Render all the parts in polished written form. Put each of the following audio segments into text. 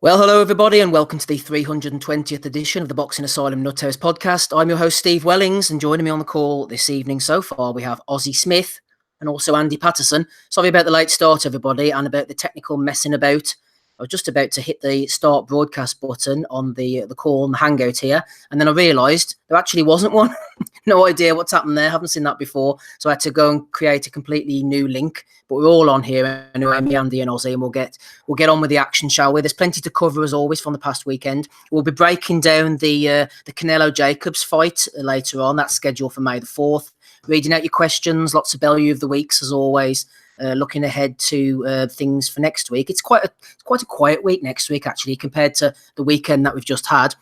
Well, hello everybody, and welcome to the 320th edition of the Boxing Asylum Nuthouse podcast. I'm your host, Steve Wellings, and joining me on the call this evening so far, we have Ozzy Smith and also Andy Patterson. Sorry about the late start, everybody, and about the technical messing about. I was just about to hit the start broadcast button on the call and the hangout here, and then I realised there actually wasn't one. No idea what's happened there. Haven't seen that before, so I had to go and create a completely new link. But we're all on here anyway, me, Andy, and Ozzy, and we'll get on with the action, shall we? There's plenty to cover as always from the past weekend. We'll be breaking down the Canelo Jacobs fight later on. That's scheduled for May the 4th. Reading out your questions, lots of value of the weeks as always. Looking ahead to things for next week. It's quite a quiet week next week actually compared to the weekend that we've just had.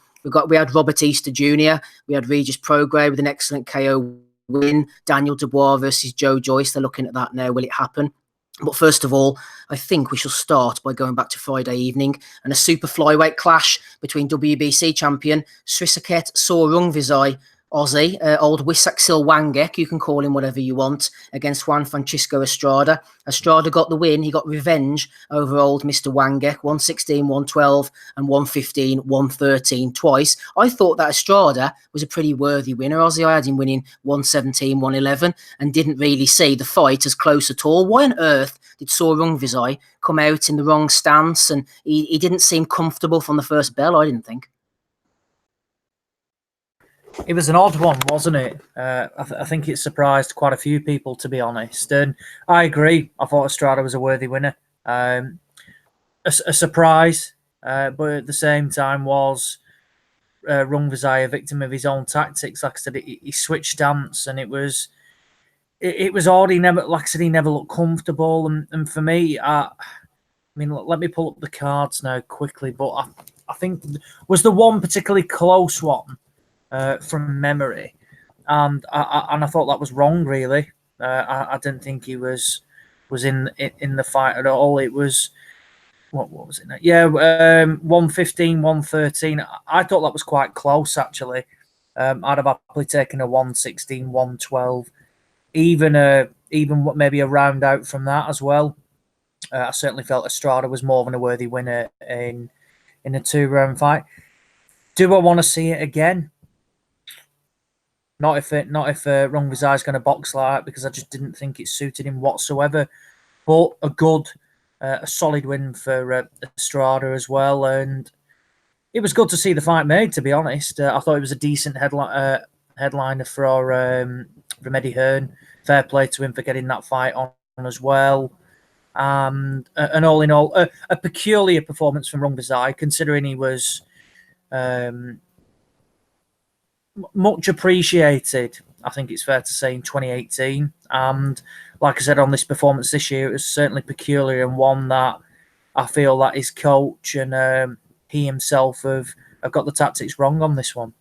We had Robert Easter Jr. We had Regis Prograis with an excellent KO win. Daniel Dubois versus Joe Joyce. They're looking at that now. Will it happen? But first of all, I think we shall start by going back to Friday evening and a super flyweight clash between WBC champion Srisaket Sorungvisai, Aussie, old Wisaksil Wangek, you can call him whatever you want, against Juan Francisco Estrada. Estrada got the win. He got revenge over old Mr. Wangek, 116, 112 and 115, 113 twice. I thought that Estrada was a pretty worthy winner. Aussie, I had him winning 117, 111 and didn't really see the fight as close at all. Why on earth did Sorungvisai come out in the wrong stance and he didn't seem comfortable from the first bell, I didn't think. It was an odd one, wasn't it? I think it surprised quite a few people, to be honest. And I agree. I thought Estrada was a worthy winner. A surprise, but at the same time was Rungvisai a victim of his own tactics. Like I said, he switched stance, and it was odd. He never looked comfortable. And for me, I mean, let me pull up the cards now quickly. But I think was the one particularly close one. From memory, and I thought that was wrong. Really, I didn't think he was in the fight at all. It was what was it now? Yeah, 115, 113. I thought that was quite close actually. I'd have happily taken a 116, 112, even maybe a round out from that as well. I certainly felt Estrada was more than a worthy winner in a 2-round fight. Do I want to see it again? Not if Rungvisai is going to box like that, because I just didn't think it suited him whatsoever. But a solid win for Estrada as well, and it was good to see the fight made. To be honest, I thought it was a decent headliner for Eddie Hearn. Fair play to him for getting that fight on as well. And all in all, a peculiar performance from Rungvisai, considering he was. Much appreciated, I think it's fair to say, in 2018. And like I said, on this performance this year, it was certainly peculiar, and one that I feel that his coach and he himself have got the tactics wrong on this one.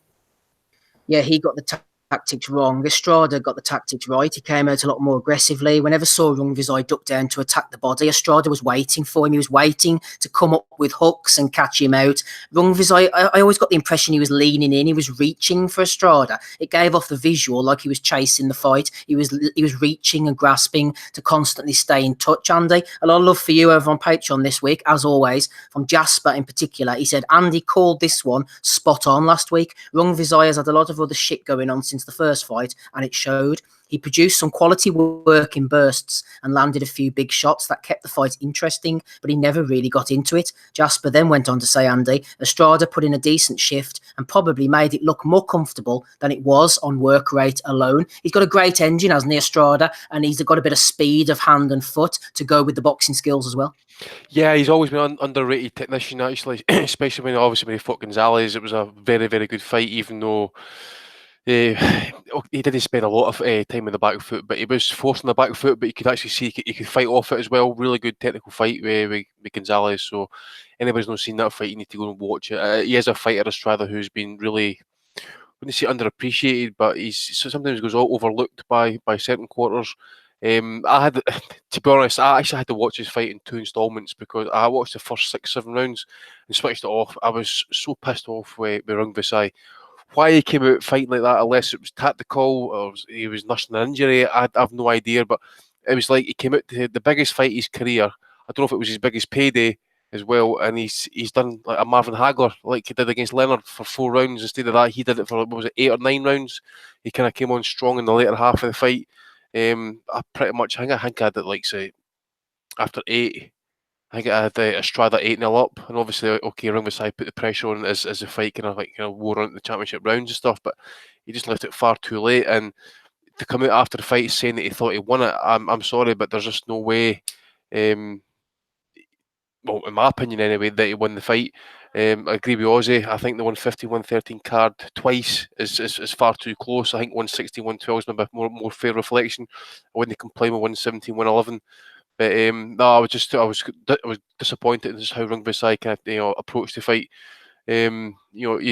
Yeah, he got the tactics wrong. Estrada got the tactics right. He came out a lot more aggressively. Whenever Sorungvisai ducked down to attack the body, Estrada was waiting for him. He was waiting to come up with hooks and catch him out. Rungvisai, I always got the impression he was leaning in. He was reaching for Estrada. It gave off the visual like he was chasing the fight. He was reaching and grasping to constantly stay in touch. Andy, a lot of love for you over on Patreon this week, as always, from Jasper in particular. He said, Andy called this one spot on last week. Rungvisai has had a lot of other shit going on since the first fight, and it showed. He produced some quality work in bursts and landed a few big shots that kept the fight interesting, but he never really got into it. Jasper then went on to say, Andy, Estrada put in a decent shift and probably made it look more comfortable than it was on work rate alone. He's got a great engine, hasn't he, Estrada? And he's got a bit of speed of hand and foot to go with the boxing skills as well. Yeah, he's always been an underrated technician, actually, especially when he fought Gonzalez. It was a very, very good fight, even though he didn't spend a lot of time with the back foot, but he was forcing the back foot, but you could actually see he could fight off it as well. Really good technical fight with Gonzalez. So anybody's not seen that fight, you need to go and watch it. He is a fighter, Estrada, who's been really, I wouldn't say underappreciated, but he's sometimes goes overlooked by certain quarters. To be honest, I actually had to watch his fight in 2 installments, because I watched the first 6-7 rounds and switched it off. I was so pissed off with Rungvisai. Why he came out fighting like that, unless it was tactical or he was nursing an injury, I have no idea. But it was like he came out to the biggest fight of his career. I don't know if it was his biggest payday, as well, and he's done like a Marvin Hagler, like he did against Leonard for 4 rounds. Instead of that, he did it for, what was it, 8 or 9 rounds. He kind of came on strong in the later half of the fight. I pretty much, I think I had it like, say, after 8. I think I had Estrada 8-0 up, and obviously, okay, Rungvisai put the pressure on as the fight kind of like wore on the championship rounds and stuff, but he just left it far too late. And to come out after the fight saying that he thought he won it, I'm sorry, but there's just no way. Well, in my opinion anyway, that he won the fight. I agree with Ozzy. I think the 150-113 card twice is far too close. I think 160-112 is maybe a more fair reflection. I wouldn't complain with 117-111. But no, I was disappointed in just how Rungvisai kind of approached the fight. You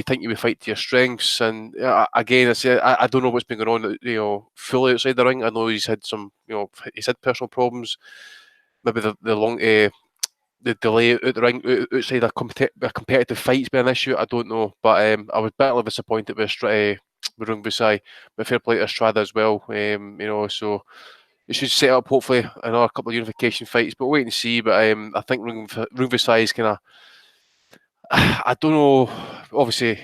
think you would fight to your strengths, and again, I don't know what's been going on, fully outside the ring. I know he's had some, he's had personal problems. Maybe the delay out the ring outside a competitive fight's been an issue. I don't know, but I was bitterly disappointed with Rungvisai, but fair play to Estrada as well. So it should set up hopefully another couple of unification fights, but wait and see. But I think Rungvisai is kind of, I don't know. Obviously,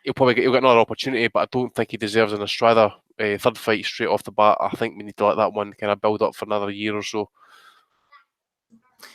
he'll get another opportunity, but I don't think he deserves an Estrada third fight straight off the bat. I think we need to let that one kind of build up for another year or so.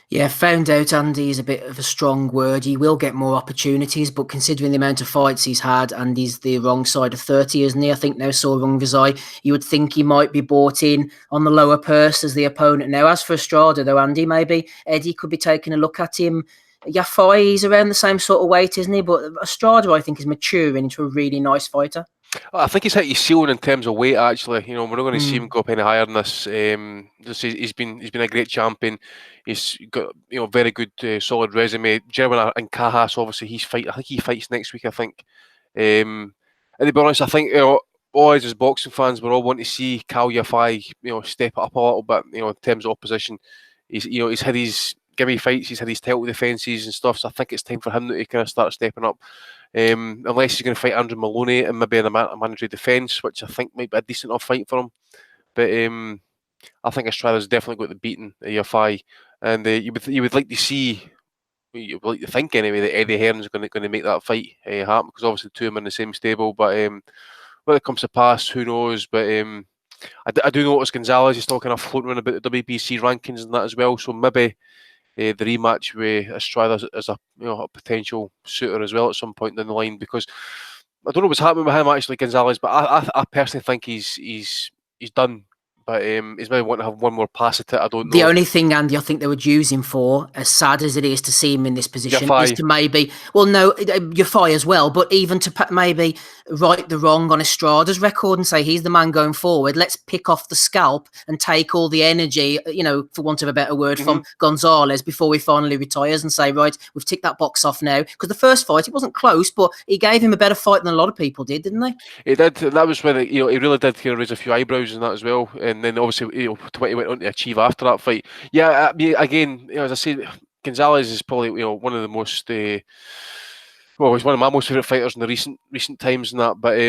Yeah, found out Andy is a bit of a strong word. He will get more opportunities, but considering the amount of fights he's had, and he's the wrong side of 30, isn't he? I think now saw Rungvisai, you would think he might be bought in on the lower purse as the opponent now. As for Estrada, though, Andy, maybe Eddie could be taking a look at him. Yafai, he's around the same sort of weight, isn't he? But Estrada, I think, is maturing into a really nice fighter. I think he's hit his ceiling in terms of weight. Actually, we're not going to see him go up any higher than this. He's been a great champion. He's got very good, solid resume. German and Cajas, obviously, I think he fights next week. I think. And to be honest, I think all as boxing fans, we're all wanting to see Cal Yafai, step it up a little bit. In terms of opposition, he's had his gimme fights, he's had his title defences and stuff. So I think it's time for him to kind of start stepping up. Unless he's going to fight Andrew Maloney and maybe in a mandatory defence, which I think might be a decent enough fight for him. But I think Estrada's definitely got the beating Yafai, and you would like to see, you would like to think anyway, that Eddie Hearn's going to make that fight happen, because obviously the two of them are in the same stable. But when it comes to pass, who knows? But I do notice Gonzalez is still kind of floating around about the WBC rankings and that as well. So maybe the rematch with Estrada as a potential suitor as well at some point down the line, because I don't know what's happening with him actually, Gonzalez, but I personally think he's done. But he's maybe wanting to have one more pass at it. I don't know. The only thing, Andy, I think they would use him for, as sad as it is to see him in this position, is to maybe, Yafai as well, but even to maybe right the wrong on Estrada's record and say he's the man going forward. Let's pick off the scalp and take all the energy, for want of a better word, from Gonzalez before he finally retires, and say, right, we've ticked that box off now. Because the first fight, it wasn't close, but he gave him a better fight than a lot of people did, didn't they? He did. That was when he really did kind of raise a few eyebrows and that as well. And then obviously, what he went on to achieve after that fight. Yeah, again, as I say, Gonzalez is probably one of the most. He's one of my most favourite fighters in the recent times and that. But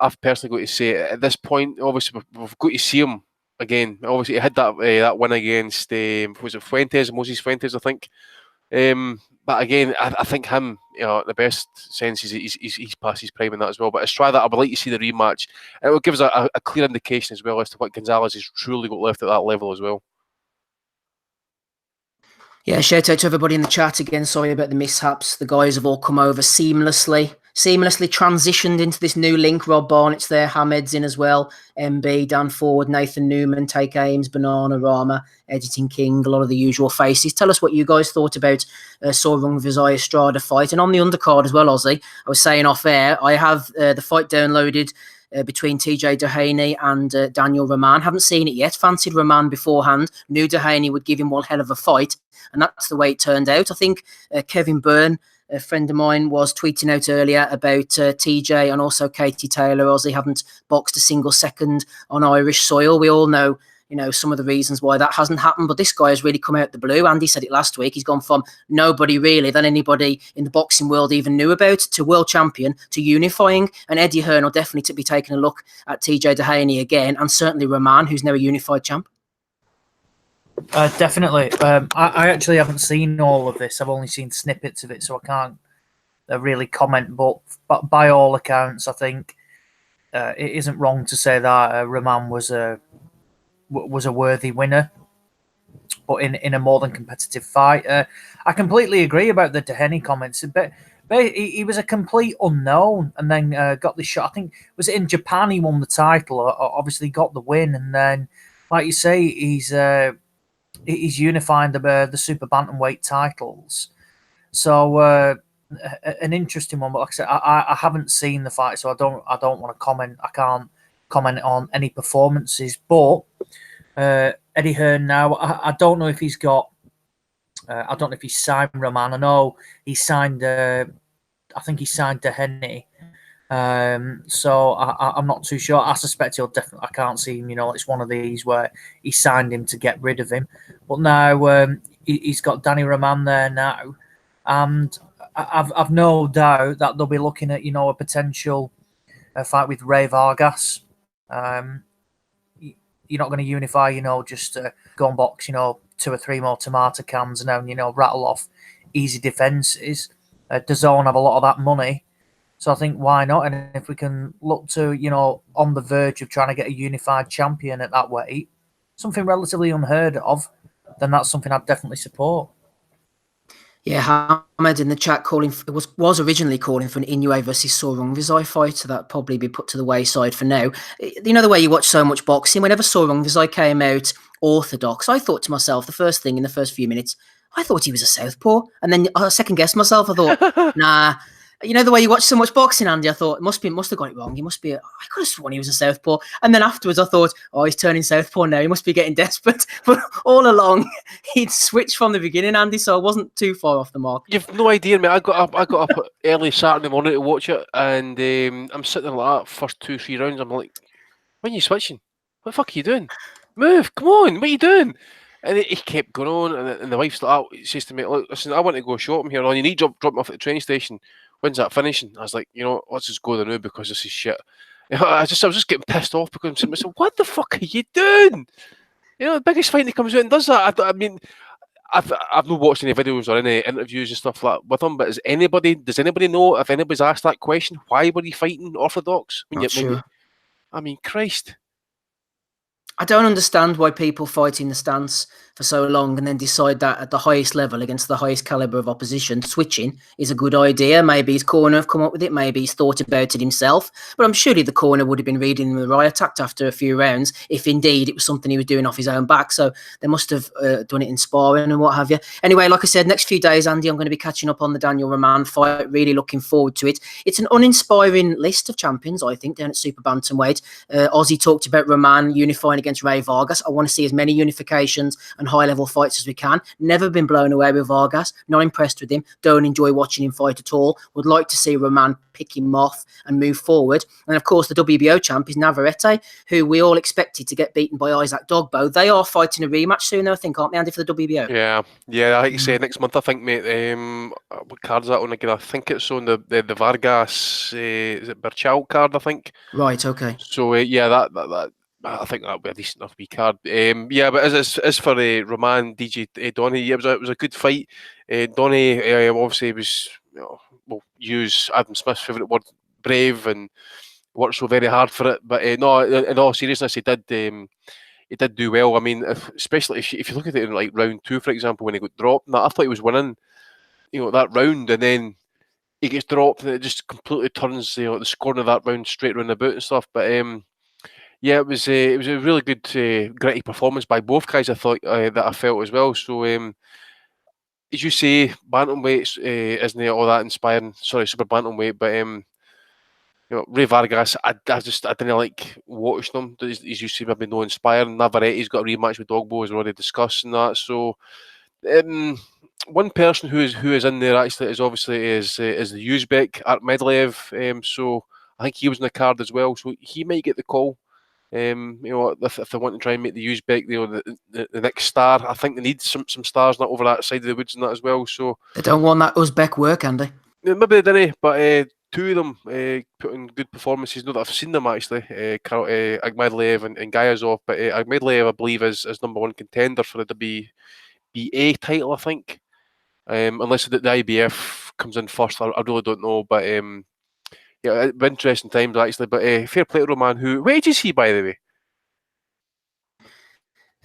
I've personally got to say, at this point, obviously we've got to see him again. Obviously, he had that win against was it Moses Fuentes, I think. But again, I think him, the best sense is he's past his prime in that as well. But Estrada, I would like to see the rematch. It will give us a clear indication as well as to what Gonzalez has truly got left at that level as well. Yeah, shout out to everybody in the chat again. Sorry about the mishaps. The guys have all come over seamlessly transitioned into this new link. Rob Barnett's there, Hamed's in as well, MB, Dan Ford, Nathan Newman, Take Ames, Banana Rama, Editing King, a lot of the usual faces. Tell us what you guys thought about Saw Rungvisai Estrada fight. And on the undercard as well, Ozzy, I was saying off air, I have the fight downloaded between TJ Dehaney and Daniel Roman. Haven't seen it yet. Fancied Roman beforehand. Knew Dehaney would give him one hell of a fight. And that's the way it turned out. I think Kevin Byrne, a friend of mine, was tweeting out earlier about TJ and also Katie Taylor. Ozzy haven't boxed a single second on Irish soil. We all know, some of the reasons why that hasn't happened, but this guy has really come out the blue. Andy said it last week. He's gone from nobody really that anybody in the boxing world even knew about to world champion to unifying. And Eddie Hearn will definitely be taking a look at TJ Dehaney again, and certainly Roman, who's now a unified champ. Definitely. I actually haven't seen all of this. I've only seen snippets of it, so I can't really comment. But by all accounts, I think it isn't wrong to say that Roman was a worthy winner, but in a more than competitive fight. I completely agree about the Dehaney comments. But he was a complete unknown, and then got the shot. I think was it in Japan he won the title. Obviously got the win, and then, like you say, he's unifying the super bantamweight titles. So an interesting one. But like I said, I haven't seen the fight, so I don't want to comment. I can't comment on any performances. But Eddie Hearn now, I don't know if he's got. I don't know if he's signed Roman. I know he signed. I think he signed Dehaney. So I'm not too sure. I suspect he'll definitely. I can't see him. It's one of these where he signed him to get rid of him. But now he's got Danny Roman there now, and I've no doubt that they'll be looking at a potential fight with Ray Vargas. You're not going to unify, just go and box, 2 or 3 more tomato cans and then, rattle off easy defences. DAZN have a lot of that money. So I think why not? And if we can look to, on the verge of trying to get a unified champion at that weight, something relatively unheard of, then that's something I'd definitely support. Yeah, Hamid in the chat was originally calling for an Inoue versus Sorongvizai fight, so that'd probably be put to the wayside for now. The way you watch so much boxing, whenever Sorongvizai came out orthodox, I thought to myself, the first thing in the first few minutes, I thought he was a southpaw, and then I second guessed myself. I thought, nah. The way you watch so much boxing, Andy, I thought must have got it wrong. He must be. I could have sworn he was a southpaw, and then afterwards I thought, oh, he's turning southpaw now. He must be getting desperate. But all along, he'd switched from the beginning, Andy. So I wasn't too far off the mark. You've no idea, mate. I got up early Saturday morning to watch it, and I'm sitting there like that first 2-3 rounds. I'm like, when are you switching? What the fuck are you doing? Move! Come on! What are you doing? And he kept going on, and the wife's like, says to me, look, listen, I want to go shopping here. On you need to drop me off at the train station. When's that finishing? I was like, let's just go there now because this is shit. I was just getting pissed off because I'm saying to myself, what the fuck are you doing? The biggest fight that comes out and does that. I mean, I've not watched any videos or any interviews and stuff like that with him, but does anybody know if anybody's asked that question? Why were you fighting orthodox? I mean, Christ. I don't understand why people fight in the stance for so long and then decide that at the highest level against the highest caliber of opposition, switching is a good idea. Maybe his corner have come up with it. Maybe he's thought about it himself. But I'm surely the corner would have been reading him the riot act after a few rounds if indeed it was something he was doing off his own back. So they must have done it in sparring and what have you. Anyway, like I said, next few days, Andy, I'm going to be catching up on the Daniel Roman fight. Really looking forward to it. It's an uninspiring list of champions, I think, down at Super Bantamweight. Ozzy talked about Roman unifying against Ray Vargas. I want to see as many unifications and high-level fights as we can. Never been blown away with Vargas. Not impressed with him. Don't enjoy watching him fight at all. Would like to see Roman pick him off and move forward. And of course, the WBO champ is Navarrete, who we all expected to get beaten by Isaac Dogbo. They are fighting a rematch soon, though, I think, aren't they, Andy, for the WBO? Yeah. Like you say, next month, I think, mate. What card is that on again? I think it's on the Vargas. Is it Berchal card? I think. Right. Okay. So that. I think that would be a decent enough wee card. But as for Roman DJ Donny, it was a good fight. Donny obviously was, we'll use Adam Smith's favourite word, brave, and worked so very hard for it. But no, in all seriousness, he did do well. I mean, especially if you look at it in like round 2, for example, when he got dropped, I thought he was winning, that round, and then he gets dropped, and it just completely turns the scoring of that round straight around the boot and stuff. But it was a really good gritty performance by both guys. I thought that I felt as well. So as you say, bantamweight isn't all that inspiring. Sorry, super bantamweight, but Ray Vargas, I didn't like watching him. As you say, maybe no inspiring. Navarrete's got a rematch with Dogbo, as we already discussed, and that. So one person who is in there actually is obviously the Uzbek Akhmedlev. So I think he was in the card as well. So he might get the call. If they want to try and make the Uzbek, the next star, I think they need some stars over that side of the woods and that as well. So they don't want that Uzbek work, Andy. Maybe they didn't, but two of them put in good performances. Not that I've seen them actually, Akhmadlev and Gayazov, but Akhmadlev I believe is number one contender for the WBA title, I think. Unless the IBF comes in first, I really don't know. But yeah, interesting times actually. But fair play to Roman. Who age is he, by the way?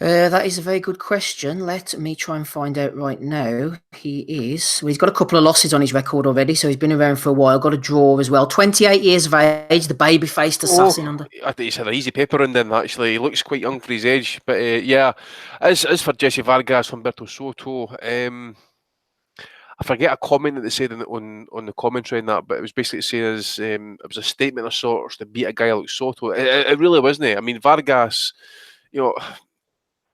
That is a very good question. Let me try and find out right now. He's got a couple of losses on his record already, so he's been around for a while. Got a draw as well. 28 years of age, the baby-faced assassin. I think he's had an easy paper in them, actually. He looks quite young for his age. But yeah, as for Jesse Vargas, Humberto Soto, I forget a comment that they said on the commentary on that, but it was basically saying as it was a statement of sorts to beat a guy like Soto. It really wasn't. I mean, Vargas, you know,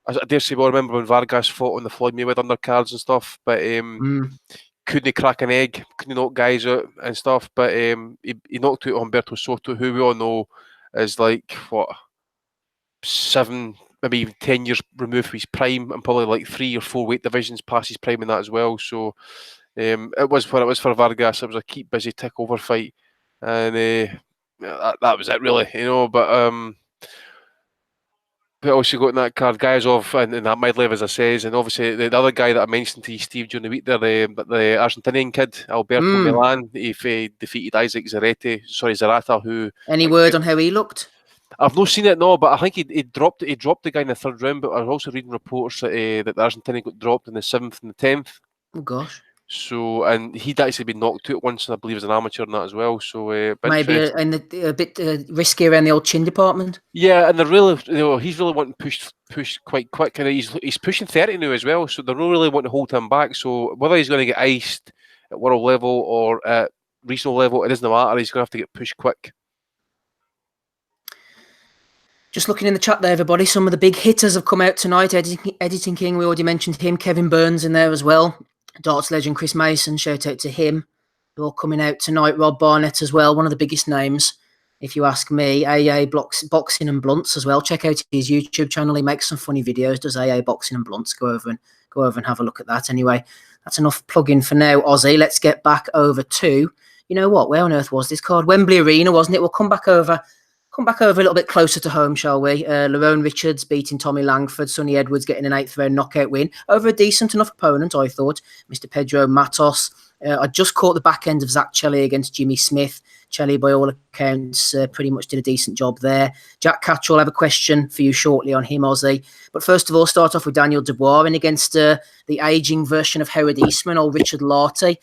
I dare say, well, I remember when Vargas fought on the Floyd Mayweather undercards and stuff, but couldn't crack an egg, couldn't knock guys out and stuff. But he knocked out Humberto Soto, who we all know is like, what, 7, maybe even 10 years removed from his prime, and probably like 3 or 4 weight divisions past his prime in that as well. So it was what it was for Vargas. It was a keep busy, tick over fight, and that was it really, you know. But who else you got in that card? Gayazov and that Akhmadlev, as I says, and obviously the other guy that I mentioned to you, Steve, during the week there, the Argentinian kid, Alberto Milan. He defeated Isaac Zarata, who. Any word on how he looked? I've not seen it, no, but I think he dropped the guy in the third round. But I was also reading reports that the Argentinian got dropped in the 7th and the 10th. Oh gosh. So, and he'd actually been knocked out once, and I believe as an amateur in that as well. So maybe a bit risky around the old chin department. Yeah, and they're really, he's really wanting to push quite quick, and he's pushing 30 now as well. So they're not really wanting to hold him back. So whether he's going to get iced at world level or at regional level, it doesn't matter. He's going to have to get pushed quick. Just looking in the chat there, everybody, some of the big hitters have come out tonight. Editing King, we already mentioned him. Kevin Burns in there as well. Darts legend Chris Mason, shout out to him. They're all coming out tonight. Rob Barnett as well, one of the biggest names, if you ask me. AA Boxing and Blunts as well. Check out his YouTube channel. He makes some funny videos, does AA Boxing and Blunts. Go over and have a look at that. Anyway, that's enough plugging for now, Aussie. Let's get back over to, you know what, where on earth was this card? Wembley Arena, wasn't it? We'll come back over a little bit closer to home, shall we? Lerone Richards beating Tommy Langford. Sonny Edwards getting an 8th round knockout win over a decent enough opponent, I thought. Mr. Pedro Matos. I just caught the back end of Zach Chelly against Jimmy Smith. Chelly, by all accounts, pretty much did a decent job there. Jack Catchell, I have a question for you shortly on him, Aussie. But first of all, start off with Daniel Dubois and against the ageing version of Howard Eastman, old Richard Lartey.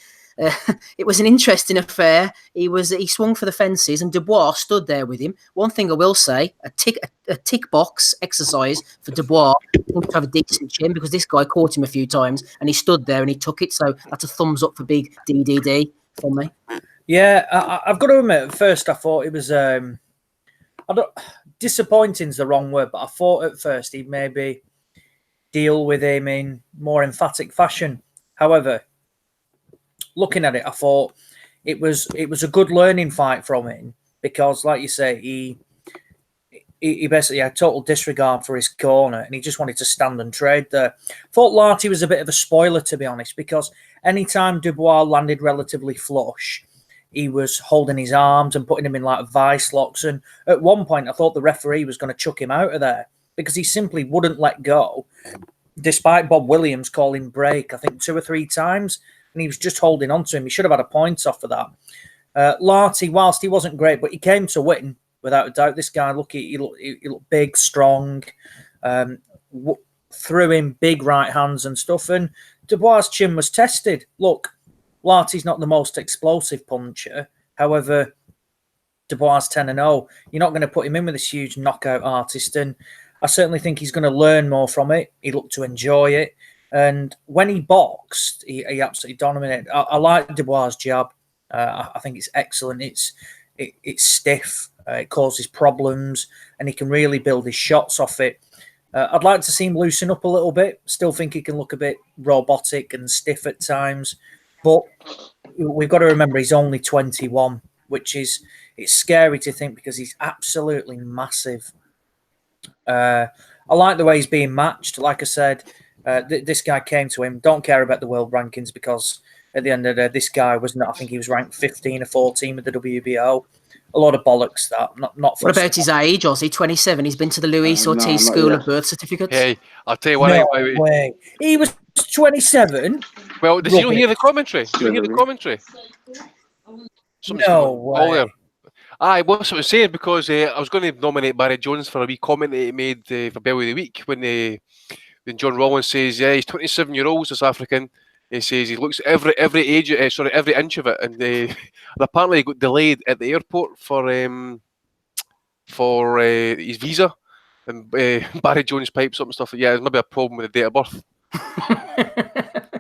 It was an interesting affair. He swung for the fences, and Dubois stood there with him. One thing I will say: a tick box exercise for Dubois to have a decent chin, because this guy caught him a few times, and he stood there and he took it. So that's a thumbs up for big DDD for me. Yeah, I've got to admit, at first I thought it was disappointing is the wrong word, but I thought at first he'd maybe deal with him in more emphatic fashion. However, looking at it, I thought it was a good learning fight from him, because, like you say, he basically had total disregard for his corner, and he just wanted to stand and trade there. Thought Lartey was a bit of a spoiler, to be honest, because anytime Dubois landed relatively flush, he was holding his arms and putting him in like vice locks. And at one point, I thought the referee was going to chuck him out of there, because he simply wouldn't let go, despite Bob Williams calling break, I think 2 or 3 times. And he was just holding on to him. He should have had a point off for that. Lartey, whilst he wasn't great, but he came to win, without a doubt. This guy, he looked big, strong, threw in big right hands and stuff. And Dubois' chin was tested. Look, Lartey's not the most explosive puncher. However, Dubois 10-0. You're not going to put him in with this huge knockout artist. And I certainly think he's going to learn more from it. He looked to enjoy it. And when he boxed, he absolutely dominated. I like Dubois' jab. I think it's excellent. It's stiff. It causes problems, and he can really build his shots off it. I'd like to see him loosen up a little bit. Still think he can look a bit robotic and stiff at times. But we've got to remember he's only 21, which it's scary to think, because he's absolutely massive. I like the way he's being matched. Like I said, this guy came to him. Don't care about the world rankings, because at the end of the day, this guy was not. I think he was ranked 15 or 14 with the WBO. A lot of bollocks. That not. What about his age, Ozzy? 27. He's been to the Luis Ortiz School of Birth Certificates. Hey, I'll tell you what. No way. He was 27. Well, did you hear the commentary? Did you hear the commentary? No way. Aye, what's what I was saying, because I was going to nominate Barry Jones for a wee comment that he made for Belly of the Week when John Rollins says, yeah, he's 27-year-old South African. He says he looks every age, every inch of it, and apparently he got delayed at the airport for his visa, and Barry Jones pipes up and stuff. Yeah, there's maybe a problem with the date of birth.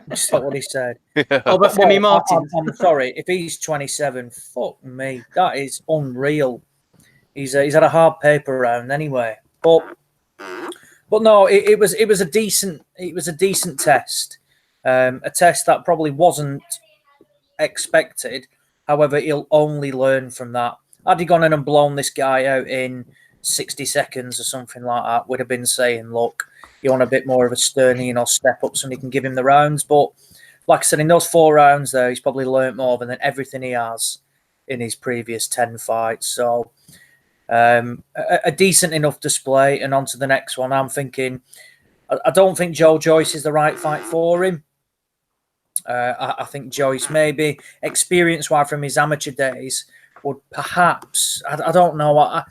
That's not what he said. Oh, but Femi Martin. I'm sorry, if he's 27, fuck me, that is unreal. He's had a hard paper round anyway, but no, it was a decent test. A test that probably wasn't expected. However, he'll only learn from that. Had he gone in and blown this guy out in 60 seconds or something like that, would have been saying, look, you want a bit more of a stern, step up so he can give him the rounds. But like I said, in those 4 rounds there, he's probably learnt more than everything he has in his previous 10 fights. So a decent enough display. And on to the next one. I'm thinking, I don't think Joe Joyce is the right fight for him. I think Joyce, maybe experience-wise from his amateur days, would perhaps, I don't know.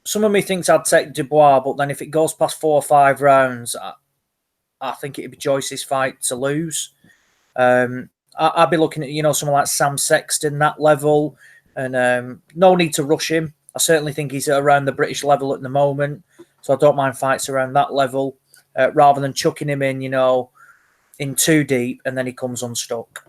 Some of me thinks I'd take Dubois, but then if it goes past 4 or 5 rounds, I think it'd be Joyce's fight to lose. I'd be looking at, someone like Sam Sexton, that level, and no need to rush him. I certainly think he's around the British level at the moment, so I don't mind fights around that level, rather than chucking him in too deep and then he comes unstuck.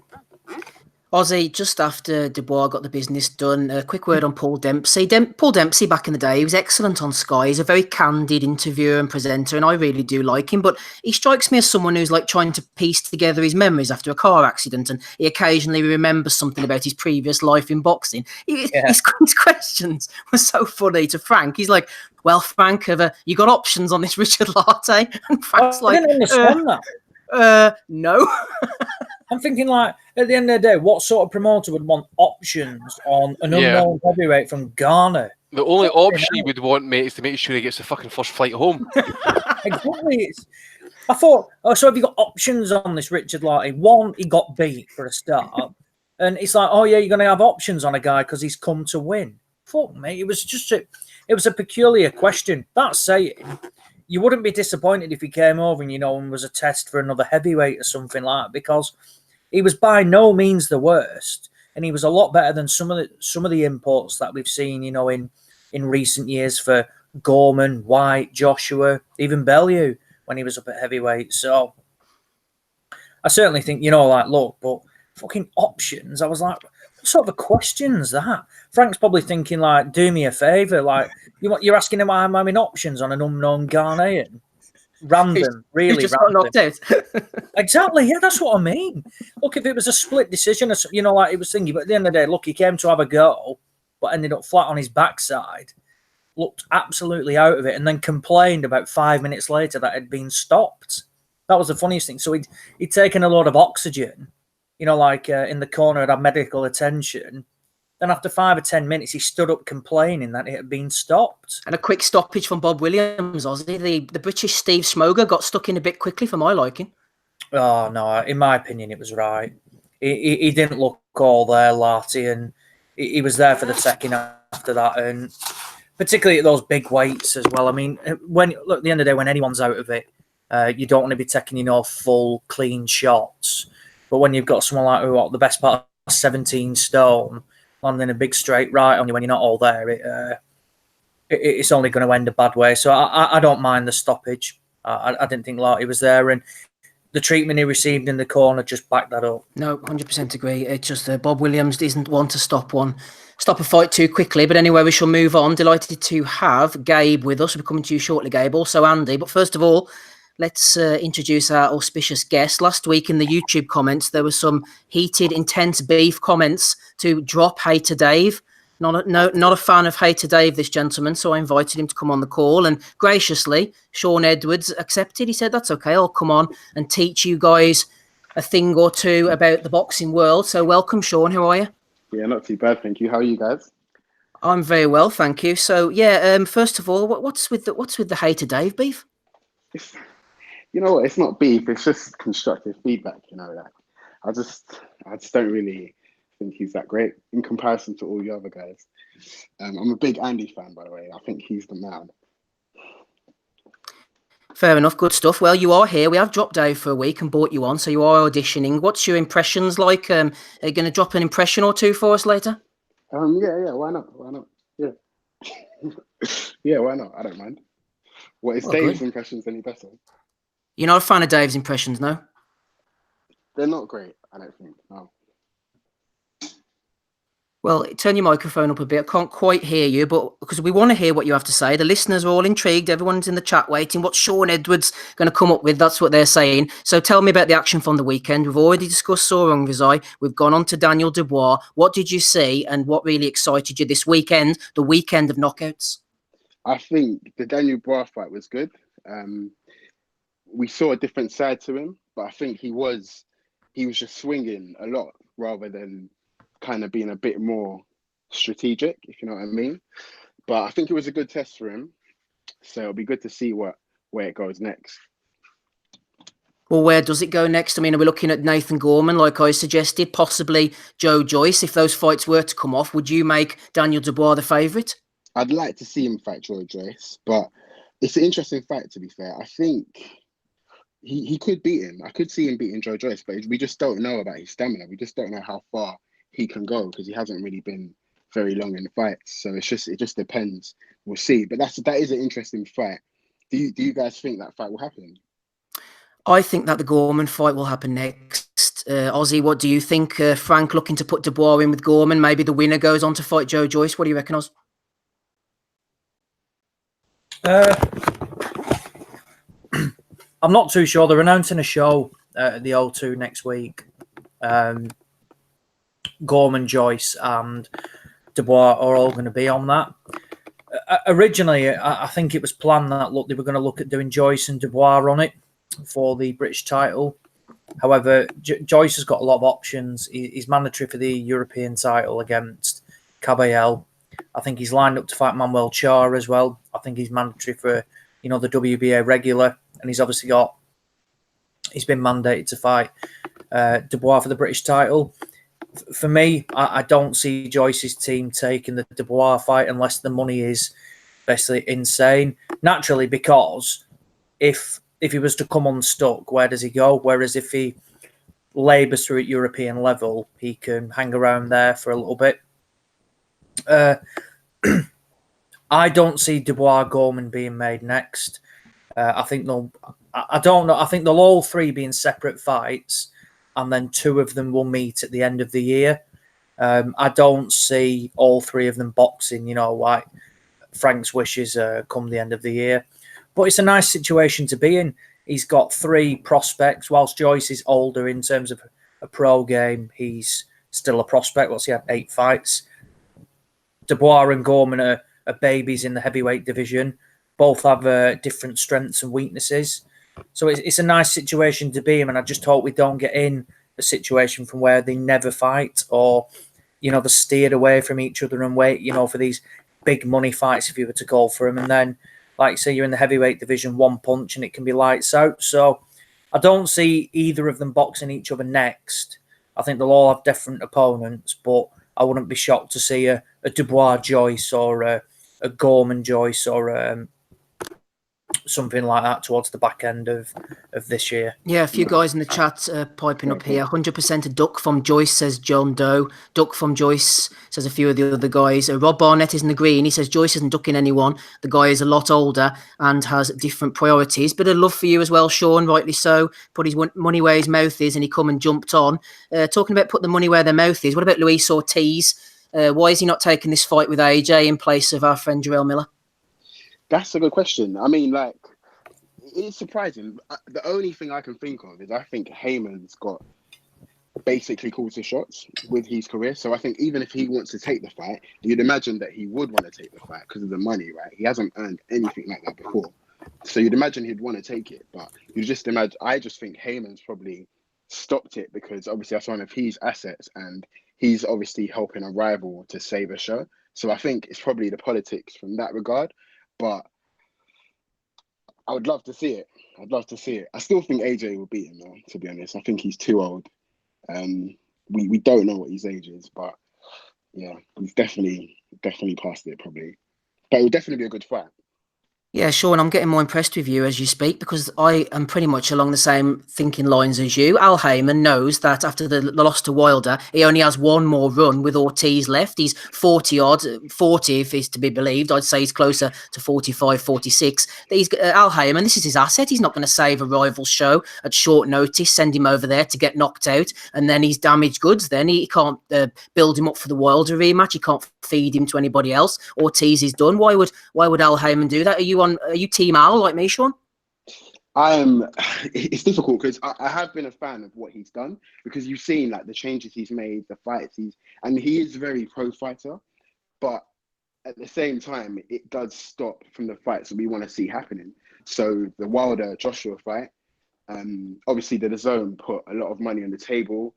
Ozzy, just after Dubois got the business done, a quick word on Paul Dempsey. Paul Dempsey, back in the day, he was excellent on Sky. He's a very candid interviewer and presenter, and I really do like him. But he strikes me as someone who's like trying to piece together his memories after a car accident, and he occasionally remembers something about his previous life in boxing. His questions were so funny to Frank. He's like, well, Frank, you got options on this Richard Latte? And Frank's I didn't understand that. No. I'm thinking, like, at the end of the day, what sort of promoter would want options on an unknown heavyweight from Ghana? The only option he would want, mate, is to make sure he gets the fucking first flight home. Exactly. I thought, so have you got options on this Richard Larty? One, he got beat for a start. And it's like, oh, yeah, you're going to have options on a guy because he's come to win. Fuck, mate. It was a peculiar question. That saying, you wouldn't be disappointed if he came over and was a test for another heavyweight or something like that, because he was by no means the worst, and he was a lot better than some of the imports that we've seen, in recent years for Gorman, White, Joshua, even Bellew when he was up at heavyweight. So I certainly think, look, but fucking options. I was like, what sort of a question's that? Frank's probably thinking, like, do me a favour, like, you're asking him why I'm having options on an unknown Ghanaian. Random, really just random. Got knocked out. Exactly, yeah, that's what I mean. Look, if it was a split decision, like he was thinking, but at the end of the day, look, he came to have a go, but ended up flat on his backside, looked absolutely out of it, and then complained about 5 minutes later that it had been stopped. That was the funniest thing. So he'd taken a lot of oxygen, in the corner, had medical attention. Then after 5 or 10 minutes, he stood up complaining that it had been stopped. And a quick stoppage from Bob Williams, Ozzy. The British Steve Smoger got stuck in a bit quickly for my liking. Oh, no, in my opinion, it was right. He didn't look all there, Larty, and he was there for the second after that, and particularly at those big weights as well. I mean, at the end of the day, when anyone's out of it, you don't want to be taking, full, clean shots. But when you've got someone like the best part of 17 stone, landing a big straight right on you when you're not all there, it's only going to end a bad way. So I don't mind the stoppage. I didn't think Larty was there, and the treatment he received in the corner just backed that up. No, 100% agree. It's just Bob Williams isn't one to stop a fight too quickly. But anyway, we shall move on. Delighted to have Gabe with us. We'll be coming to you shortly, Gabe. Also Andy. But first of all, let's introduce our auspicious guest. Last week in the YouTube comments, there was some heated, intense beef comments to drop Hater Dave. Not a fan of Hater Dave, this gentleman, so I invited him to come on the call, and graciously, Sean Edwards accepted. He said, that's okay, I'll come on and teach you guys a thing or two about the boxing world. So welcome, Sean. How are you? Yeah, not too bad, thank you. How are you guys? I'm very well, thank you. So first of all, what's with the Hater Dave beef? It's, you know what? It's not beef. It's just constructive feedback. You know, like I just don't really think he's that great in comparison to all the other guys. I'm a big Andy fan, by the way. I think he's the man. Fair enough, good stuff. Well, you are here. We have dropped Dave for a week and brought you on, so you are auditioning. What's your impressions like? Are you going to drop an impression or two for us later? Yeah. Why not? Yeah, yeah. Why not? I don't mind. What is Dave's impressions any better? You're not a fan of Dave's impressions, no? They're not great. I don't think. No. Well, turn your microphone up a bit. I can't quite hear you, but because we want to hear what you have to say. The listeners are all intrigued. Everyone's in the chat waiting. What's Sean Edwards going to come up with? That's what they're saying. So tell me about the action from the weekend. We've already discussed Saw Rungvisai. We've gone on to Daniel Dubois. What did you see and what really excited you this weekend, the weekend of knockouts? I think the Daniel Dubois fight was good. We saw a different side to him, but I think he was just swinging a lot rather than kind of being a bit more strategic, if you know what I mean. But I think it was a good test for him, so it'll be good to see where it goes next. Well, where does it go next? I mean, are we looking at Nathan Gorman, like I suggested, possibly Joe Joyce? If those fights were to come off, would you make Daniel Dubois the favourite? I'd like to see him fight Joe Joyce, but it's an interesting fight, to be fair. I think he could beat him. I could see him beating Joe Joyce, but we just don't know about his stamina. We just don't know how far he can go because he hasn't really been very long in the fights. So it just depends. We'll see. But that is an interesting fight. Do you guys think that fight will happen? I think that the Gorman fight will happen next. Ozzy, what do you think? Frank looking to put Dubois in with Gorman. Maybe the winner goes on to fight Joe Joyce. What do you reckon, Oz? I'm not too sure. They're announcing a show at the O2 next week. Gorman, Joyce and Dubois are all going to be on that. Originally, I think it was planned that they were going to look at doing Joyce and Dubois on it for the British title. However, Joyce has got a lot of options. He's mandatory for the European title against Caballel. I think he's lined up to fight Manuel Char as well. I think he's mandatory for, the WBA regular. And he's obviously he's been mandated to fight Dubois for the British title. For me, I don't see Joyce's team taking the Dubois fight unless the money is basically insane. Naturally, because if he was to come unstuck, where does he go? Whereas if he labours through at European level, he can hang around there for a little bit. I don't see Dubois Gorman being made next. I think I don't know. I think they'll all three be in separate fights, and then two of them will meet at the end of the year. I don't see all three of them boxing, like Frank's wishes come the end of the year. But it's a nice situation to be in. He's got three prospects. Whilst Joyce is older in terms of a pro game, he's still a prospect. He had 8 fights. Dubois and Gorman are babies in the heavyweight division. Both have different strengths and weaknesses. So it's a nice situation to be in, and I just hope we don't get in a situation from where they never fight or, they're steered away from each other and wait, for these big money fights if you were to go for them. And then, like you say, you're in the heavyweight division, one punch and it can be lights out. So I don't see either of them boxing each other next. I think they'll all have different opponents, but I wouldn't be shocked to see a Dubois Joyce or a Gorman Joyce or something like that towards the back end of this year. Yeah, a few guys in the chat piping up here. 100% a duck from Joyce, says John Doe. Duck from Joyce, says a few of the other guys. Rob Barnett is in the green. He says Joyce isn't ducking anyone. The guy is a lot older and has different priorities. Bit of love for you as well, Sean, rightly so. Put his money where his mouth is and he come and jumped on. Talking about putting the money where their mouth is, what about Luis Ortiz? Why is he not taking this fight with AJ in place of our friend Jarrell Miller? That's a good question. I mean, it's surprising. The only thing I can think of is I think Heyman's got basically calls the shots with his career. So I think even if he wants to take the fight, you'd imagine that he would want to take the fight because of the money, right? He hasn't earned anything like that before. So you'd imagine he'd want to take it. But I just think Heyman's probably stopped it because obviously that's one of his assets, and he's obviously helping a rival to save a show. So I think it's probably the politics from that regard, but I would love to see it. I'd love to see it. I still think AJ will beat him, though, to be honest. I think he's too old. We don't know what his age is, but yeah, he's definitely past it probably. But it will definitely be a good fight. Yeah, Sean, I'm getting more impressed with you as you speak because I am pretty much along the same thinking lines as you. Al Heyman knows that after the loss to Wilder, he only has one more run with Ortiz left. He's 40 if he's to be believed. I'd say he's closer to 45, 46. He's Al Heyman, this is his asset. He's not going to save a rival's show at short notice, send him over there to get knocked out, and then he's damaged goods. Then he can't build him up for the Wilder rematch. He can't feed him to anybody else. Ortiz is done. Why would Al Heyman do that? Are you Team Al like me, Sean? It's difficult because I have been a fan of what he's done because you've seen like the changes he's made, the fights and he is very pro fighter, but at the same time, it does stop from the fights that we want to see happening. So the Wilder Joshua fight, obviously the DAZN put a lot of money on the table.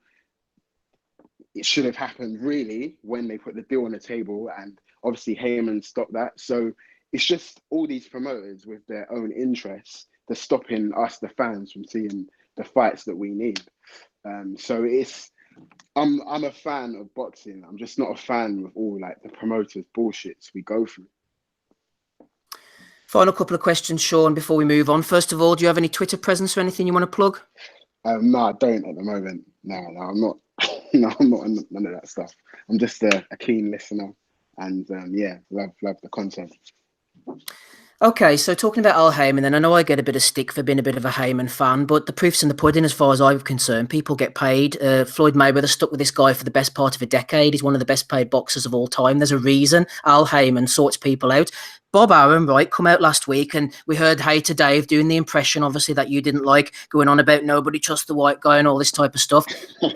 It should have happened really when they put the deal on the table, and obviously Heyman stopped that. So it's just all these promoters with their own interests. They're stopping us, the fans, from seeing the fights that we need. So I'm a fan of boxing. I'm just not a fan of all like the promoters' bullshits we go through. Final couple of questions, Sean, before we move on. First of all, do you have any Twitter presence or anything you want to plug? No, I don't at the moment. No, I'm not. No, I'm not on none of that stuff. I'm just a keen listener, and love the content. Okay, so talking about Al Heyman, then I know I get a bit of stick for being a bit of a Heyman fan, but the proof's in the pudding as far as I'm concerned. People get paid. Floyd Mayweather stuck with this guy for the best part of a decade. He's one of the best paid boxers of all time. There's a reason Al Heyman sorts people out. Bob Arum, right, come out last week and we heard Hater Dave doing the impression, obviously, that you didn't like, going on about nobody trusts the white guy and all this type of stuff.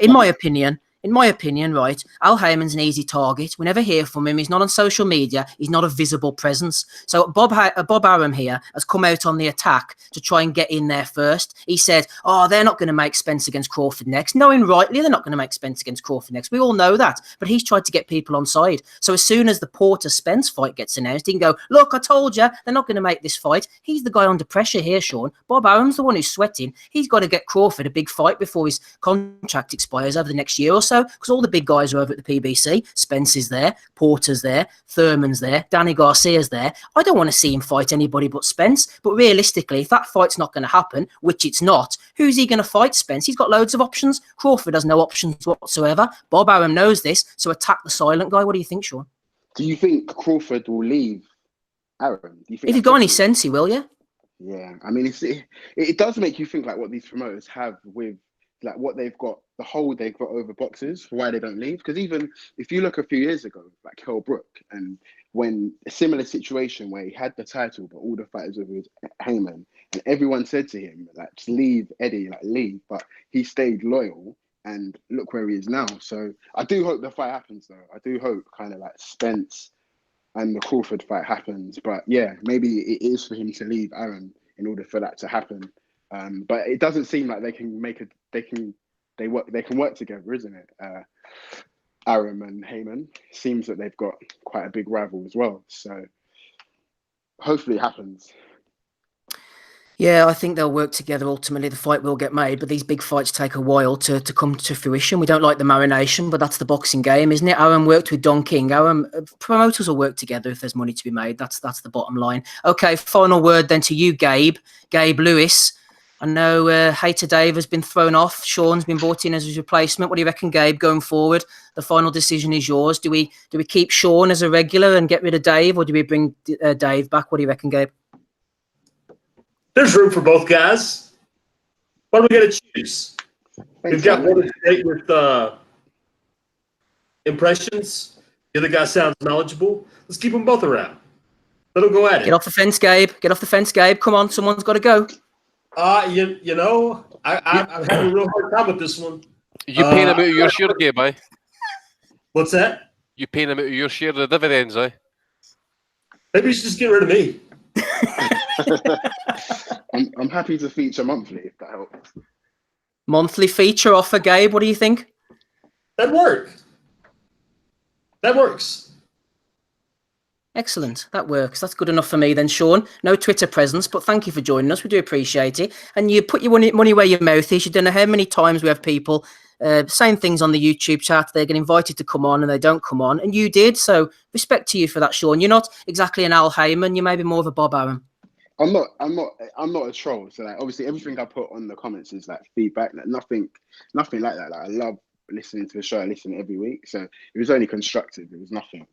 In my opinion, right, Al Heyman's an easy target. We never hear from him. He's not on social media. He's not a visible presence. So Bob Arum here has come out on the attack to try and get in there first. He said, they're not going to make Spence against Crawford next. Knowing rightly, they're not going to make Spence against Crawford next. We all know that. But he's tried to get people on side. So as soon as the Porter-Spence fight gets announced, he can go, look, I told you, they're not going to make this fight. He's the guy under pressure here, Sean. Bob Arum's the one who's sweating. He's got to get Crawford a big fight before his contract expires over the next year or so. Because all the big guys are over at the PBC. Spence is there, Porter's there, Thurman's there, Danny Garcia's there. I don't want to see him fight anybody but Spence. But realistically, if that fight's not going to happen, which it's not, who's he going to fight? Spence? He's got loads of options. Crawford has no options whatsoever. Bob Arum knows this, so attack the silent guy. What do you think, Sean? Do you think Crawford will leave Arum? Do you think if he's got any sense, he will, yeah? Yeah, I mean, it does make you think like what these promoters have with like what they've got, the hold they've got over boxers, why they don't leave. Because even if you look a few years ago, like Kell Brook, and when a similar situation where he had the title, but all the fighters were with Heyman, and everyone said to him, like, just leave Eddie, like leave. But he stayed loyal, and look where he is now. So I do hope the fight happens, though. I do hope kind of like Spence and the Crawford fight happens. But yeah, maybe it is for him to leave Arum in order for that to happen. But it doesn't seem like they can work together, isn't it? Arum and Heyman, seems that they've got quite a big rival as well. So hopefully it happens. Yeah, I think they'll work together. Ultimately, the fight will get made, but these big fights take a while to come to fruition. We don't like the marination, but that's the boxing game, isn't it? Arum worked with Don King. Promoters will work together if there's money to be made. That's the bottom line. Okay, final word then to you, Gabe Lewis. I know Hater Dave has been thrown off. Sean's been brought in as his replacement. What do you reckon, Gabe, going forward? The final decision is yours. Do we keep Sean as a regular and get rid of Dave, or do we bring Dave back? What do you reckon, Gabe? There's room for both guys. What are we going to choose? We've got one great with impressions. The other guy sounds knowledgeable. Let's keep them both around. Let them go at it. Get off the fence, Gabe. Get off the fence, Gabe. Come on, someone's got to go. You know, I'm having a real hard time with this one. You paying him out of your share, Gabe, eh? What's that? You paying him out of your share of the dividends, eh? Maybe you should just get rid of me. I'm happy to feature monthly if that helps. Monthly feature offer, Gabe. What do you think? That'd work. That works. Excellent. That works. That's good enough for me then, Sean. No Twitter presence, but thank you for joining us. We do appreciate it. And you put your money where your mouth is. You don't know how many times we have people saying things on the YouTube chat. They get invited to come on and they don't come on. And you did. So respect to you for that, Sean. You're not exactly an Al Heyman. You're maybe more of a Bob Arum. I'm not a troll. So like, obviously everything I put on the comments is like feedback. Like nothing like that. Like I love listening to the show. I listen every week. So it was only constructive. It was nothing.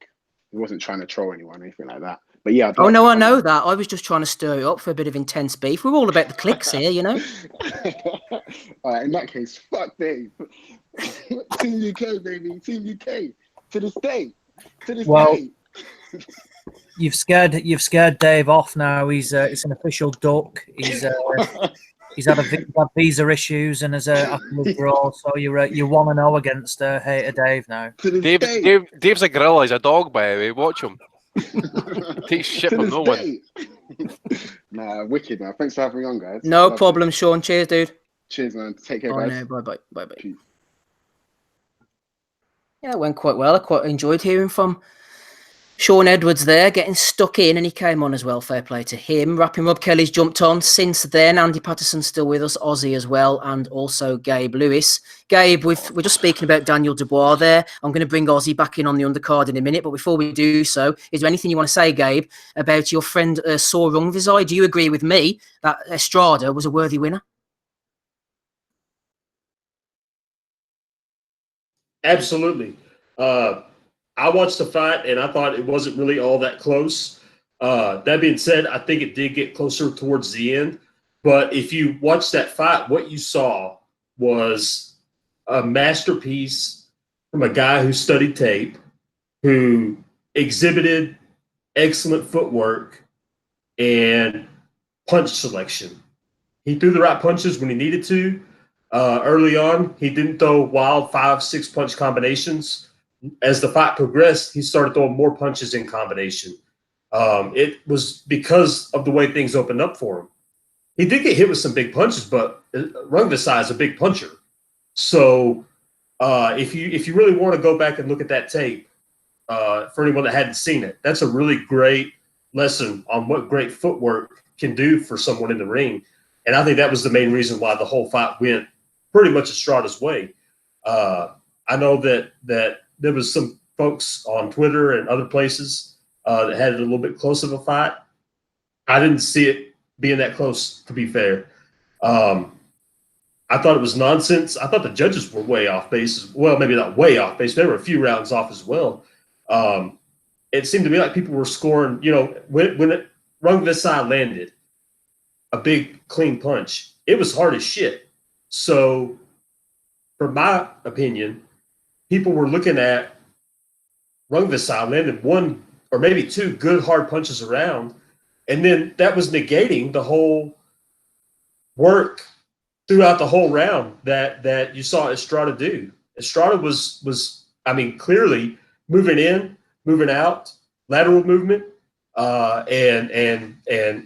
It wasn't trying to troll anyone or anything like that. But yeah. Oh no, I know that. I was just trying to stir it up for a bit of intense beef. We're all about the clicks here, you know. All right, in that case, fuck Dave. Team UK, baby. Team UK. To this day. Day. You've scared Dave off now. He's it's an official duck. He's had visa issues and has a withdrawal. So you're 1-0 against hater Dave now. Dave's a gorilla. He's a dog, by the way. Watch him. Takes shit from no one. Nah, wicked, man. Thanks for having me on, guys. No problem, Sean. Cheers, dude. Cheers, man. Take care, guys. Bye. Yeah, it went quite well. I quite enjoyed hearing from Sean Edwards there, getting stuck in, and he came on as well. Fair play to him. Rapping Rob Kelly's jumped on since then. Andy Patterson's still with us, Ozzy as well, and also Gabe Lewis. Gabe, we're just speaking about Daniel Dubois there. I'm going to bring Ozzy back in on the undercard in a minute, but before we do so, is there anything you want to say, Gabe, about your friend Saw Rungvisai? Do you agree with me that Estrada was a worthy winner? Absolutely. I watched the fight and I thought it wasn't really all that close. That being said, I think it did get closer towards the end. But if you watch that fight, what you saw was a masterpiece from a guy who studied tape, who exhibited excellent footwork and punch selection. He threw the right punches when he needed to. Early on, he didn't throw wild 5-6 punch combinations. As the fight progressed, he started throwing more punches in combination. It was because of the way things opened up for him. He did get hit with some big punches, but Rungvisai is a big puncher. So if you really want to go back and look at that tape, for anyone that hadn't seen it, that's a really great lesson on what great footwork can do for someone in the ring. And I think that was the main reason why the whole fight went pretty much Estrada's way. I know that there was some folks on Twitter and other places that had it a little bit close of a fight. I didn't see it being that close, to be fair. I thought it was nonsense. I thought the judges were way off base. Well, maybe not way off base. They were a few rounds off as well. It seemed to me like people were scoring, when Rungvisai landed a big clean punch, it was hard as shit. So, from my opinion, people were looking at Rungvisai landed one or maybe two good hard punches around, and then that was negating the whole work throughout the whole round that you saw Estrada do. Estrada was clearly moving in, moving out, lateral movement, and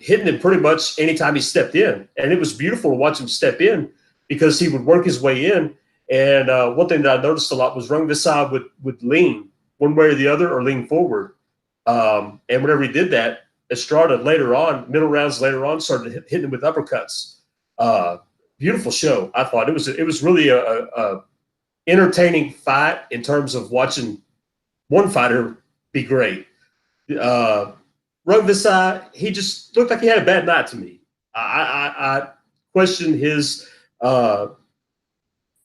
hitting him pretty much anytime he stepped in. And it was beautiful to watch him step in because he would work his way in. And one thing that I noticed a lot was Rungvisai would lean one way or the other or lean forward. And whenever he did that, Estrada later on, middle rounds later on, started hitting him with uppercuts. Beautiful show, I thought. It was really a entertaining fight in terms of watching one fighter be great. Rungvisai, he just looked like he had a bad night to me. I questioned his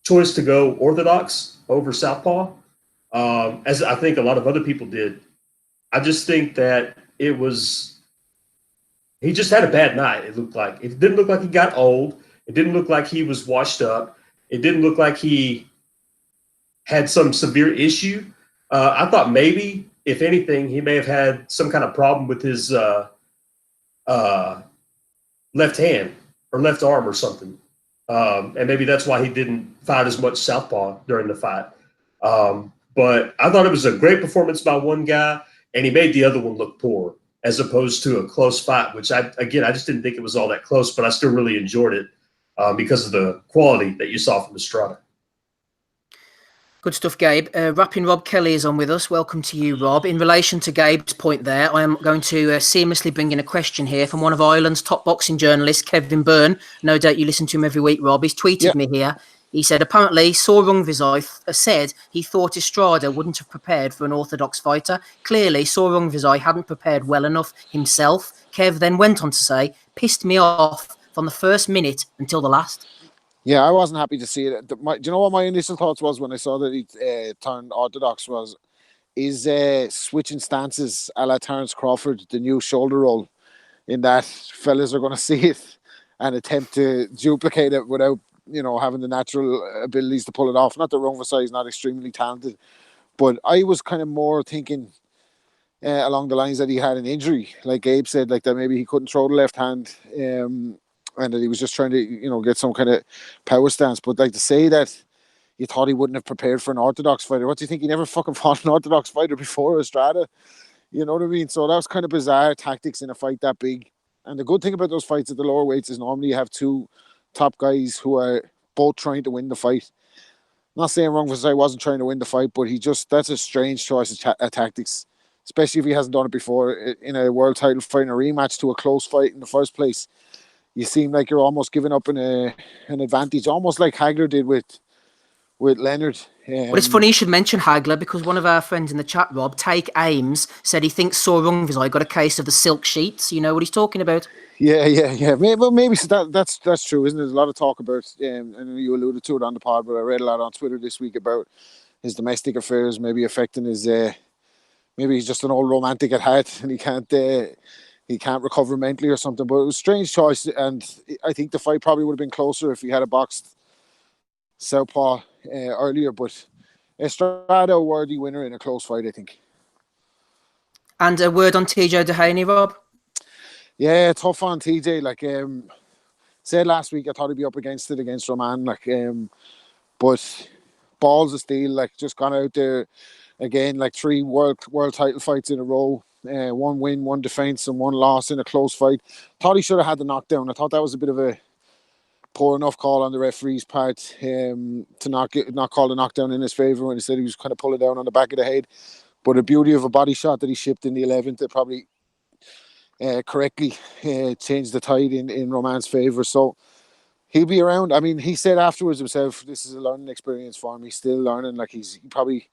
choice to go orthodox over southpaw, as I think a lot of other people did. I just think that he just had a bad night. It didn't look like he got old. It didn't look like he was washed up. It didn't look like he had some severe issue. I thought maybe, if anything, he may have had some kind of problem with his left hand or left arm or something. And maybe that's why he didn't fight as much southpaw during the fight. But I thought it was a great performance by one guy, and he made the other one look poor, as opposed to a close fight, which I just didn't think it was all that close, but I still really enjoyed it. because of the quality that you saw from Estrada. Good stuff, Gabe. Rapping Rob Kelly is on with us. Welcome to you, Rob. In relation to Gabe's point there, I am going to seamlessly bring in a question here from one of Ireland's top boxing journalists, Kevin Byrne. No doubt you listen to him every week, Rob. He's tweeted me here. He said, apparently, Saw Rungvisai said he thought Estrada wouldn't have prepared for an orthodox fighter. Clearly, Saw Rungvisai hadn't prepared well enough himself. Kev then went on to say, pissed me off from the first minute until the last. Yeah, I wasn't happy to see it. Do you know what my initial thoughts was when I saw that he turned orthodox was, switching stances a la Terence Crawford, the new shoulder roll, in that fellas are going to see it and attempt to duplicate it without, having the natural abilities to pull it off. Not that Rungvisai is not extremely talented, but I was kind of more thinking along the lines that he had an injury, like Gabe said, like that maybe he couldn't throw the left hand, and that he was just trying to, get some kind of power stance. But like to say that you thought he wouldn't have prepared for an orthodox fighter, what do you think? He never fucking fought an orthodox fighter before Estrada. You know what I mean? So that was kind of bizarre tactics in a fight that big. And the good thing about those fights at the lower weights is normally you have two top guys who are both trying to win the fight. I'm not saying Rungvisai wasn't trying to win the fight, but that's a strange choice of tactics, especially if he hasn't done it before in a world title fight, in a rematch to a close fight in the first place. You seem like you're almost giving up an advantage, almost like Hagler did with Leonard. But it's funny you should mention Hagler, because one of our friends in the chat, Rob, Take Ames, said he thinks Saw Rungvisai got a case of the silk sheets. You know what he's talking about? Yeah. Maybe that's true, isn't it? There's a lot of talk about, and you alluded to it on the pod, but I read a lot on Twitter this week about his domestic affairs maybe affecting his. Maybe he's just an old romantic at heart and he can't recover mentally or something. But it was a strange choice, and I think the fight probably would have been closer if he had a boxed southpaw earlier. But Estrada, a worthy winner in a close fight, I think. And a word on TJ Dehaney, Rob? Yeah, tough on TJ. Like said last week, I thought he'd be up against Roman. But balls of steel. Like just gone out there again. Like 3 world title fights in a row. 1 win, 1 defense, and 1 loss in a close fight. Thought he should have had the knockdown. I thought that was a bit of a poor enough call on the referee's part to not call the knockdown in his favor when he said he was kind of pulling down on the back of the head. But the beauty of a body shot that he shipped in the 11th, it probably correctly changed the tide in Roman's favor. So he'll be around. I mean, he said afterwards himself, this is a learning experience for him. He's still learning. Like he probably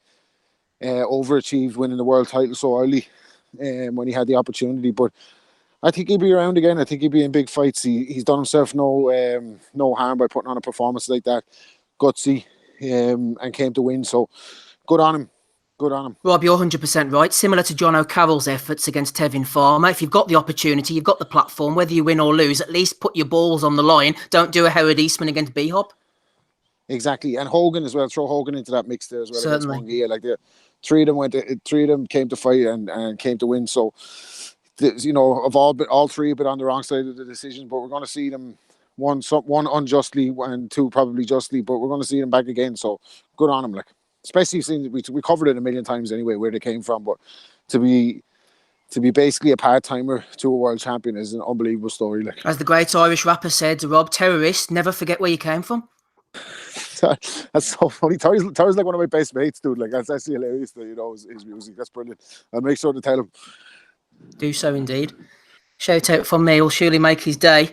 overachieved winning the world title so early when he had the opportunity. But I think he'll be around again. I think he'll be in big fights. He's done himself no harm by putting on a performance like that. Gutsy and came to win. So good on him. Good on him. Rob, you're 100% right. Similar to John O'Carroll's efforts against Tevin Farmer. If you've got the opportunity, you've got the platform, whether you win or lose, at least put your balls on the line. Don't do a Howard Eastman against B-Hop. Exactly. And Hogan as well. Throw Hogan into that mix there as well. Certainly. Like the 3 of them came to fight and came to win. So, of all 3 have been on the wrong side of the decision, but we're going to see them one unjustly and 2 probably justly, but we're going to see them back again. So good on them. Like, especially since we covered it a million times anyway, where they came from, but to be basically a part-timer to a world champion is an unbelievable story. Like, as the great Irish rapper said, Rob, terrorists, never forget where you came from. That's so funny. Terry's like one of my best mates, dude. Like, that's actually hilarious. His music. That's brilliant. I'll make sure to tell him. Do so indeed. Shout out from me will surely make his day.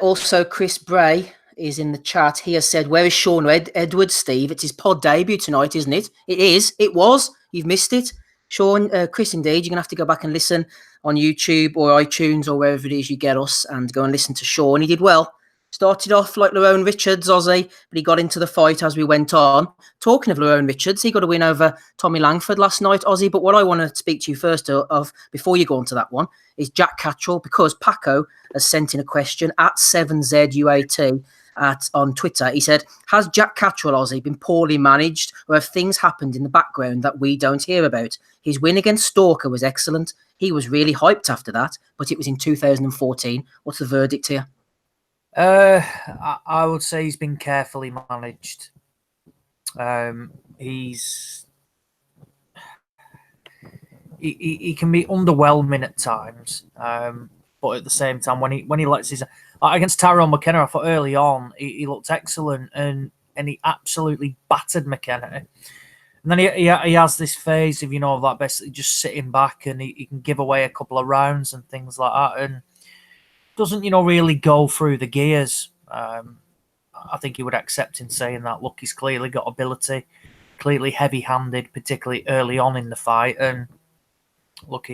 Also, Chris Bray is in the chat. He has said, where is Sean Edwards, Steve? It's his pod debut tonight, isn't it? It is. It was. You've missed it. Sean, Chris, indeed. You're going to have to go back and listen on YouTube or iTunes or wherever it is you get us and go and listen to Sean. He did well. Started off like Lerone Richards, Aussie, but he got into the fight as we went on. Talking of Lerone Richards, he got a win over Tommy Langford last night, Aussie. But what I want to speak to you first of, before you go on to that one, is Jack Cattrall, because Paco has sent in a question at 7ZUAT on Twitter. He said, has Jack Cattrall, Aussie, been poorly managed, or have things happened in the background that we don't hear about? His win against Stalker was excellent. He was really hyped after that, but it was in 2014. What's the verdict here? I would say he's been carefully managed. He can be underwhelming at times. but at the same time, when he lets his against Tyrone McKenna, I thought early on he looked excellent and he absolutely battered McKenna. And then he has this phase of, like basically just sitting back and he can give away a couple of rounds and things like that, and doesn't, really go through the gears. I think he would accept in saying that. Look, he's clearly got ability, clearly heavy-handed, particularly early on in the fight, and look,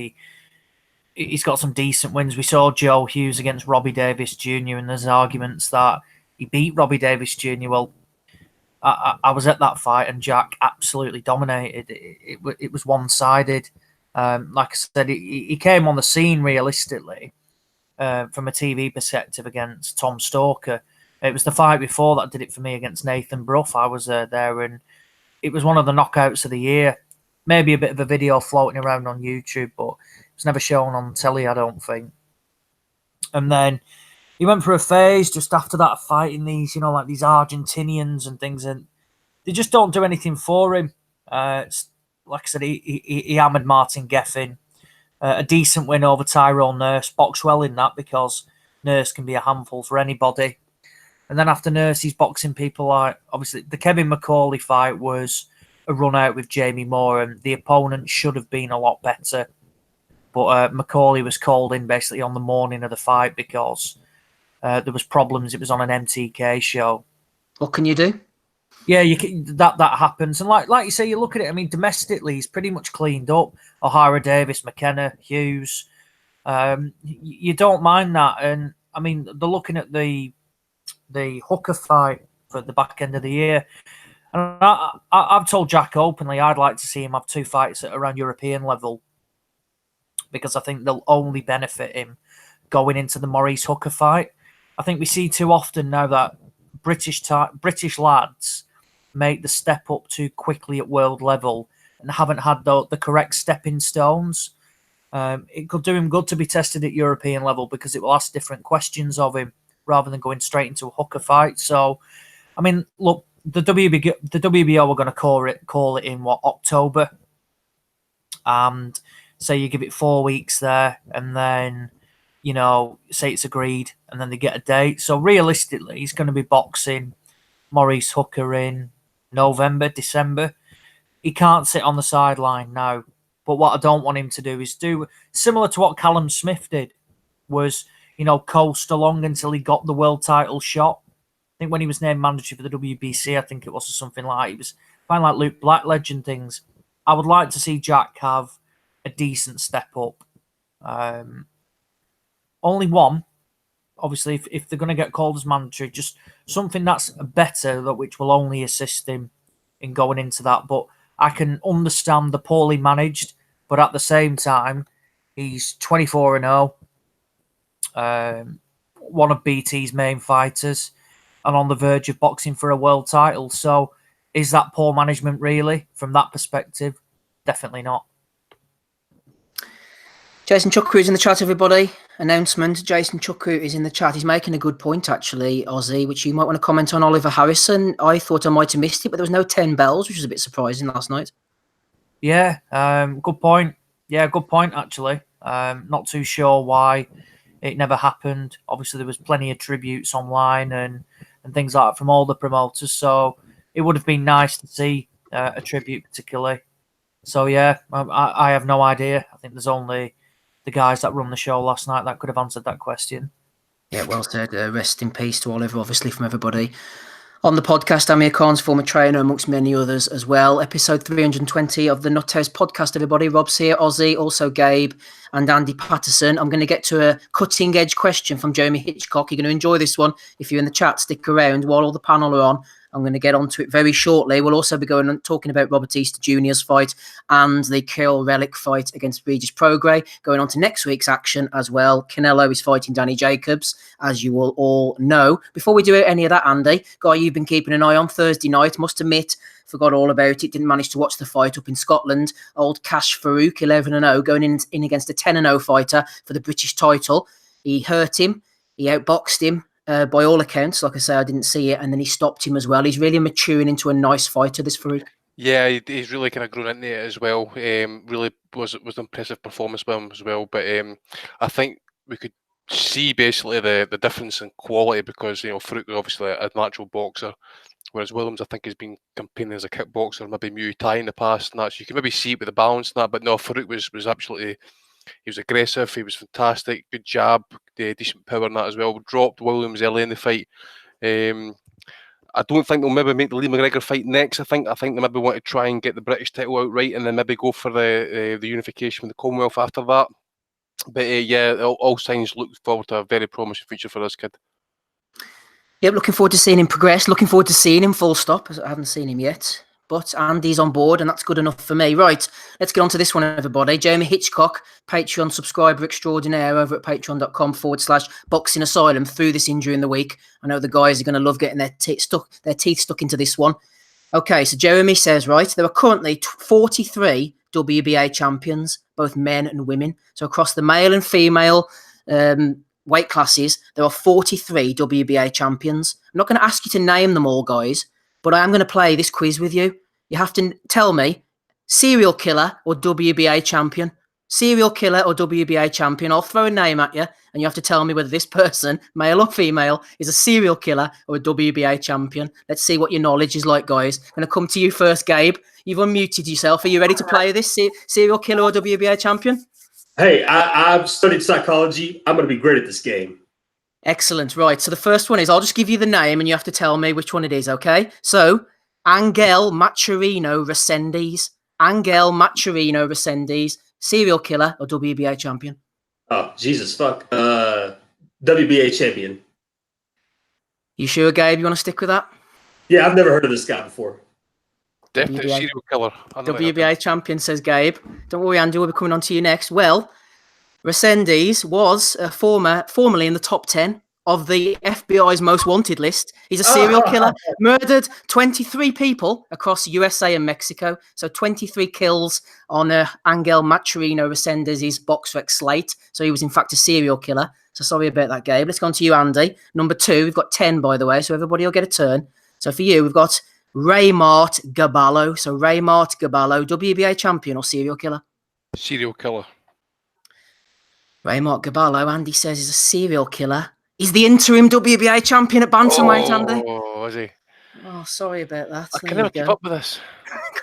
he's got some decent wins. We saw Joe Hughes against Robbie Davis Jr., and there's arguments that he beat Robbie Davis Jr. Well, I was at that fight, and Jack absolutely dominated. It was one-sided. Like I said, he came on the scene realistically from a TV perspective against Tom Stalker. It was the fight before that did it for me against Nathan Bruff. I was there, and it was one of the knockouts of the year. Maybe a bit of a video floating around on YouTube, but it was never shown on telly, I don't think. And then he went through a phase just after that fighting these, like these Argentinians and things, and they just don't do anything for him. Like I said, he hammered Martin Geffin. A decent win over Tyrone Nurse. Boxed well in that because Nurse can be a handful for anybody. And then after Nurse, he's boxing people like, obviously, the Kevin McCauley fight was a run out with Jamie Moore, and the opponent should have been a lot better. But McCauley was called in basically on the morning of the fight because there was problems. It was on an MTK show. What can you do? Yeah, that happens. And like you say, you look at it, I mean, domestically, he's pretty much cleaned up. O'Hara Davis, McKenna, Hughes. You don't mind that. And, I mean, they're looking at the Hooker fight for the back end of the year. And I've told Jack openly I'd like to see him have 2 fights at around European level because I think they'll only benefit him going into the Maurice Hooker fight. I think we see too often now that British lads make the step up too quickly at world level and haven't had the correct stepping stones. It could do him good to be tested at European level because it will ask different questions of him rather than going straight into a Hooker fight. So, I mean, look, the WBO are going to call it in October, and say you give it 4 weeks there, and then say it's agreed, and then they get a date. So realistically, he's going to be boxing Maurice Hooker in November, December. He can't sit on the sideline now. But what I don't want him to do is do similar to what Callum Smith did, was coast along until he got the world title shot. I think when he was named manager for the WBC, I think it was something like he was kind of like Luke Blackledge and things. I would like to see Jack have a decent step up. Only one, obviously, if they're going to get called as manager, just something that's better, which will only assist him in going into that. But I can understand the poorly managed, but at the same time, he's 24-0, one of BT's main fighters, and on the verge of boxing for a world title. So is that poor management really? From that perspective, definitely not. Jason Chukwu is in the chat, everybody. Announcement. Jason Chukwu is in the chat. He's making a good point, actually, Ozzy, which you might want to comment on. Oliver Harrison. I thought I might have missed it, but there was no 10 bells, which was a bit surprising last night. Yeah, good point. Yeah, good point, actually. Not too sure why it never happened. Obviously, there was plenty of tributes online and things like that from all the promoters, so it would have been nice to see a tribute particularly. So, yeah, I have no idea. I think there's only the guys that run the show last night that could have answered that question. Yeah, well said. Rest in peace to Oliver, obviously, from everybody. On the podcast, Amir Khan's former trainer, amongst many others as well. Episode 320 of the Nuthouse podcast, everybody. Rob's here, Ozzy, also Gabe and Andy Patterson. I'm going to get to a cutting-edge question from Jeremy Hitchcock. You're going to enjoy this one. If you're in the chat, stick around while all the panel are on. I'm going to get onto it very shortly. We'll also be going on talking about Robert Easter Jr.'s fight and the Kirill Relic fight against Regis Prograis. Going on to next week's action as well. Canelo is fighting Danny Jacobs, as you will all know. Before we do any of that, Andy, guy you've been keeping an eye on Thursday night, must admit, forgot all about it, didn't manage to watch the fight up in Scotland. Old Cash Farouk, 11-0, going in against a 10-0 fighter for the British title. He hurt him. He outboxed him. By all accounts, like I say, I didn't see it, and then he stopped him as well. He's really maturing into a nice fighter, this Farouk. Yeah, he's really kind of grown into it as well. Really was an impressive performance by him as well. But I think we could see basically the difference in quality because Farouk was obviously a natural boxer, whereas Williams I think has been campaigning as a kickboxer, maybe Muay Thai in the past, and that so you can maybe see it with the balance and that. But no, Farouk was absolutely, he was aggressive, he was fantastic, good jab, decent power and that as well. Dropped Williams early in the fight. I don't think they'll maybe make the Lee McGregor fight next. I think they maybe want to try and get the British title outright and then maybe go for the unification with the Commonwealth after that. But yeah, all signs look forward to a very promising future for this kid. Yep, looking forward to seeing him progress. Looking forward to seeing him full stop. I haven't seen him yet. But Andy's on board, and that's good enough for me. Right, let's get on to this one, everybody. Jeremy Hitchcock, Patreon subscriber extraordinaire over at patreon.com/Boxing Asylum through this injury in the week. I know the guys are going to love getting their teeth stuck into this one. Okay, so Jeremy says, right, there are currently 43 WBA champions, both men and women. So across the male and female weight classes, there are 43 WBA champions. I'm not going to ask you to name them all, guys, but I am going to play this quiz with you. You have to tell me serial killer or WBA champion. Serial killer or WBA champion. I'll throw a name at you, and you have to tell me whether this person, male or female, is a serial killer or a WBA champion. Let's see what your knowledge is like, guys. I'm going to come to you first, Gabe. You've unmuted yourself. Are you ready to play this serial killer or WBA champion? Hey, I've studied psychology. I'm going to be great at this game. Excellent. Right. So the first one is, I'll just give you the name and you have to tell me which one it is, okay? So, Angel Maturino Resendiz. Angel Maturino Resendiz. Serial killer or WBA champion? Oh, Jesus, fuck. WBA champion. You sure, Gabe? You want to stick with that? Yeah, I've never heard of this guy before. Definitely WBA serial killer. WBA champion, says Gabe. Don't worry, Andy, we'll be coming on to you next. Well, Resendiz was formerly in the top 10 of the FBI's most wanted list. He's a serial killer, murdered 23 people across USA and Mexico. So 23 kills on Angel Maturino Resendiz's BoxRec slate. So he was, in fact, a serial killer. So sorry about that, Gabe. Let's go on to you, Andy. Number 2, we've got 10, by the way, so everybody will get a turn. So for you, we've got Raymart Gaballo. So Raymart Gaballo, WBA champion or serial killer? Serial killer. Raymart Gaballo, Andy says, is a serial killer. He's the interim WBA champion at bantamweight, Andy. Oh, is he? Oh, sorry about that. I can never keep up with this.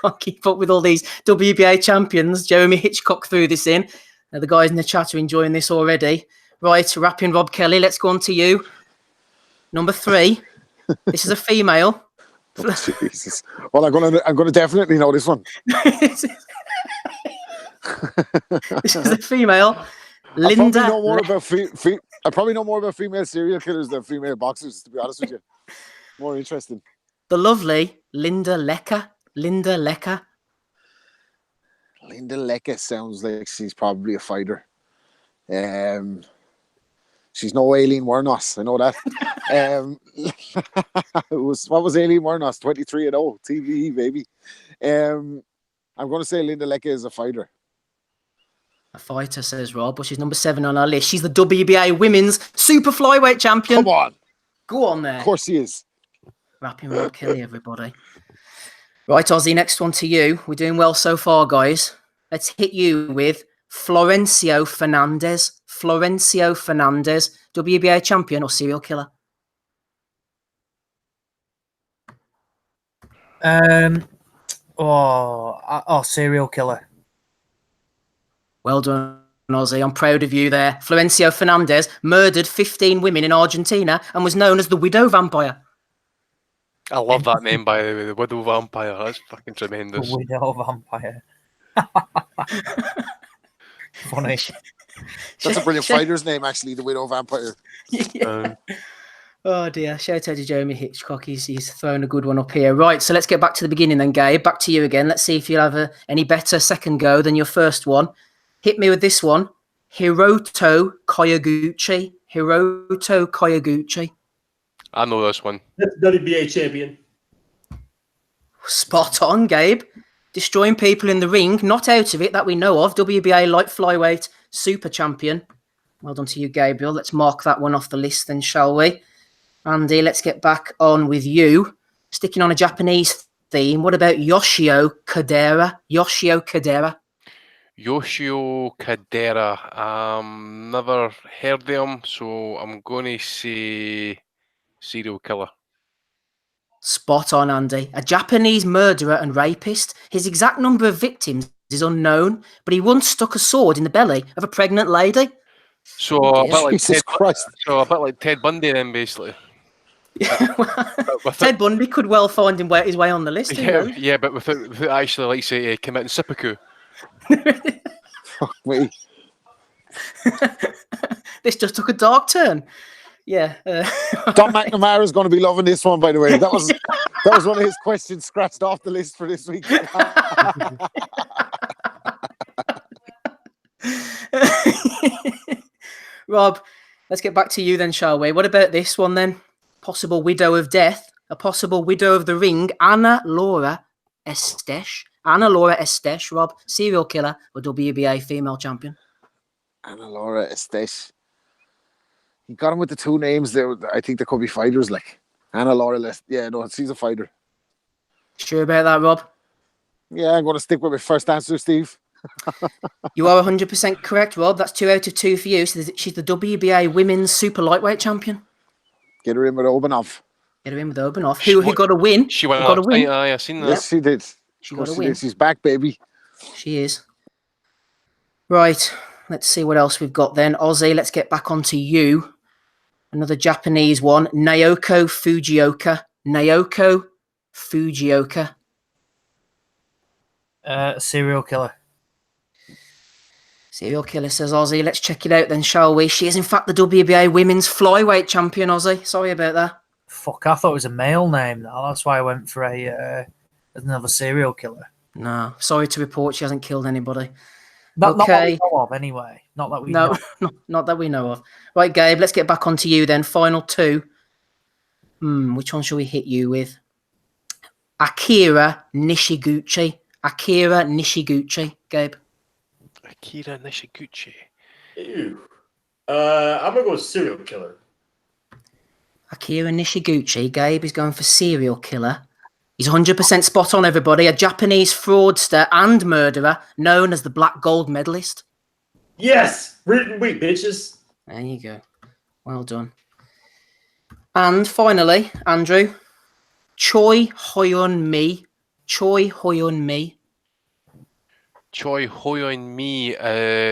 Can't keep up with all these WBA champions. Jeremy Hitchcock threw this in. The guys in the chat are enjoying this already. Right, rapping Rob Kelly. Let's go on to you. Number 3. This is a female. Oh, Jesus. Well, I'm gonna definitely know this one. This is a female. Linda. I probably know more about female serial killers than female boxers, to be honest with you. More interesting. The lovely Linda Lecker. Linda Lecker. Linda Lecker sounds like she's probably a fighter. She's no Aileen Wuornos, I know that. What was Aileen Wuornos? 23-0, TVE, baby. I'm going to say Linda Lecker is a fighter. A fighter, says Rob, but she's number 7 on our list. She's the WBA Women's Super Flyweight Champion. Come on. Go on there. Of course she is. Rapping Rob Kelly, everybody. Right, Ozzy, next one to you. We're doing well so far, guys. Let's hit you with Florencio Fernandez. Florencio Fernandez, WBA champion or serial killer? Serial killer. Well done, Ozzy. I'm proud of you there. Florencio Fernandez murdered 15 women in Argentina and was known as the Widow Vampire. I love that name, by the way, the Widow Vampire. That's fucking tremendous. The Widow Vampire. Funny. That's a brilliant fighter's name, actually, the Widow Vampire. Yeah. Oh dear. Shout out to Jeremy Hitchcock. He's thrown a good one up here. Right, so let's get back to the beginning then, Gabe. Back to you again. Let's see if you'll have any better second go than your first one. Hit me with this one. Hiroto Koyaguchi. Hiroto Koyaguchi. I know this one. That's WBA champion. Spot on, Gabe. Destroying people in the ring, not out of it that we know of. WBA light flyweight super champion. Well done to you, Gabriel. Let's mark that one off the list then, shall we? Andy, let's get back on with you. Sticking on a Japanese theme, what about Yoshio Kadera? Yoshio Kadera. Yoshio Kadera. Never heard of him, so I'm going to say serial killer. Spot on, Andy. A Japanese murderer and rapist. His exact number of victims is unknown, but he once stuck a sword in the belly of a pregnant lady. So Oh, a bit like Jesus Christ. So a bit like Ted Bundy, then basically. Ted Bundy could well find his way on the list. Who knows? Yeah, but without actually, like say, committing seppuku. Fuck me. This just took a dark turn. Yeah. Don McNamara is going to be loving this one, by the way. That was one of his questions scratched off the list for this week. Rob, let's get back to you then, shall we? What about this one then? Possible widow of death, a possible widow of the ring, Ana Laura Estes. Ana Laura Estes, Rob, serial killer or WBA female champion? Ana Laura Estes. He got him with the two names there. I think there could be fighters like Ana Laura. Yeah, no, she's a fighter. Sure about that, Rob? Yeah, I'm going to stick with my first answer, Steve. You are 100% correct, Rob. That's 2 out of 2 for you. So she's the WBA women's super lightweight champion. Get her in with Obanov. Get her in with Obanov. Who got a win? She won. Got a win. I seen that. Yes, she did. She got a win. She's back, baby. She is. Right. Let's see what else we've got then. Ozzy, let's get back onto you. Another Japanese one. Naoko Fujioka. Naoko Fujioka. Serial killer. Serial killer, says Ozzy. Let's check it out then, shall we? She is in fact the WBA women's flyweight champion, Ozzy. Sorry about that. Fuck, I thought it was a male name. That's why I went for another serial killer. No, sorry to report she hasn't killed anybody. Not that Okay. we know of, anyway. Not that we know. Not that we know of. Right, Gabe, let's get back onto you then. Final two. Which one shall we hit you with? Akira Nishiguchi. Akira Nishiguchi, Gabe. Akira Nishiguchi. Ew. I'm gonna go with serial killer. Akira Nishiguchi. Gabe is going for serial killer. He's 100% spot on, everybody. A Japanese fraudster and murderer known as the Black Gold Medalist. Yes, written week, bitches. There you go. Well done. And finally, Andrew, Choi Hoyon Mi. Choi Hoyon Mi. Choi Hoyon Mi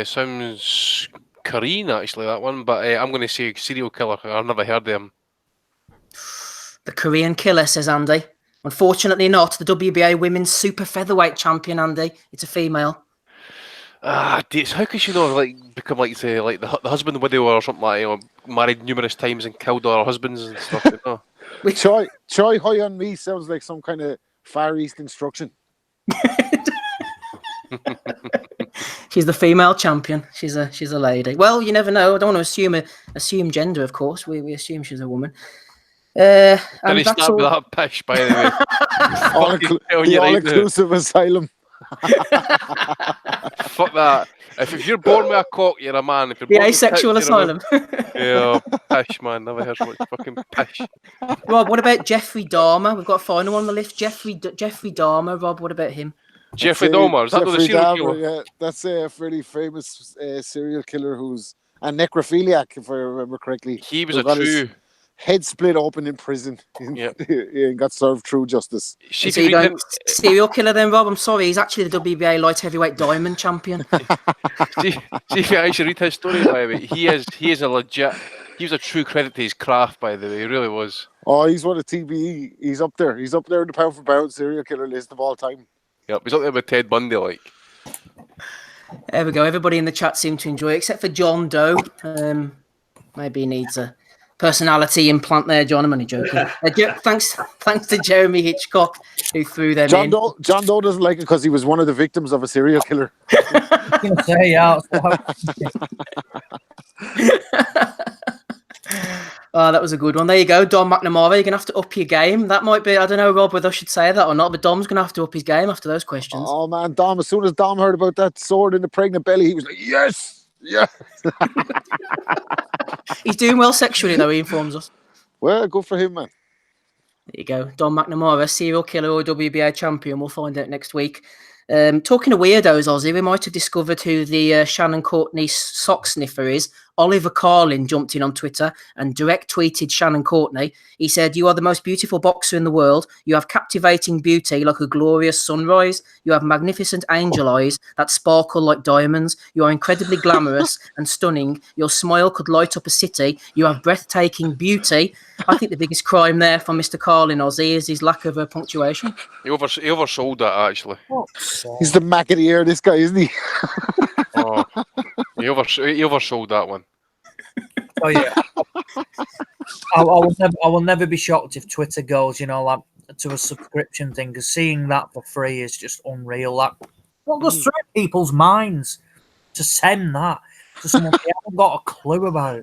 sounds Korean, actually, that one, but I'm going to say serial killer. I've never heard of him. The Korean killer, says Andy. Unfortunately not. The WBA women's super featherweight champion, Andy. It's a female. Dates. How could she not become the husband widow or something like married numerous times and killed all her husbands and stuff? You know? Choi Hoyon Mi sounds like some kind of Far East instruction. She's the female champion. She's a lady. Well, you never know. I don't want to assume gender, of course. We assume she's a woman. And he start with that pish, by the way. The all-inclusive asylum. Fuck that. If you're born with a cock, you're a man. If you're The born asexual with asylum. Yeah, pish, man. Never heard so much fucking pish. Rob, what about Jeffrey Dahmer? We've got a final one on the list. Jeffrey Dahmer. Rob, what about him? Jeffrey Dahmer. Is that the serial killer? Yeah, that's a fairly famous serial killer who's a necrophiliac, if I remember correctly. He was a true head split open in prison and got served through justice. Serial killer then, Rob? I'm sorry, he's actually the WBA light heavyweight diamond champion. see if you actually read his story, by the way, he is a legit. He was a true credit to his craft, by the way. He really was. Oh, he's one of TBE. He's up there. He's up there in the pound for pound serial killer list of all time. Yep, he's up there with Ted Bundy, like. There we go. Everybody in the chat seemed to enjoy it, except for John Doe. Maybe he needs a personality implant there, John. I'm only joking. Thanks to Jeremy Hitchcock who threw them in. John Doe doesn't like it because he was one of the victims of a serial killer. Oh, that was a good one. There you go, Dom McNamara. You're going to have to up your game. That might be, I don't know, Rob, whether I should say that or not, but Dom's going to have to up his game after those questions. Oh, man, Dom, as soon as Dom heard about that sword in the pregnant belly, he was like, yes, yes. He's doing well sexually, though, he informs us. Well, good for him, man. There you go. Dom McNamara, serial killer or WBA champion. We'll find out next week. Talking of weirdos, Ozzy, we might have discovered who the Shannon Courtney sock sniffer is. Oliver Carlin jumped in on Twitter and direct tweeted Shannon Courtney. He said, "You are the most beautiful boxer in the world. You have captivating beauty like a glorious sunrise. You have magnificent angel eyes that sparkle like diamonds. You are incredibly glamorous and stunning. Your smile could light up a city. You have breathtaking beauty." I think the biggest crime there from Mr. Carlin, Ozzy, is his lack of punctuation. He oversold that, actually. He's the Mac of the year, this guy, isn't he? Oh, he oversold that one. Oh yeah, I will never be shocked if Twitter goes, like to a subscription thing, because seeing that for free is just unreal. Like, what goes through people's minds to send that to someone they haven't got a clue about?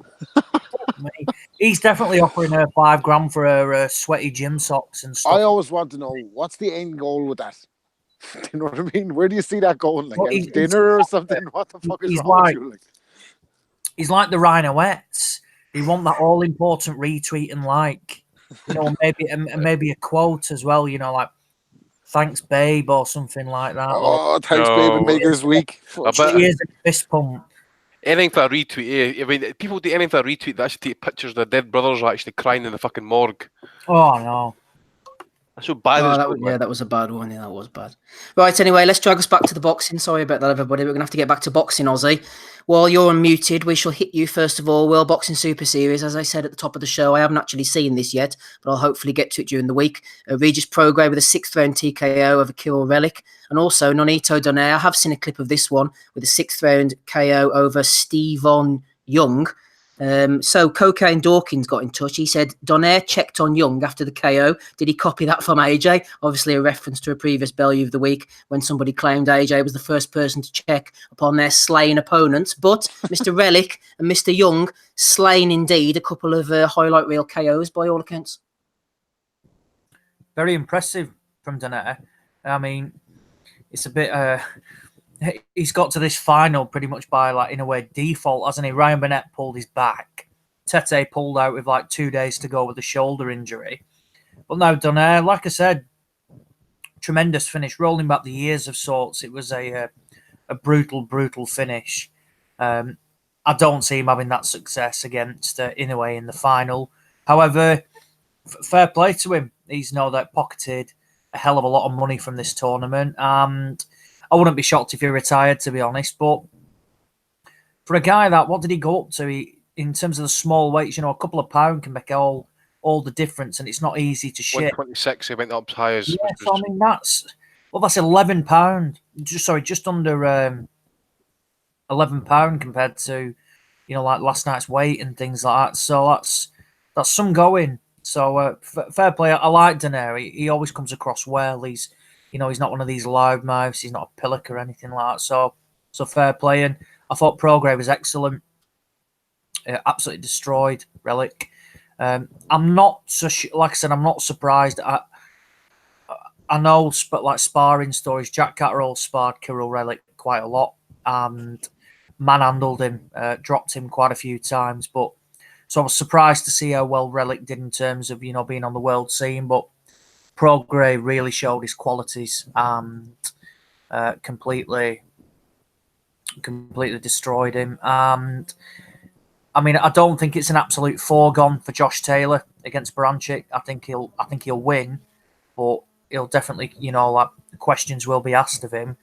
He's definitely offering her $5,000 for her sweaty gym socks and stuff. I always want to know, what's the end goal with that? Do you know what I mean? Where do you see that going? Like, out dinner or something? What the fuck is wrong with you? Like? He's like the Rhinoettes. They want that all-important retweet and like, maybe a quote as well, like, "Thanks, babe," or something like that. Oh, thanks, babe, and Maker's Week. Here's a fist pump. Anything for a retweet, I mean, people do anything for a retweet. They actually take pictures of their dead brothers actually crying in the fucking morgue. Oh, no. That's so bad. That was a bad one. Yeah, that was bad. Right, anyway, let's drag us back to the boxing. Sorry about that, everybody. We're going to have to get back to boxing, Ozzy. While you're unmuted, we shall hit you first of all. World Boxing Super Series, as I said at the top of the show, I haven't actually seen this yet, but I'll hopefully get to it during the week. Regis Prograis with a 6th round TKO over Kirill Relic. And also Nonito Donaire. I have seen a clip of this one with a 6th round KO over Steven Young. So Cocaine Dawkins got in touch. He said Donaire checked on Young after the KO. Did he copy that from AJ? Obviously a reference to a previous Bellew of the week when somebody claimed AJ was the first person to check upon their slain opponents. But Mr. Relic and Mr. Young slain indeed, a couple of highlight reel KOs by all accounts. Very impressive from Donaire. I mean, it's a bit... he's got to this final pretty much by, like, in a way, default, hasn't he? Ryan Burnett pulled his back. Tete pulled out with, like, 2 days to go with a shoulder injury. But now Donaire, like I said, tremendous finish, rolling back the years of sorts. It was a brutal, brutal finish. I don't see him having that success against Inoue in the final. However, fair play to him. He's pocketed a hell of a lot of money from this tournament, and I wouldn't be shocked if he retired, to be honest. But for a guy what did he go up to? In terms of the small weights, a couple of pounds can make all the difference, and it's not easy to ship. 126, he went up as high as. Yeah, so I mean that's £11. Just under £11 compared to like last night's weight and things like that. So that's some going. So fair play. I like Donaire. He always comes across well. He's not one of these loudmouths. He's not a pillock or anything like that. So fair play. And I thought Prograis was excellent. Absolutely destroyed Relic. I'm not like I said, I'm not surprised. I know, but like sparring stories, Jack Catterall sparred Kirill Relic quite a lot and manhandled him, dropped him quite a few times. But so I was surprised to see how well Relic did in terms of being on the world scene. But Prograis really showed his qualities and completely destroyed him. And I mean, I don't think it's an absolute foregone for Josh Taylor against Baranchik. I think he'll win, but he'll definitely, like questions will be asked of him.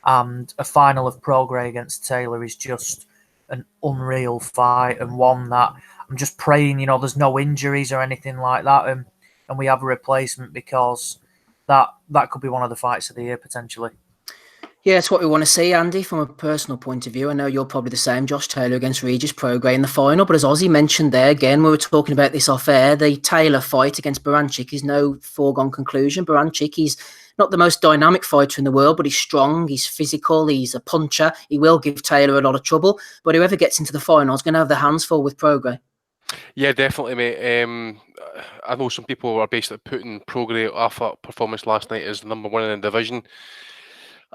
And a final of Prograis against Taylor is just an unreal fight, and one that I'm just praying, there's no injuries or anything like that, and we have a replacement, because that could be one of the fights of the year potentially. Yeah, it's what we want to see, Andy, from a personal point of view. I know you're probably the same, Josh Taylor against Regis Prograis in the final, but as Ozzy mentioned there, again, we were talking about this off air, the Taylor fight against Baranchik is no foregone conclusion. Baranchik, he's not the most dynamic fighter in the world, but he's strong, he's physical, he's a puncher. He will give Taylor a lot of trouble, but whoever gets into the final is going to have their hands full with Prograis. Yeah, definitely, mate. I know some people are basically putting Prograis off a performance last night as the number one in the division.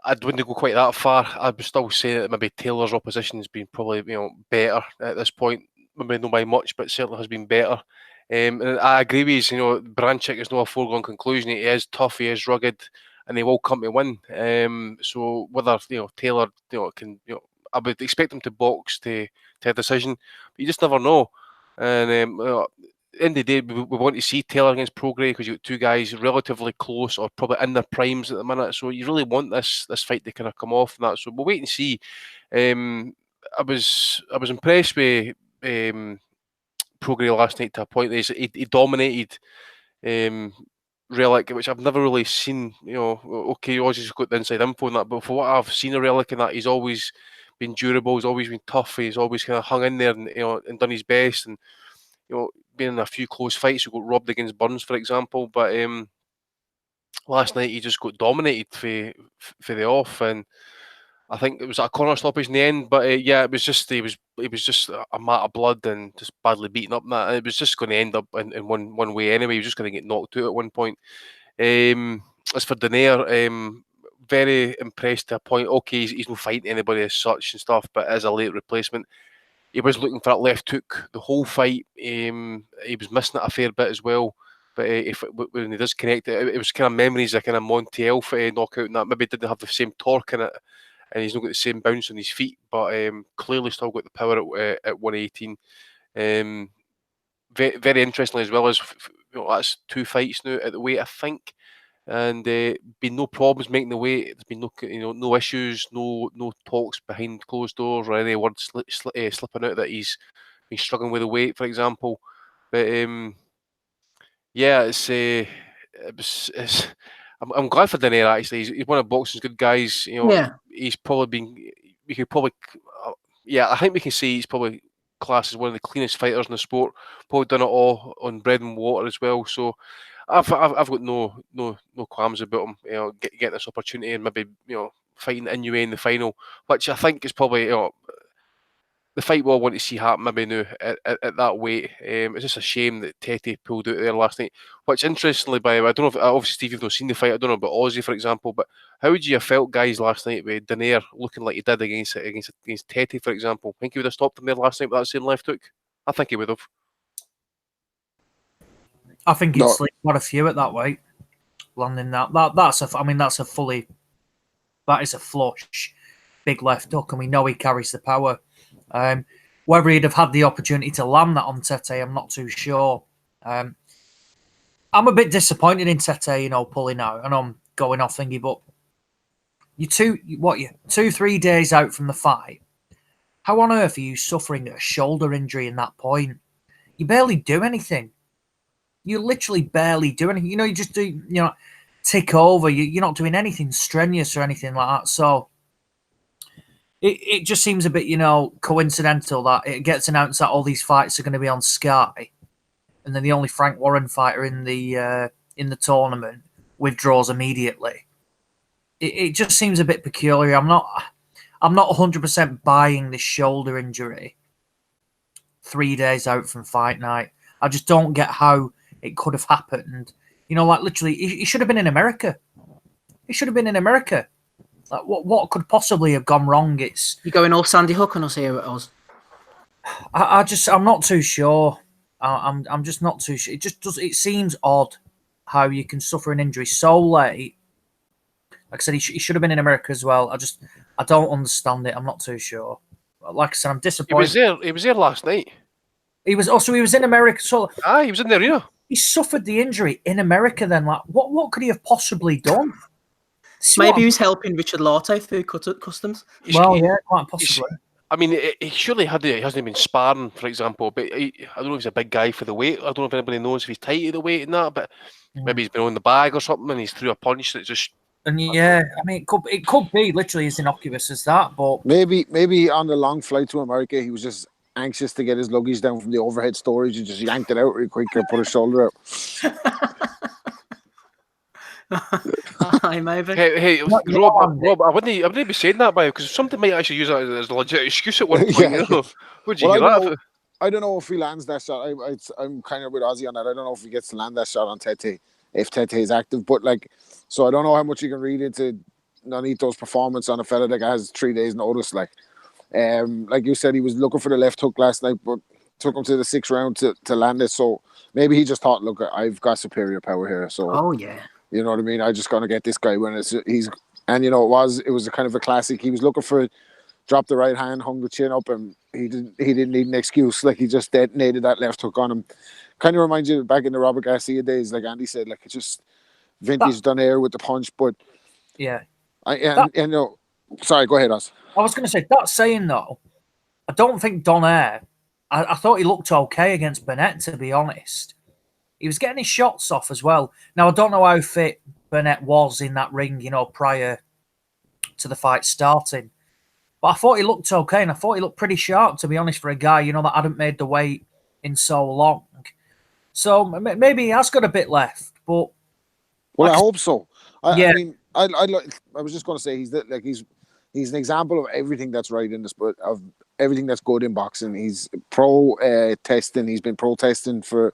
I wouldn't go quite that far. I would still say that maybe Taylor's opposition has been probably better at this point. Maybe not by much, but certainly has been better. And I agree with you. Baranchik is not a foregone conclusion. He is tough. He is rugged. and they will come to win. So whether Taylor can I would expect him to box to a decision, but you just never know. And at the end of the day, we want to see Taylor against Prograis because you've got two guys relatively close or probably in their primes at the minute. So you really want this fight to kind of come off and that. So we'll wait and see. I was impressed with Prograis last night to a point that he dominated Relic, which I've never really seen. Okay, Ozzy's got the inside info on that, but for what I've seen of Relic in that, he's always been durable, he's always been tough, he's always kind of hung in there and done his best, and been in a few close fights. He got robbed against Burns, for example, but last night he just got dominated for the off, and I think it was a corner stoppage in the end. But it was just he was just a mat of blood and just badly beaten up. And that it was just going to end up in one way anyway. He was just going to get knocked out at one point. As for Donaire, very impressed to a point. Okay, he's not fighting anybody as such and stuff, but as a late replacement, he was looking for that left hook the whole fight. He was missing it a fair bit as well. But when he does connect it was kind of memories of kind of Montiel knockout, and that maybe didn't have the same torque in it, and he's not got the same bounce on his feet, but clearly still got the power at 118. Very, very interestingly as well as that's 2 fights now at the weight, I think. And been no problems making the weight. There's been no issues, no talks behind closed doors or any words slipping out that he's been struggling with the weight, for example. But I'm glad for Donaire actually. He's one of boxing's good guys. He's probably been. We could probably, I think we can say he's probably classed as one of the cleanest fighters in the sport. Probably done it all on bread and water as well. So. I've got no qualms about him, getting this opportunity and maybe fighting Inoue in the final, which I think is probably the fight we'll want to see happen maybe now at that weight. It's just a shame that Tete pulled out there last night. Which interestingly, by the way, I don't know if obviously Steve you've not seen the fight. I don't know about Ozzy for example, but how would you have felt, guys, last night with Donaire looking like he did against Tete, for example? Think he would have stopped him there last night with that same left hook? I think he would have. I think he'd sleep quite a few at that weight, landing that. That is a flush, big left hook, and we know he carries the power. Whether he'd have had the opportunity to land that on Tete, I'm not too sure. I'm a bit disappointed in Tete, pulling out, and I'm going off thingy, but you're 2-3 days out from the fight. How on earth are you suffering a shoulder injury in that point? You barely do anything. You literally barely do anything. You just do, tick over. You're not doing anything strenuous or anything like that. So it just seems a bit, coincidental that it gets announced that all these fights are going to be on Sky, and then the only Frank Warren fighter in the tournament withdraws immediately. It just seems a bit peculiar. I'm not 100% buying this shoulder injury 3 days out from fight night. I just don't get how it could have happened. Literally, he should have been in America. He should have been in America. Like, what could possibly have gone wrong? You're going all Sandy Hook on us here at Oz. I'm not too sure. I'm just not too sure. It seems odd how you can suffer an injury so late. Like I said, he should have been in America as well. I don't understand it. I'm not too sure. Like I said, I'm disappointed. He was there last night. He was in America. So he was in there, yeah. He suffered the injury in America. Then, like, what could he have possibly done? Maybe he was helping Richard Latte through customs. Quite possibly. I mean, he surely he hasn't been sparring, for example. But I don't know if he's a big guy for the weight. I don't know if anybody knows if he's tight at the weight and that. But maybe he's been on the bag or something, and he's threw a punch that just. And it could be literally as innocuous as that. But maybe on the long flight to America, he was just anxious to get his luggage down from the overhead storage and just yanked it out real quick and put his shoulder out. Hi, maybe. Hey, Rob, I wouldn't be saying that, because something might actually use that as a legit excuse at one point. Would you hear that? I don't know if he lands that shot. I'm kind of with Ozzy on that. I don't know if he gets to land that shot on Tete, if Tete is active. But so I don't know how much you can read into Nonito's performance on a fella that has 3 days notice. Like you said, he was looking for the left hook last night, but took him to the 6th round to land it. So maybe he just thought, look, I've got superior power here. So You know what I mean? I just gonna get this guy when he's, and it was a kind of a classic. He was looking for it, dropped the right hand, hung the chin up, and he didn't need an excuse. Like, he just detonated that left hook on him. Kind of reminds you back in the Robert Garcia days, like Andy said, like, it's just vintage Donaire with the punch. But sorry, go ahead, Oz. I was going to say, that saying though, I don't think Donaire. I thought he looked okay against Burnett, to be honest. He was getting his shots off as well. Now, I don't know how fit Burnett was in that ring, prior to the fight starting. But I thought he looked okay, and I thought he looked pretty sharp, to be honest, for a guy, that hadn't made the weight in so long. So maybe he has got a bit left, but... Well, I hope so. I mean, I was just going to say he's an example of everything that's right in the sport, of everything that's good in boxing. He's pro testing. He's been pro testing for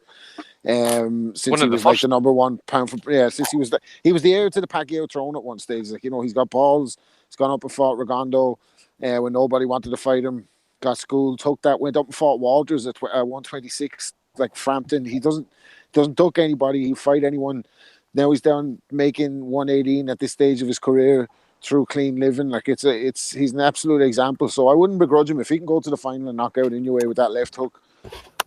since he was like the number one pound for since he was the heir to the Pacquiao throne at one stage. Like, he's got balls. He's gone up and fought Redondo when nobody wanted to fight him. Got schooled, took that, went up and fought Walters at 126, like Frampton. He doesn't duck anybody. He fight anyone. Now he's down making 118 at this stage of his career through clean living. Like, he's an absolute example. So I wouldn't begrudge him if he can go to the final and knock out Inoue with that left hook.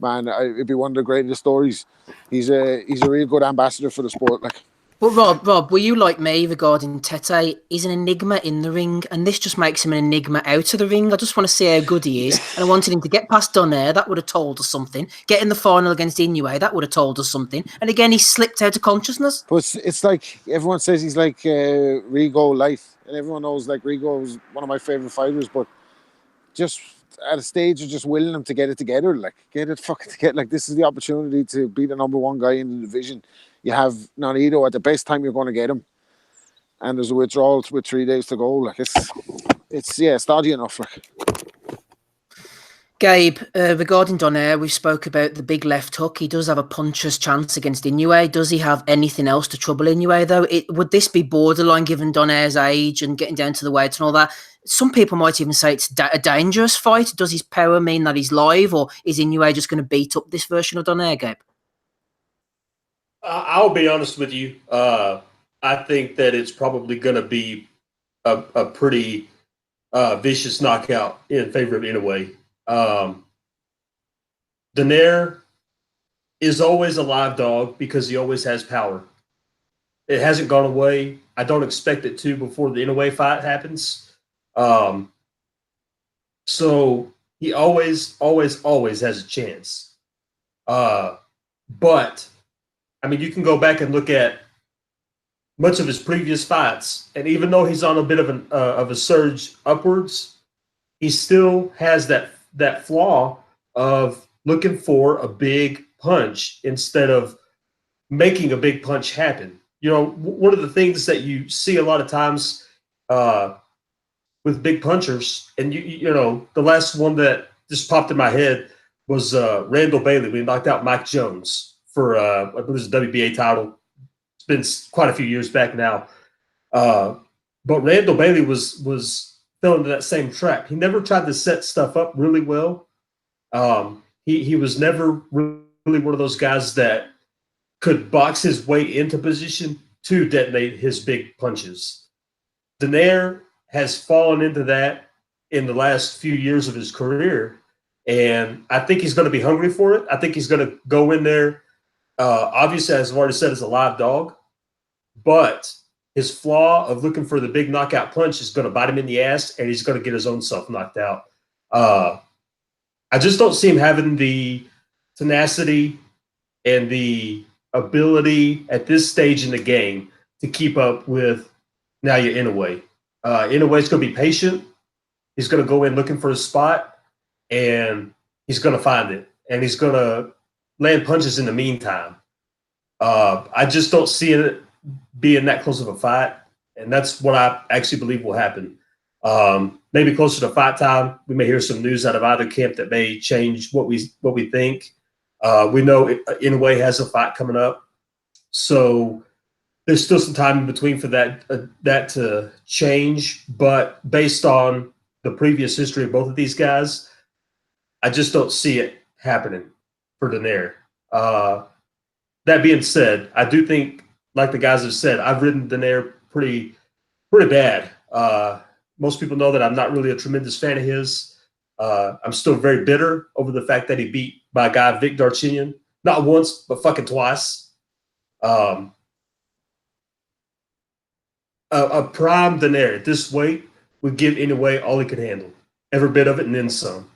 Man, it'd be one of the greatest stories. He's a real good ambassador for the sport. Like, but Rob, were you like me regarding Tete? He's an enigma in the ring, and this just makes him an enigma out of the ring. I just want to see how good he is, and I wanted him to get past Donaire. That would have told us something. Get in the final against Inoue. That would have told us something. And again, he slipped out of consciousness. But it's like everyone says he's like Rigo light, and everyone knows like Rigo was one of my favorite fighters, but just at a stage of just willing him to get it together, like, get it fucking together. Like, this is the opportunity to be the number one guy in the division. You have Nonito at the best time you're going to get him, and there's a withdrawal with 3 days to go. Like, it's dodgy enough. Like, Gabe, regarding Donaire, we spoke about the big left hook. He does have a puncher's chance against Inoue. Does he have anything else to trouble Inoue, though? Would this be borderline, given Donaire's age and getting down to the weight and all that? Some people might even say it's a dangerous fight. Does his power mean that he's live, or is Inoue just going to beat up this version of Donaire, Gabe? I'll be honest with you. I think that it's probably going to be a pretty vicious knockout in favor of Inoue. Donaire is always a live dog because he always has power. It hasn't gone away. I don't expect it to before the Inoue fight happens. So he always has a chance. But I mean, you can go back and look at much of his previous fights, and even though he's on a bit of a surge upwards, he still has that flaw of looking for a big punch instead of making a big punch happen. One of the things that you see a lot of times with big punchers, and the last one that just popped in my head was Randall Bailey when he knocked out Mike Jones for I believe it was a WBA title. It's been quite a few years back now. But Randall Bailey was fell into that same trap. He never tried to set stuff up really well. He was never really one of those guys that could box his way into position to detonate his big punches. Donaire has fallen into that in the last few years of his career, and I think he's going to be hungry for it. I think he's going to go in there. Obviously, as I've already said, is a live dog, but his flaw of looking for the big knockout punch is going to bite him in the ass, and he's going to get his own self knocked out. I just don't see him having the tenacity and the ability at this stage in the game to keep up with Naoya Inoue. Inoue's going to be patient. He's going to go in looking for a spot, and he's going to find it, and he's going to land punches in the meantime. I just don't see it being that close of a fight, and that's what I actually believe will happen. Maybe closer to fight time, we may hear some news out of either camp that may change what we think. We know Inoue has a fight coming up, so there's still some time in between for that to change. But based on the previous history of both of these guys, I just don't see it happening for Donaire. That being said, I do think like the guys have said, I've ridden Donaire pretty bad. Most people know that I'm not really a tremendous fan of his. I'm still very bitter over the fact that he beat my guy Vic Darchinyan, not once but fucking twice. A prime Donaire at this weight would give anyway all he could handle, every bit of it and then some.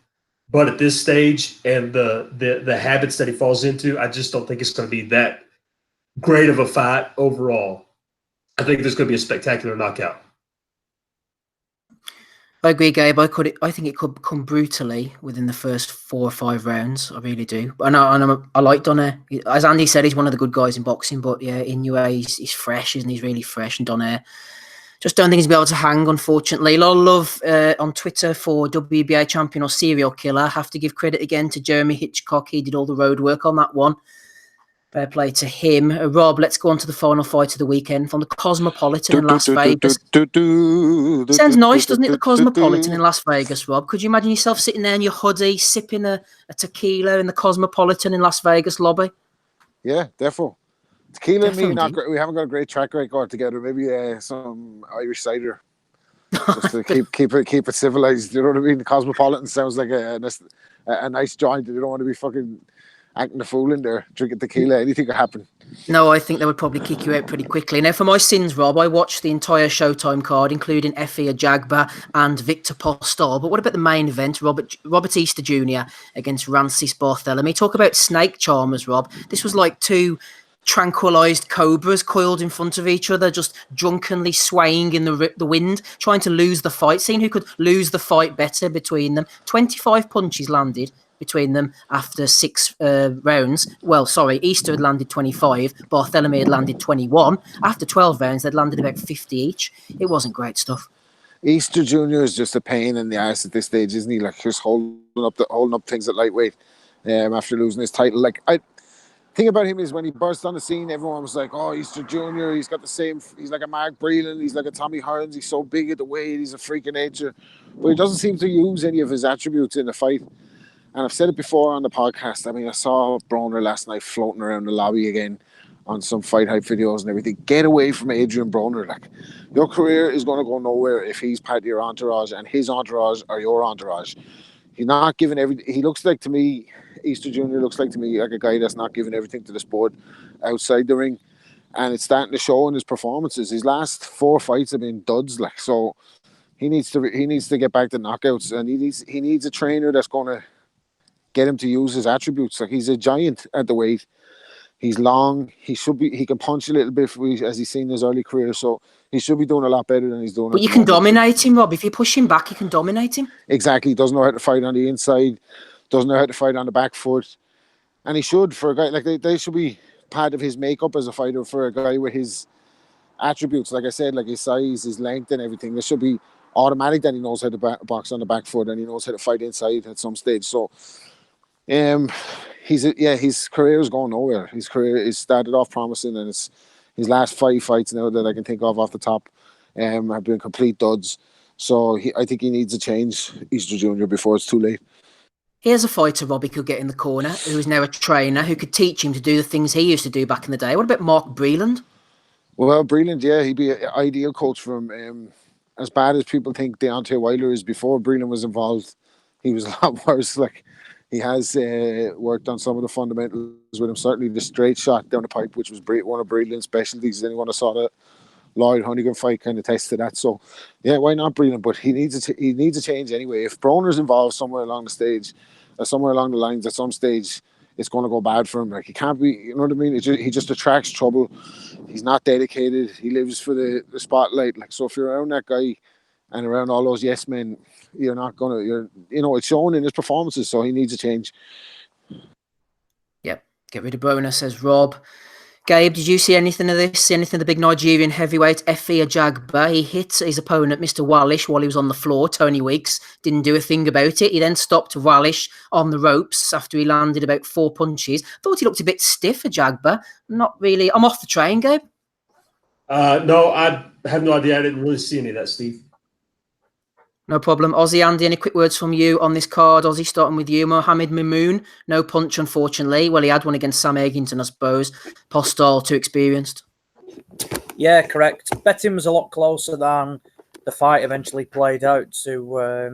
But at this stage and the habits that he falls into, I just don't think it's going to be that great of a fight overall. I think there's going to be a spectacular knockout. I agree, Gabe. I think it could come brutally within the first 4 or 5 rounds. I really do. I like Donaire. As Andy said, he's one of the good guys in boxing. But yeah, Inoue, he's fresh, isn't he? He's really fresh. And Donaire, just don't think he's be able to hang, unfortunately. A lot of love on Twitter for WBA champion or serial killer. I have to give credit again to Jeremy Hitchcock. He did all the road work on that one. Fair play to him. Rob, let's go on to the final fight of the weekend from the Cosmopolitan in Las Vegas. Sounds nice, doesn't it? The Cosmopolitan in Las Vegas, Rob. Could you imagine yourself sitting there in your hoodie, sipping a tequila in the Cosmopolitan in Las Vegas lobby? Yeah, definitely. Tequila and me, we haven't got a great track record together. Maybe some Irish cider, just to keep it civilized. You know what I mean? The Cosmopolitan sounds like a nice joint. You don't want to be fucking acting the fool in there, drinking tequila. Anything could happen. No, I think they would probably kick you out pretty quickly. Now, for my sins, Rob, I watched the entire Showtime card, including Efe Ajagba and Victor Postol. But what about the main event, Robert Easter Jr. against Rancis Barthélemy? Talk about snake charmers, Rob. This was like 2 tranquilized cobras coiled in front of each other, just drunkenly swaying in the wind, trying to lose the fight, seeing who could lose the fight better between them. 25 punches landed between them after 6 rounds. Well, sorry, Easter had landed 25, Barthélemy had landed 21. After 12 rounds, they'd landed about 50 each. It wasn't great stuff. Easter Jr. is just a pain in the ass at this stage, isn't he? Like, just holding up things at lightweight after losing his title. Like, thing about him is when he burst on the scene, everyone was like, oh, Easter Jr., he's like a Mark Breland, he's like a Tommy Hearns, he's so big at the weight, he's a freak of nature. But he doesn't seem to use any of his attributes in the fight. And I've said it before on the podcast. I mean, I saw Broner last night floating around the lobby again on some fight hype videos and everything. Get away from Adrian Broner. Like, your career is going to go nowhere if he's part of your entourage and his entourage or your entourage. He's not giving everything. He looks like to me, Easter Jr. looks like to me like a guy that's not giving everything to the sport outside the ring. And it's starting to show in his performances. His last 4 fights have been duds. Like, so he needs to get back to knockouts, and he needs a trainer that's going to get him to use his attributes. Like, he's a giant at the weight. He's long. He can punch a little bit as he's seen in his early career. So he should be doing a lot better than he's doing. But you can dominate him, Rob. If you push him back, you can dominate him. Exactly. He doesn't know how to fight on the inside. Doesn't know how to fight on the back foot. And he should, for a guy like they should be part of his makeup as a fighter for a guy with his attributes. Like I said, like his size, his length and everything. There should be automatic that he knows how to box on the back foot and he knows how to fight inside at some stage. So his career is going nowhere. His career is started off promising, and it's his last 5 fights now that I can think of off the top have been complete duds. So I think he needs a change, Easter Jr., before it's too late. Here's a fighter Robbie could get in the corner, who is now a trainer, who could teach him to do the things he used to do back in the day. What about Mark Breland? Well, Breland, yeah, he'd be an ideal coach for him. As bad as people think Deontay Wilder is, before Breland was involved, he was a lot worse. Like, he has worked on some of the fundamentals with him. Certainly the straight shot down the pipe, which was one of Breland's specialties. Anyone who saw that Lloyd Honeyghan fight kind of tested that. So, yeah, why not Breland? But he needs a change anyway. If Broner's involved somewhere along the stage, or somewhere along the lines at some stage, it's going to go bad for him. Like, he can't be, you know what I mean? He just attracts trouble. He's not dedicated. He lives for the spotlight. Like, so if you're around that guy and around all those yes men, you're not going to, it's shown in his performances. So he needs a change. Yep. Get rid of Broner, says Rob. Gabe, did you see anything of this? See anything of the big Nigerian heavyweight, Efe Ajagba? He hit his opponent, Mr. Wallish, while he was on the floor. Tony Weeks didn't do a thing about it. He then stopped Wallish on the ropes after he landed about 4 punches. Thought he looked a bit stiff, Ajagba. Not really. I'm off the train, Gabe. No, I have no idea. I didn't really see any of that, Steve. No problem. Ozzy, Andy, any quick words from you on this card? Ozzy, starting with you. Mohamed Mimoun, no punch, unfortunately. Well, he had one against Sam Eggington, I suppose. Postol, too experienced. Yeah, correct. Betting was a lot closer than the fight eventually played out. I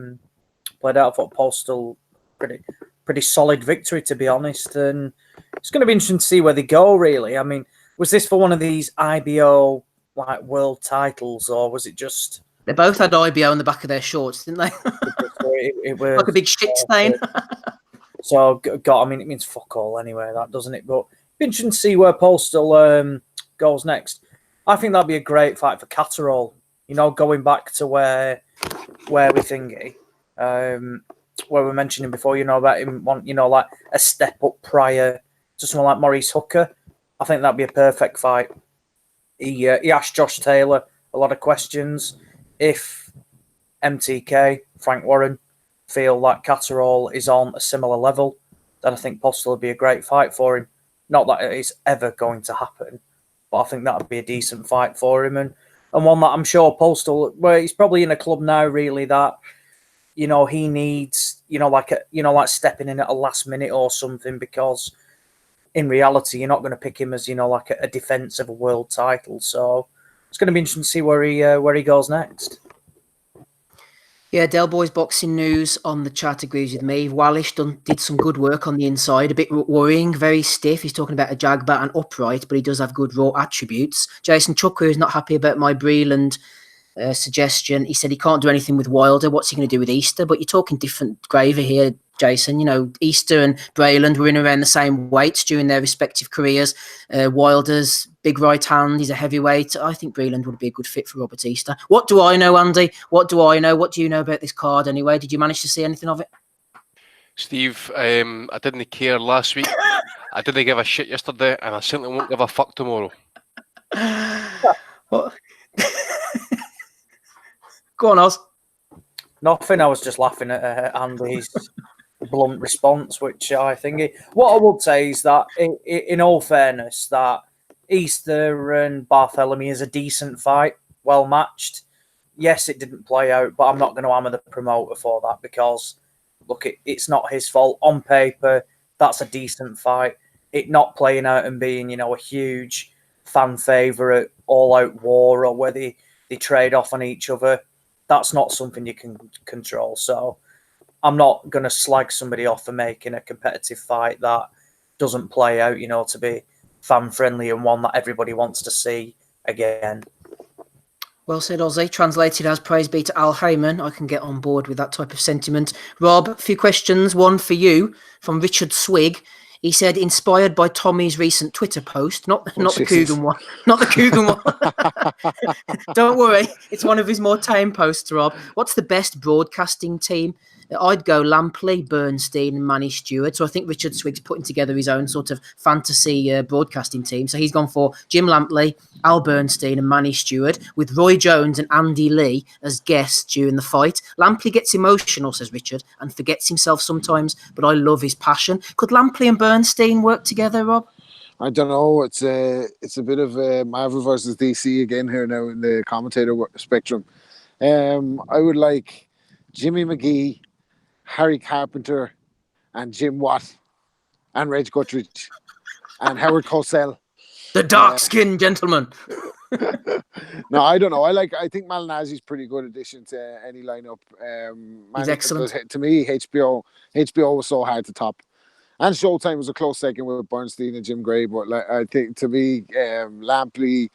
thought Postal pretty solid victory, to be honest. And it's going to be interesting to see where they go. Really, I mean, was this for one of these IBO like world titles, or was it just? They both had IBO on the back of their shorts, didn't they? it was like a big shit stain. So, God, I mean, it means fuck all anyway, that doesn't it? But it'd be interesting to see where Postal goes next. I think that'd be a great fight for Catterall. You know, going back to where we thingy, where we were mentioning before, you know, about him want, you know, like a step up prior to someone like Maurice Hooker. I think that'd be a perfect fight. He asked Josh Taylor a lot of questions. If MTK, Frank Warren, feel like Catterall is on a similar level, then I think Postal would be a great fight for him. Not that it is ever going to happen, but I think that would be a decent fight for him, and one that I'm sure Postal, well, he's probably in a club now, really, that, you know, he needs, you know, like stepping in at a last minute or something, because in reality, you're not going to pick him as, you know, like a defense of a world title. So it's going to be interesting to see where he goes next. Yeah, Del Boy's Boxing News on the chat agrees with me. Wallish did some good work on the inside, a bit worrying, very stiff. He's talking about a jagbat and upright, but he does have good raw attributes. Jason Chucker is not happy about my Breland suggestion. He said he can't do anything with Wilder. What's he going to do with Easter? But you're talking different gravy here, Jason. You know, Easter and Breland were in around the same weights during their respective careers. Wilder's big right hand, he's a heavyweight. I think Breland would be a good fit for Robert Easter. What do I know, Andy? What do I know? What do you know about this card anyway? Did you manage to see anything of it? Steve, I didn't care last week. I didn't give a shit yesterday, and I certainly won't give a fuck tomorrow. What? Go on, Oz. Nothing. I was just laughing at Andy's blunt response, which I think. What I would say is that, in all fairness, that Easter and Bartholomew is a decent fight, well matched. Yes, it didn't play out, but I'm not going to hammer the promoter for that, because, look, it's not his fault. On paper, that's a decent fight. It not playing out and being, you know, a huge fan favourite, all-out war, or where they trade off on each other, that's not something you can control. So I'm not going to slag somebody off for making a competitive fight that doesn't play out, you know, to be fan-friendly and one that everybody wants to see again. Well said, Ozzy. Translated as praise be to Al Heyman. I can get on board with that type of sentiment. Rob, a few questions. One for you from Richard Swig. He said, inspired by Tommy's recent Twitter post, not the Coogan one, not the Coogan one. Don't worry, it's one of his more tame posts, Rob. What's the best broadcasting team? I'd go Lampley, Bernstein, and Manny Stewart. So I think Richard Swig's putting together his own sort of fantasy broadcasting team. So he's gone for Jim Lampley, Al Bernstein, and Manny Stewart, with Roy Jones and Andy Lee as guests during the fight. Lampley gets emotional, says Richard, and forgets himself sometimes, but I love his passion. Could Lampley and Bernstein work together, Rob? I don't know. It's a bit of Marvel versus DC again here now in the commentator spectrum. I would like Jimmy McGee, Harry Carpenter, and Jim Watt, and Reg Guttridge, and Howard Cosell. The dark-skinned gentleman. No, I don't know. I think Malignaggi's pretty good addition to any lineup. He's excellent. To me, HBO was so hard to top. And Showtime was a close second with Bernstein and Jim Gray. But I think, to me, Lampley,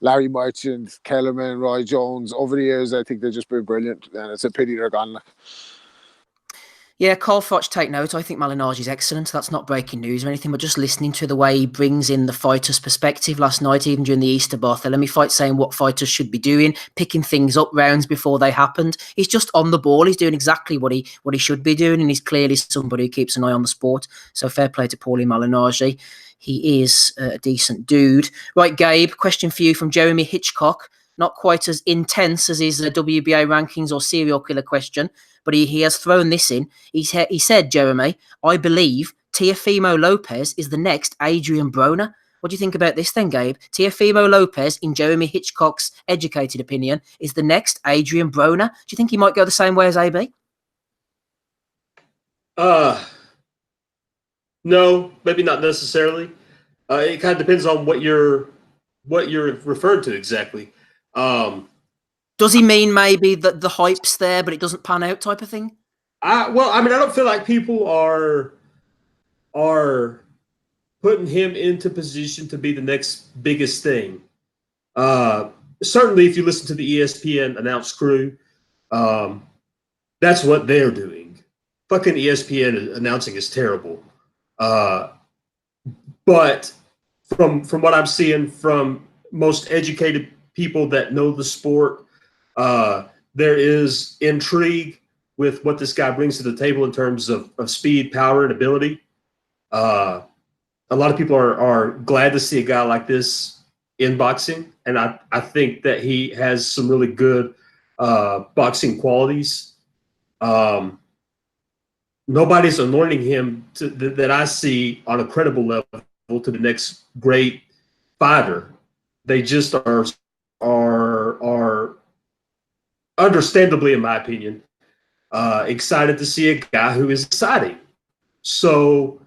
Larry Merchant, Kellerman, Roy Jones, over the years, I think they've just been brilliant. And it's a pity they're gone. Yeah, Carl Froch, take note. I think Malignaggi is excellent. That's not breaking news or anything, but just listening to the way he brings in the fighter's perspective last night, even during the Easter Bartholomew fight, saying what fighters should be doing, picking things up rounds before they happened. He's just on the ball. He's doing exactly what he should be doing, and he's clearly somebody who keeps an eye on the sport. So fair play to Paulie Malignaggi. He is a decent dude. Right, Gabe, question for you from Jeremy Hitchcock. Not quite as intense as his WBA rankings or serial killer question, but he has thrown this in. He said, Jeremy, I believe Teofimo Lopez is the next Adrian Broner. What do you think about this then, Gabe? Teofimo Lopez, in Jeremy Hitchcock's educated opinion, is the next Adrian Broner. Do you think he might go the same way as AB? No, maybe not necessarily. It kind of depends on what your what you're referring to exactly. Does he mean maybe that the hype's there, but it doesn't pan out type of thing? I don't feel like people are putting him into position to be the next biggest thing. Certainly, if you listen to the ESPN announced crew, that's what they're doing. Fucking ESPN announcing is terrible. But from what I'm seeing from most educated people that know the sport, there is intrigue with what this guy brings to the table in terms of speed, power, and ability. A lot of people are glad to see a guy like this in boxing, and I think that he has some really good boxing qualities. Nobody's anointing him that I see on a credible level to the next great fighter. They just are understandably, in my opinion, excited to see a guy who is exciting. So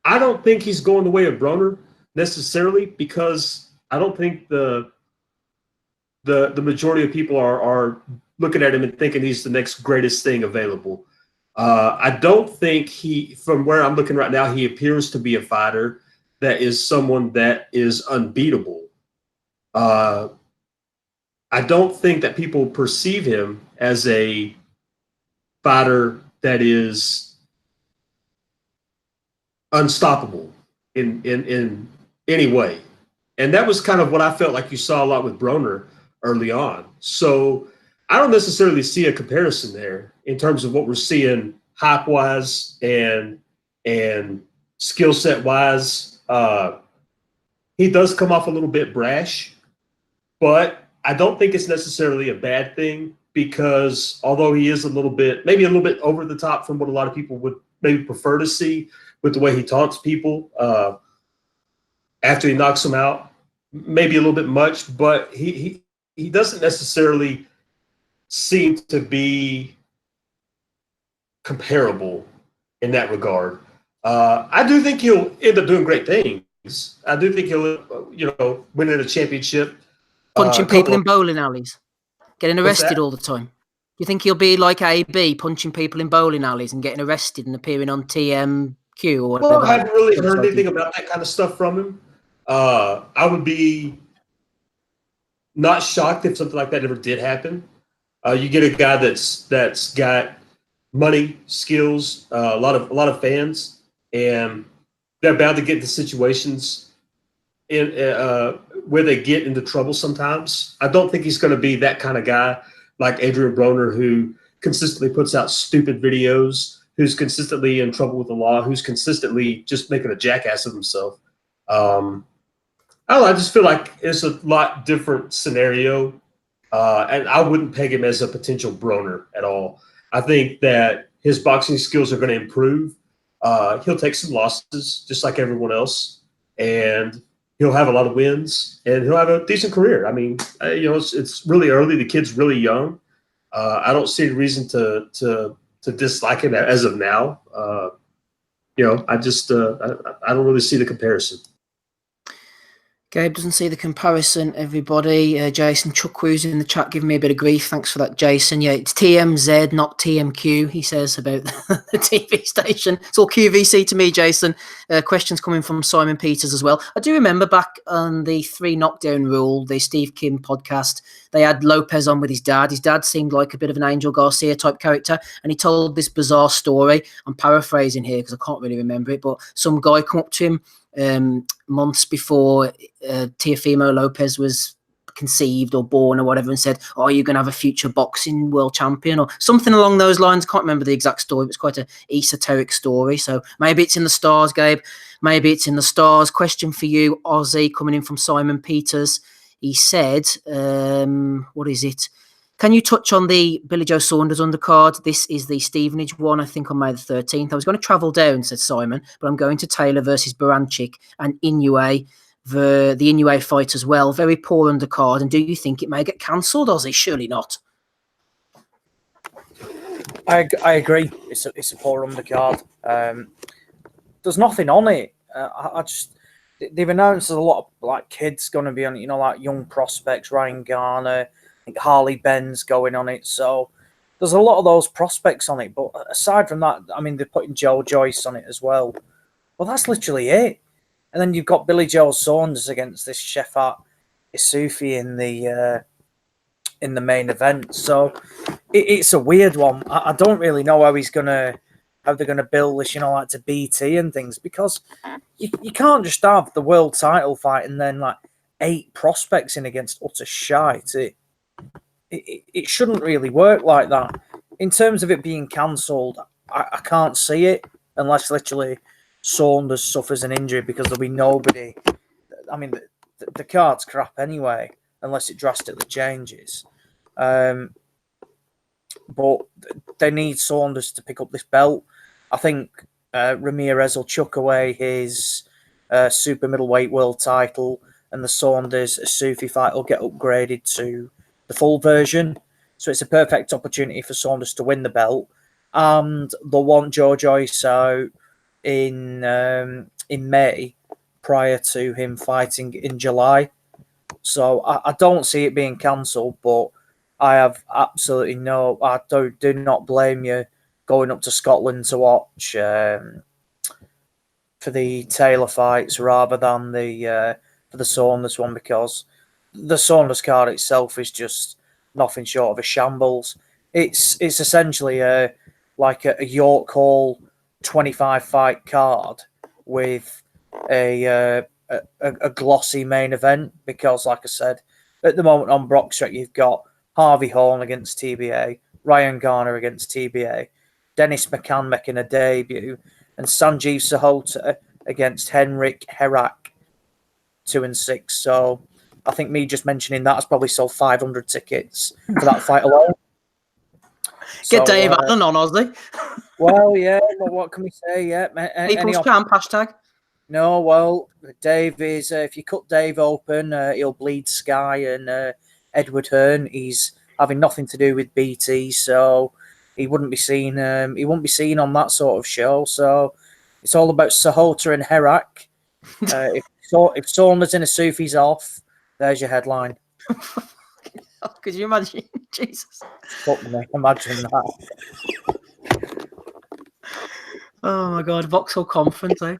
I don't think he's going the way of Broner necessarily, because I don't think the majority of people are looking at him and thinking he's the next greatest thing available. I don't think from where I'm looking right now, he appears to be a fighter that is someone that is unbeatable. I don't think that people perceive him as a fighter that is unstoppable in any way. And that was kind of what I felt like you saw a lot with Broner early on. So I don't necessarily see a comparison there in terms of what we're seeing hype-wise and skill set-wise. He does come off a little bit brash, but I don't think it's necessarily a bad thing, because although he is maybe a little bit over the top from what a lot of people would maybe prefer to see with the way he taunts people after he knocks them out, maybe a little bit much, but he doesn't necessarily seem to be comparable in that regard. I do think he'll end up doing great things. I do think he'll, winning a championship. Punching people in bowling alleys, getting What's arrested that? all the time. Do you think he'll be like AB, punching people in bowling alleys and getting arrested and appearing on TMQ or whatever? Well, I haven't really heard anything about that kind of stuff from him. I would be not shocked if something like that ever did happen. You get a guy that's got money, skills, a lot of fans, and they're bound to get into situations where they get into trouble sometimes. I don't think he's going to be that kind of guy like Adrian Broner, who consistently puts out stupid videos, who's consistently in trouble with the law, who's consistently just making a jackass of himself. I don't know. I just feel like it's a lot different scenario, and I wouldn't peg him as a potential Broner at all. I think that his boxing skills are going to improve. He'll take some losses just like everyone else, and he'll have a lot of wins, and he'll have a decent career. I mean, it's really early. The kid's really young. I don't see any reason to dislike him as of now. I just I don't really see the comparison. Gabe doesn't see the comparison, everybody. Jason Chuckwoo's in the chat giving me a bit of grief. Thanks for that, Jason. Yeah, it's TMZ, not TMQ, he says about the TV station. It's all QVC to me, Jason. Questions coming from Simon Peters as well. I do remember back on the 3 Knockdown Rule, the Steve Kim podcast, they had Lopez on with his dad. His dad seemed like a bit of an Angel Garcia type character, and he told this bizarre story. I'm paraphrasing here because I can't really remember it, but some guy come up to him months before Teofimo Lopez was conceived or born or whatever, and said, "Oh, you're going to have a future boxing world champion," or something along those lines. Can't remember the exact story, but it's quite an esoteric story. So maybe it's in the stars, Gabe. Maybe it's in the stars. Question for you, Ozzy, coming in from Simon Peters. He said, what is it? Can you touch on the Billy Joe Saunders undercard? This is the Stevenage one, I think, on May the 13th. I was going to travel down, said Simon, but I'm going to Taylor versus Baranchik and Inoue, the Inoue fight as well. Very poor undercard. And do you think it may get cancelled, Ozzy? Surely not. I agree. It's a poor undercard. There's nothing on it. they've announced there's a lot of like kids going to be on it, like young prospects, Ryan Garner, I think Harley Ben's going on it. So there's a lot of those prospects on it. But aside from that, I mean, they're putting Joe Joyce on it as well. Well, that's literally it. And then you've got Billy Joe Saunders against this Shefat Isufi in the main event. So it's a weird one. I don't really know how they're gonna build this, like to BT and things, because you can't just have the world title fight and then like 8 prospects in against utter shite. It shouldn't really work like that. In terms of it being cancelled, I can't see it unless literally Saunders suffers an injury, because there'll be nobody. I mean, the card's crap anyway, unless it drastically changes. But they need Saunders to pick up this belt. I think Ramirez will chuck away his super middleweight world title, and the Saunders Sufi fight will get upgraded to the full version. So it's a perfect opportunity for Saunders to win the belt, and they'll want Joe Joyce out in May prior to him fighting in July. So I don't see it being cancelled, but I have absolutely I do not blame you going up to Scotland to watch for the Taylor fights rather than for the Saunders one, because the Saunders card itself is just nothing short of a shambles. It's essentially like a York Hall 25 fight card with a glossy main event, because, like I said, at the moment on Brockstrek you've got Harvey Horn against TBA, Ryan Garner against TBA, Dennis McCann making a debut, and Sanjeev Sahota against Henrik Herak, 2-6. So I think me just mentioning that has probably sold 500 tickets for that fight alone. Get Dave Allen on, Ozzy. Well, yeah, well, what can we say? Yeah, People's Champ, hashtag. No, well, Dave is, if you cut Dave open, he'll bleed Sky and Edward Hearn. He's having nothing to do with BT, so he wouldn't be seen. He wouldn't be seen on that sort of show. So it's all about Sahota and Herak. If Saunders and Isufi's off, there's your headline. Could you imagine? Jesus. Fuck me, imagine that. Oh my God, Vauxhall Conference, eh?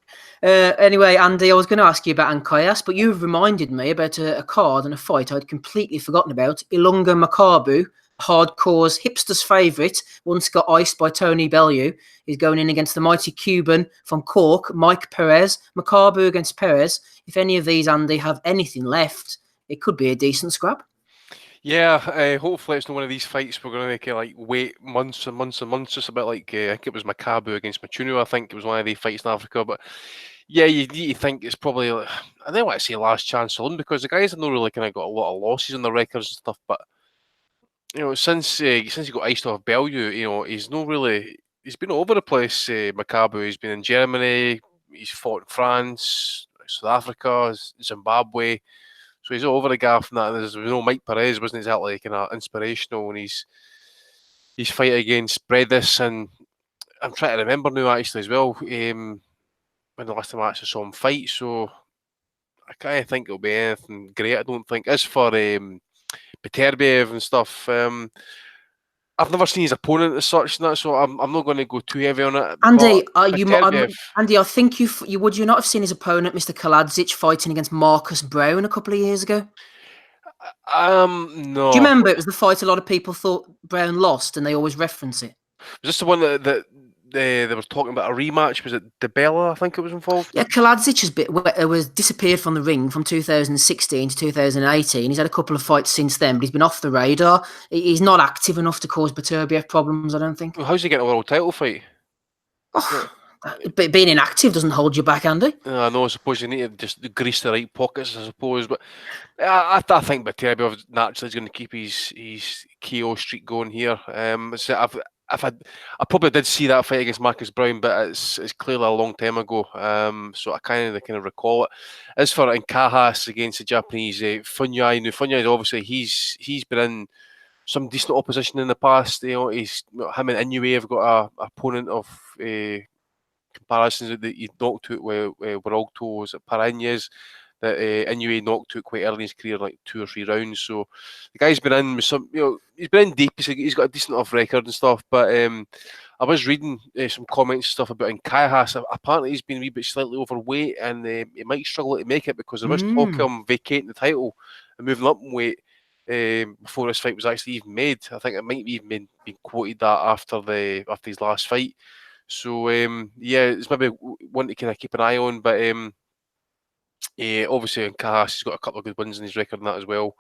Anyway, Andy, I was going to ask you about Ankayas, but you've reminded me about a card and a fight I'd completely forgotten about. Ilunga Makabu, hardcore's hipster's favourite, once got iced by Tony Bellew. He's going in against the mighty Cuban from Cork, Mike Perez. Makabu against Perez. If any of these, Andy, have anything left, it could be a decent scrap. Yeah, hopefully it's not one of these fights we're going to make it like wait months and months and months. Just about like I think it was Makabu against Machuno. I think it was one of these fights in Africa. But yeah, you think it's probably I don't want to say last chance for him, because the guys have not really kind of got a lot of losses on the records and stuff. But since he got iced off Bellew, he's not really. He's been all over the place. Makabu. He's been in Germany. He's fought in France, South Africa, Zimbabwe. So he's all over the gaff and that. There's Mike Perez wasn't exactly kind of inspirational in his fight against Bredis, and I'm trying to remember now actually as well when the last time I actually saw him fight. So I can't think it'll be anything great. I don't think. As for Beterbiev and stuff, I've never seen his opponent as such, and that, so I'm not going to go too heavy on it. Andy, Andy, I think would you not have seen his opponent, Mr. Kaladzic, fighting against Marcus Brown a couple of years ago? No. Do you remember? It was the fight a lot of people thought Brown lost, and they always reference it. Was this the one that they were talking about a rematch? Was it DeBella? I think it was involved. Yeah, Kaladzic was disappeared from the ring from 2016 to 2018. He's had a couple of fights since then, but he's been off the radar. He's not active enough to cause Beterbiev problems, I don't think. Well, how's he getting a world title fight? But being inactive doesn't hold you back, Andy. I know. I suppose you need to just grease the right pockets, I suppose. But I think Beterbiev naturally is going to keep his KO streak going here. So I probably did see that fight against Marcus Brown, but it's clearly a long time ago. So I kind of recall it. As for Nkajas against the Japanese Funyai, now Funyai obviously he's been in some decent opposition in the past. Him and Inoue have got a opponent of comparisons that you knocked out with Beralto, was it Paranhas, that Inoue knocked out quite early in his career, like 2 or 3 rounds. So the guy's been in with some, he's been in deep. He's got a decent enough record and stuff. But I was reading some comments and stuff about Nkahas. Apparently he's been a wee bit slightly overweight, and he might struggle to make it, because there was talk of him vacating the title and moving up in weight before this fight was actually even made. I think it might even been quoted that after his last fight. So it's maybe one to kind of keep an eye on. But obviously Nkahas has got a couple of good wins in his record and that as well.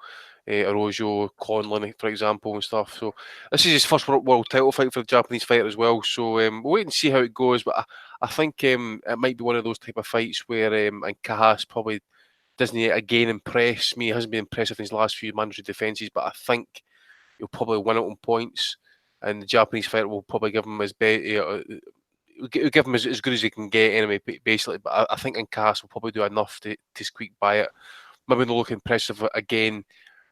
Arroyo, Conlon, for example, and stuff. So this is his first world title fight for the Japanese fighter as well. So we'll wait and see how it goes. But I think it might be one of those type of fights where Nkahas probably doesn't again impress me. He hasn't been impressive in his last few mandatory defences, but I think he'll probably win it on points, and the Japanese fighter will probably give him his best. Give him as good as he can get anyway, basically. But I think Nkahas will probably do enough to squeak by it. Maybe not look impressive again,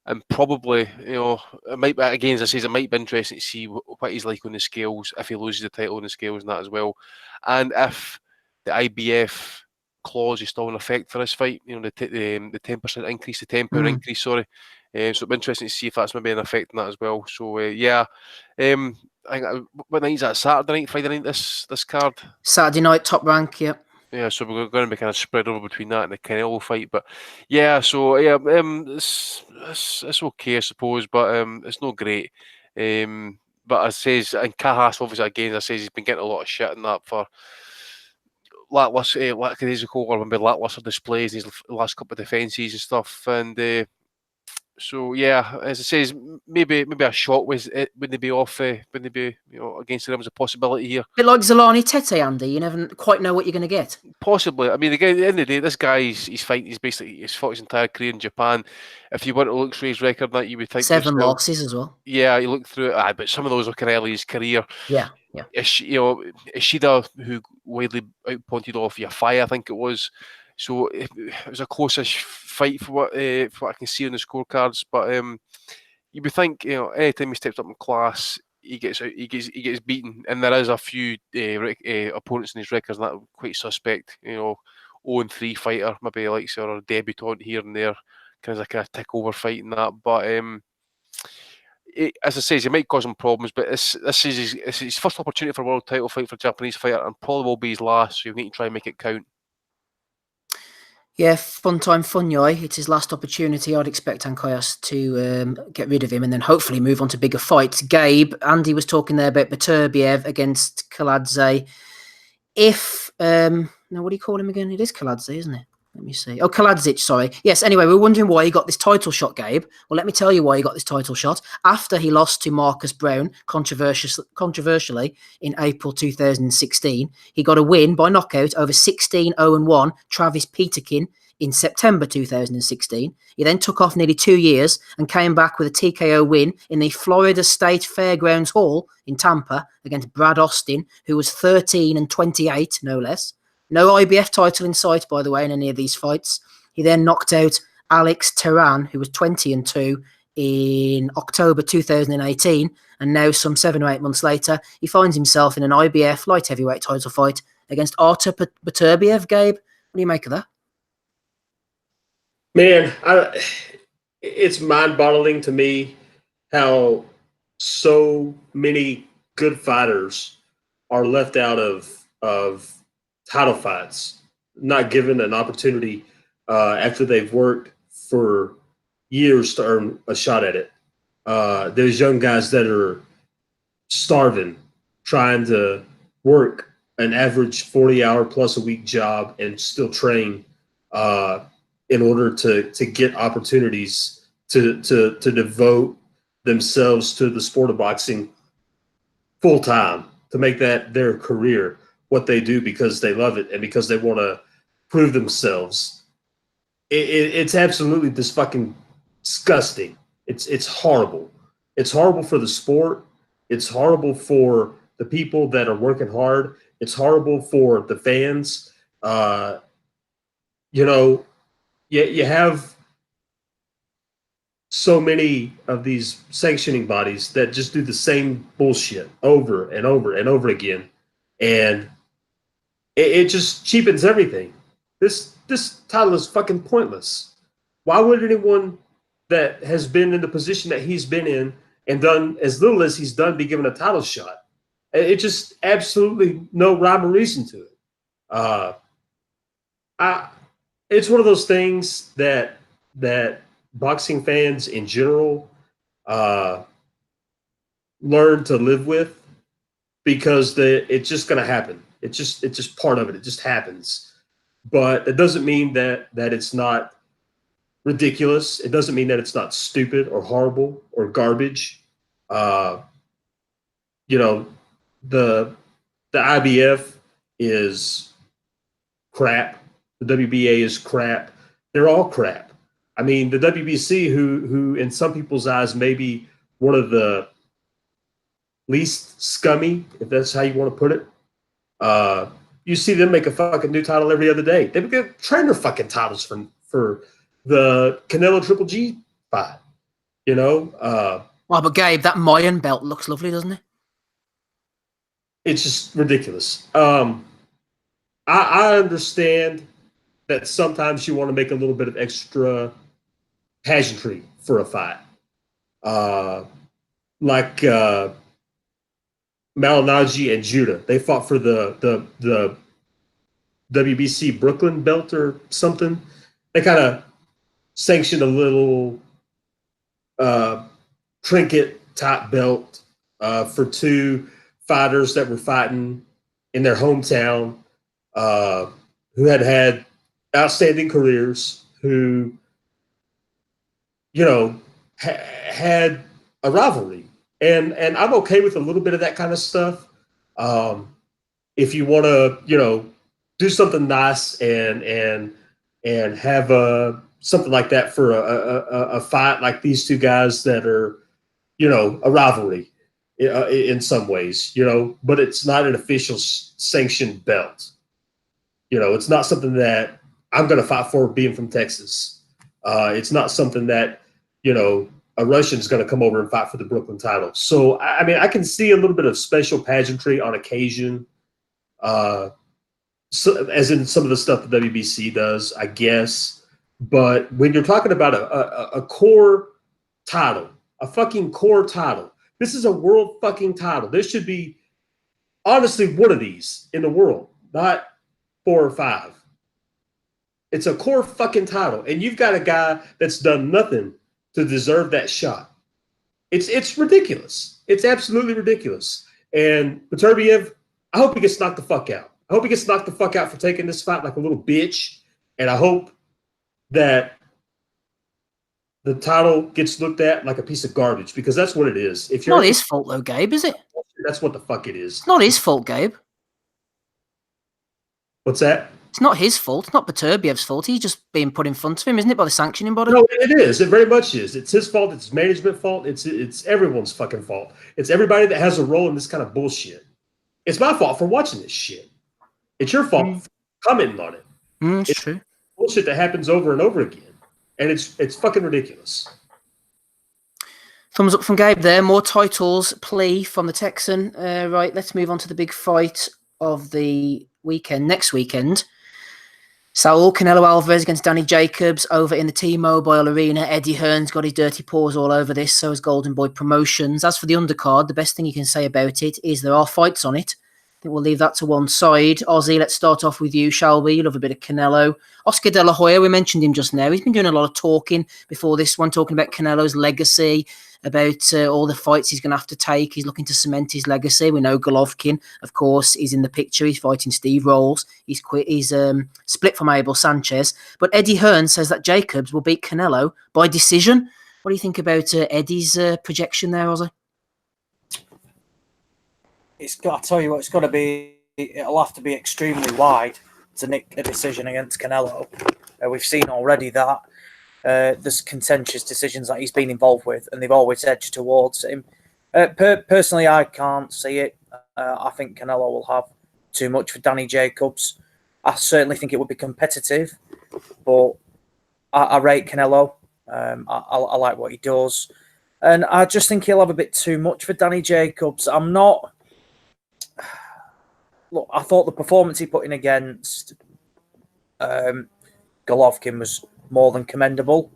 and probably, it might be, again, as I say, it might be interesting to see what he's like on the scales if he loses the title on the scales and that as well, and if the IBF clause is still in effect for this fight. The 10% increase, the £10 increase. Sorry. So it'll be interesting to see if that's maybe an effect in that as well. So I think, what night is that? Saturday night, Friday night? This card. Saturday night, Top Rank. Yeah. Yeah, so we're going to be kind of spread over between that and the Canelo fight, but it's okay, I suppose, but it's not great. But as I says, and Kahas, obviously, again, as I says, he's been getting a lot of shit in that for lackluster displays in his last couple of defences and stuff, and so as I say, maybe a shot wouldn't they be off? Wouldn't they be against the rim as a possibility here? A bit like Zolani Tete, Andy. You never quite know what you're going to get. Possibly. I mean, again, at the end of the day, this guy he's fighting. He's fought his entire career in Japan. If you want to look through his record, that you would think 7 losses as well. Yeah, you look through it. But some of those were kind of early in his career. Yeah. Ishida, who widely outpointed off Yafai, I think it was. So it was a close-ish fight for what I can see on the scorecards. But you would think, anytime he steps up in class, he gets beaten, and there is a few opponents in his records that are quite suspect. 0-3 fighter, maybe like or a debutant here and there, kind of like a tick-over fight and that. But as I say, it might cause him problems. But this is his first opportunity for a world title fight for a Japanese fighter, and probably will be his last. So you need to try and make it count. Yeah, fun time, fun yoy. It's his last opportunity. I'd expect Nkahas to get rid of him and then hopefully move on to bigger fights. Gabe, Andy was talking there about Beterbiev against Kaladze. If, what do you call him again? It is Kaladze, isn't it? Let me see. Oh, Kaladzic, sorry. Yes, anyway, we're wondering why he got this title shot, Gabe. Well, let me tell you why he got this title shot. After he lost to Marcus Brown, controversially, in April 2016, he got a win by knockout over 16-0-1 Travis Peterkin in September 2016. He then took off nearly 2 years and came back with a TKO win in the Florida State Fairgrounds Hall in Tampa against Brad Austin, who was 13-28, no less. No IBF title in sight, by the way, in any of these fights. He then knocked out Alex Terran, who was 20-2 in October 2018. And now, some 7 or 8 months later, he finds himself in an IBF light heavyweight title fight against Artur Beterbiev. Gabe, what do you make of that? Man, it's mind-boggling to me how so many good fighters are left out of title fights, not given an opportunity after they've worked for years to earn a shot at it. There's young guys that are starving, trying to work an average 40-hour plus a week job and still train in order to get opportunities to devote themselves to the sport of boxing full time, to make that their career, what they do because they love it and because they want to prove themselves. It's absolutely this fucking disgusting. It's horrible. It's horrible for the sport. It's horrible for the people that are working hard. It's horrible for the fans. You have so many of these sanctioning bodies that just do the same bullshit over and over and over again. And It just cheapens everything. This title is fucking pointless. Why would anyone that has been in the position that he's been in and done as little as he's done be given a title shot? It just absolutely no rhyme or reason to it. It's one of those things that boxing fans in general learn to live with, because it's just going to happen. It's just part of it. It just happens. But it doesn't mean that it's not ridiculous. It doesn't mean that it's not stupid or horrible or garbage. You know, the IBF is crap. The WBA is crap. They're all crap. I mean, the WBC, who in some people's eyes may be one of the least scummy, if that's how you want to put it. You see them make a fucking new title every other day. They get trainer fucking titles for the Canelo Triple G fight. You know. Well, but Gabe, that Mayan belt looks lovely, doesn't it? It's just ridiculous. I understand that sometimes you want to make a little bit of extra pageantry for a fight. Like Malinaji and Judah. They fought for the WBC Brooklyn belt or something. They kind of sanctioned a little trinket type belt for two fighters that were fighting in their hometown, who had outstanding careers, who, you know, had a rivalry. And I'm okay with a little bit of that kind of stuff. If you want to, you know, do something nice and have something like that for a fight like these two guys that are, you know, a rivalry in some ways, you know, but it's not an official sanctioned belt. You know, it's not something that I'm going to fight for being from Texas. It's not something that, you know, a Russian is going to come over and fight for the Brooklyn title. So, I mean, I can see a little bit of special pageantry on occasion, as in some of the stuff the WBC does, I guess. But when you're talking about a core title, a fucking core title, this is a world fucking title. There should be, honestly, one of these in the world, not 4 or 5. It's a core fucking title. And you've got a guy that's done nothing to deserve that shot. It's ridiculous. It's absolutely ridiculous. And Beterbiev, I hope he gets knocked the fuck out. I hope he gets knocked the fuck out for taking this fight like a little bitch. And I hope that the title gets looked at like a piece of garbage, because that's what it is. If you're not his fault though, Gabe, is it? That's what the fuck it is. It's not his fault, Gabe. What's that? It's not his fault. It's not Beterbiev's fault. He's just being put in front of him, isn't it, by the sanctioning body? No, it is. It very much is. It's his fault. It's management fault. It's everyone's fucking fault. It's everybody that has a role in this kind of bullshit. It's my fault for watching this shit. It's your fault for commenting on it. It's true. Bullshit that happens over and over again. And it's fucking ridiculous. Thumbs up from Gabe there. More titles, plea from the Texan. Right, let's move on to the big fight of the weekend. Next weekend, Saul Canelo Alvarez against Danny Jacobs over in the T-Mobile Arena. Eddie Hearn's got his dirty paws all over this, so has Golden Boy Promotions. As for the undercard, the best thing you can say about it is there are fights on it. I think we'll leave that to one side. Ozzy, let's start off with you, shall we? You love a bit of Canelo. Oscar De La Hoya, we mentioned him just now. He's been doing a lot of talking before this one, talking about Canelo's legacy, about all the fights he's going to have to take. He's looking to cement his legacy. We know Golovkin, of course, is in the picture. He's fighting Steve Rolls. He's quit. He's split from Abel Sanchez. But Eddie Hearn says that Jacobs will beat Canelo by decision. What do you think about Eddie's projection there, Ozzy? I tell you what, it's got to be. It'll have to be extremely wide to nick a decision against Canelo. We've seen already that there's contentious decisions that he's been involved with, and they've always edged towards him. Personally, I can't see it. I think Canelo will have too much for Danny Jacobs. I certainly think it would be competitive, but I rate Canelo. I like what he does, and I just think he'll have a bit too much for Danny Jacobs. I'm not look, I thought the performance he put in against Golovkin was more than commendable,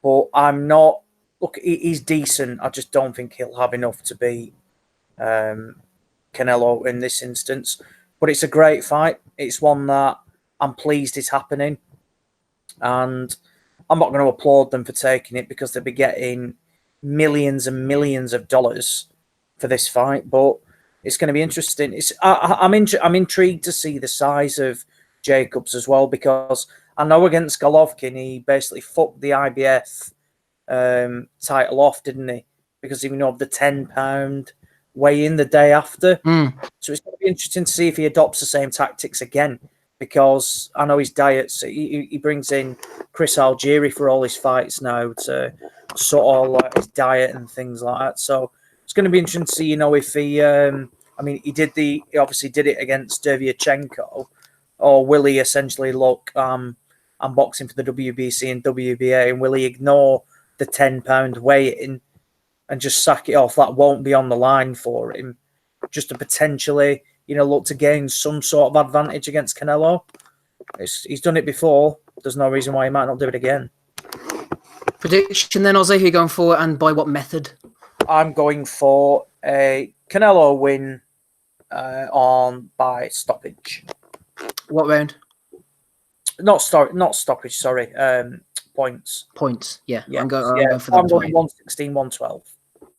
but I'm not. Look, he's decent. I just don't think he'll have enough to beat Canelo in this instance. But it's a great fight. It's one that I'm pleased is happening, and I'm not going to applaud them for taking it because they'll be getting millions and millions of dollars for this fight. But it's going to be interesting. I'm intrigued to see the size of Jacobs as well, because I know against Golovkin he basically fucked the IBF title off, didn't he? Because even of the £10 weigh-in the day after. So it's going to be interesting to see if he adopts the same tactics again, because I know his diets. He brings in Chris Algieri for all his fights now to sort of like his diet and things like that. So it's going to be interesting to see, if he. He obviously did it against Dervyachenko, or will he essentially look? I'm boxing for the WBC and WBA, and will he ignore the £10 weigh-in and just sack it off? That won't be on the line for him, just to potentially, look to gain some sort of advantage against Canelo. He's done it before. There's no reason why he might not do it again. Prediction then, Ozzy, who you going for and by what method? I'm going for a Canelo win by stoppage. What round? Not stoppage, sorry. Points. Points, yeah. Yeah. I'm going for that. I'm going 116, 112.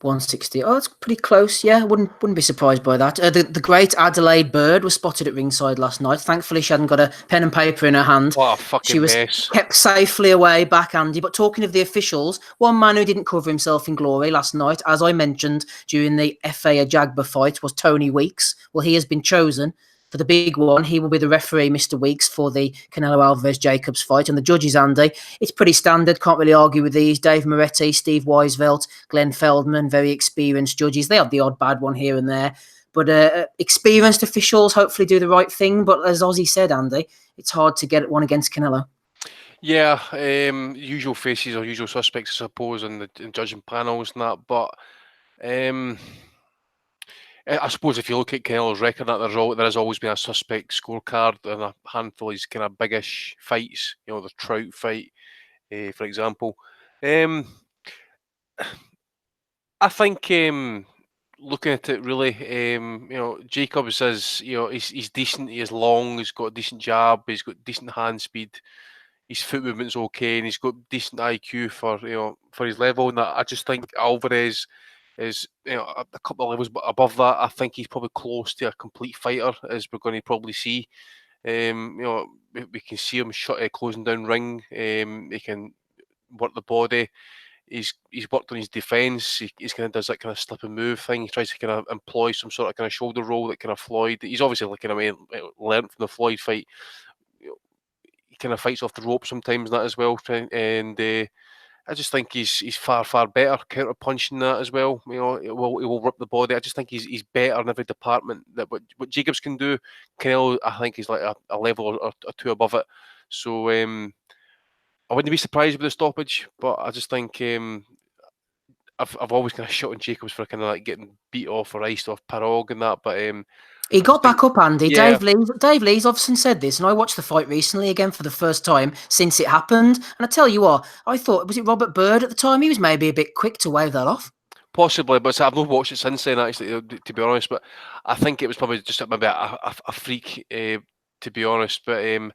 160. Oh, that's pretty close. Yeah, wouldn't be surprised by that. The great Adelaide Bird was spotted at ringside last night. Thankfully, she hadn't got a pen and paper in her hand. What a fucking She was mess. kept safely away back, Andy. But talking of the officials, one man who didn't cover himself in glory last night, as I mentioned during the FA Ajagba fight, was Tony Weeks. Well, he has been chosen for the big one. He will be the referee, Mr. Weeks, for the Canelo Alvarez-Jacobs fight. And the judges, Andy, it's pretty standard. Can't really argue with these. Dave Moretti, Steve Weisveld, Glenn Feldman, very experienced judges. They have the odd bad one here and there. But experienced officials hopefully do the right thing. But as Ozzy said, Andy, it's hard to get one against Canelo. Yeah, usual faces or usual suspects, I suppose, in the judging panels and that. But I suppose if you look at Canelo's record, there has always been a suspect scorecard and a handful of these kind of biggish fights. The Trout fight, for example. I think looking at it really, Jacobs is, he's decent. He is long. He's got a decent jab. He's got decent hand speed. His foot movement's okay, and he's got decent IQ for his level. And I just think Alvarez is a couple of levels above that. I think he's probably close to a complete fighter, as we're going to probably see. We can see him closing down ring. He can work the body. He's worked on his defence. He's kind of does that kind of slip and move thing. He tries to kind of employ some sort of kind of shoulder roll that kind of Floyd. He's obviously learned from the Floyd fight. He kind of fights off the rope sometimes that as well, and I just think he's far better counter punching that as well. He will rip the body. I just think he's better in every department. That what Jacobs can do, Canelo I think is like a level or two above it. So I wouldn't be surprised with the stoppage, but I just think I've always kind of shot on Jacobs for kind of like getting beat off or iced off Parog and that, but he got back up, Andy. Yeah. Dave Lee's often said this, and I watched the fight recently again for the first time since it happened. And I tell you what, I thought, was it Robert Byrd at the time? He was maybe a bit quick to wave that off. Possibly, but I've not watched it since then, actually, to be honest. But I think it was probably just maybe a freak, to be honest. But I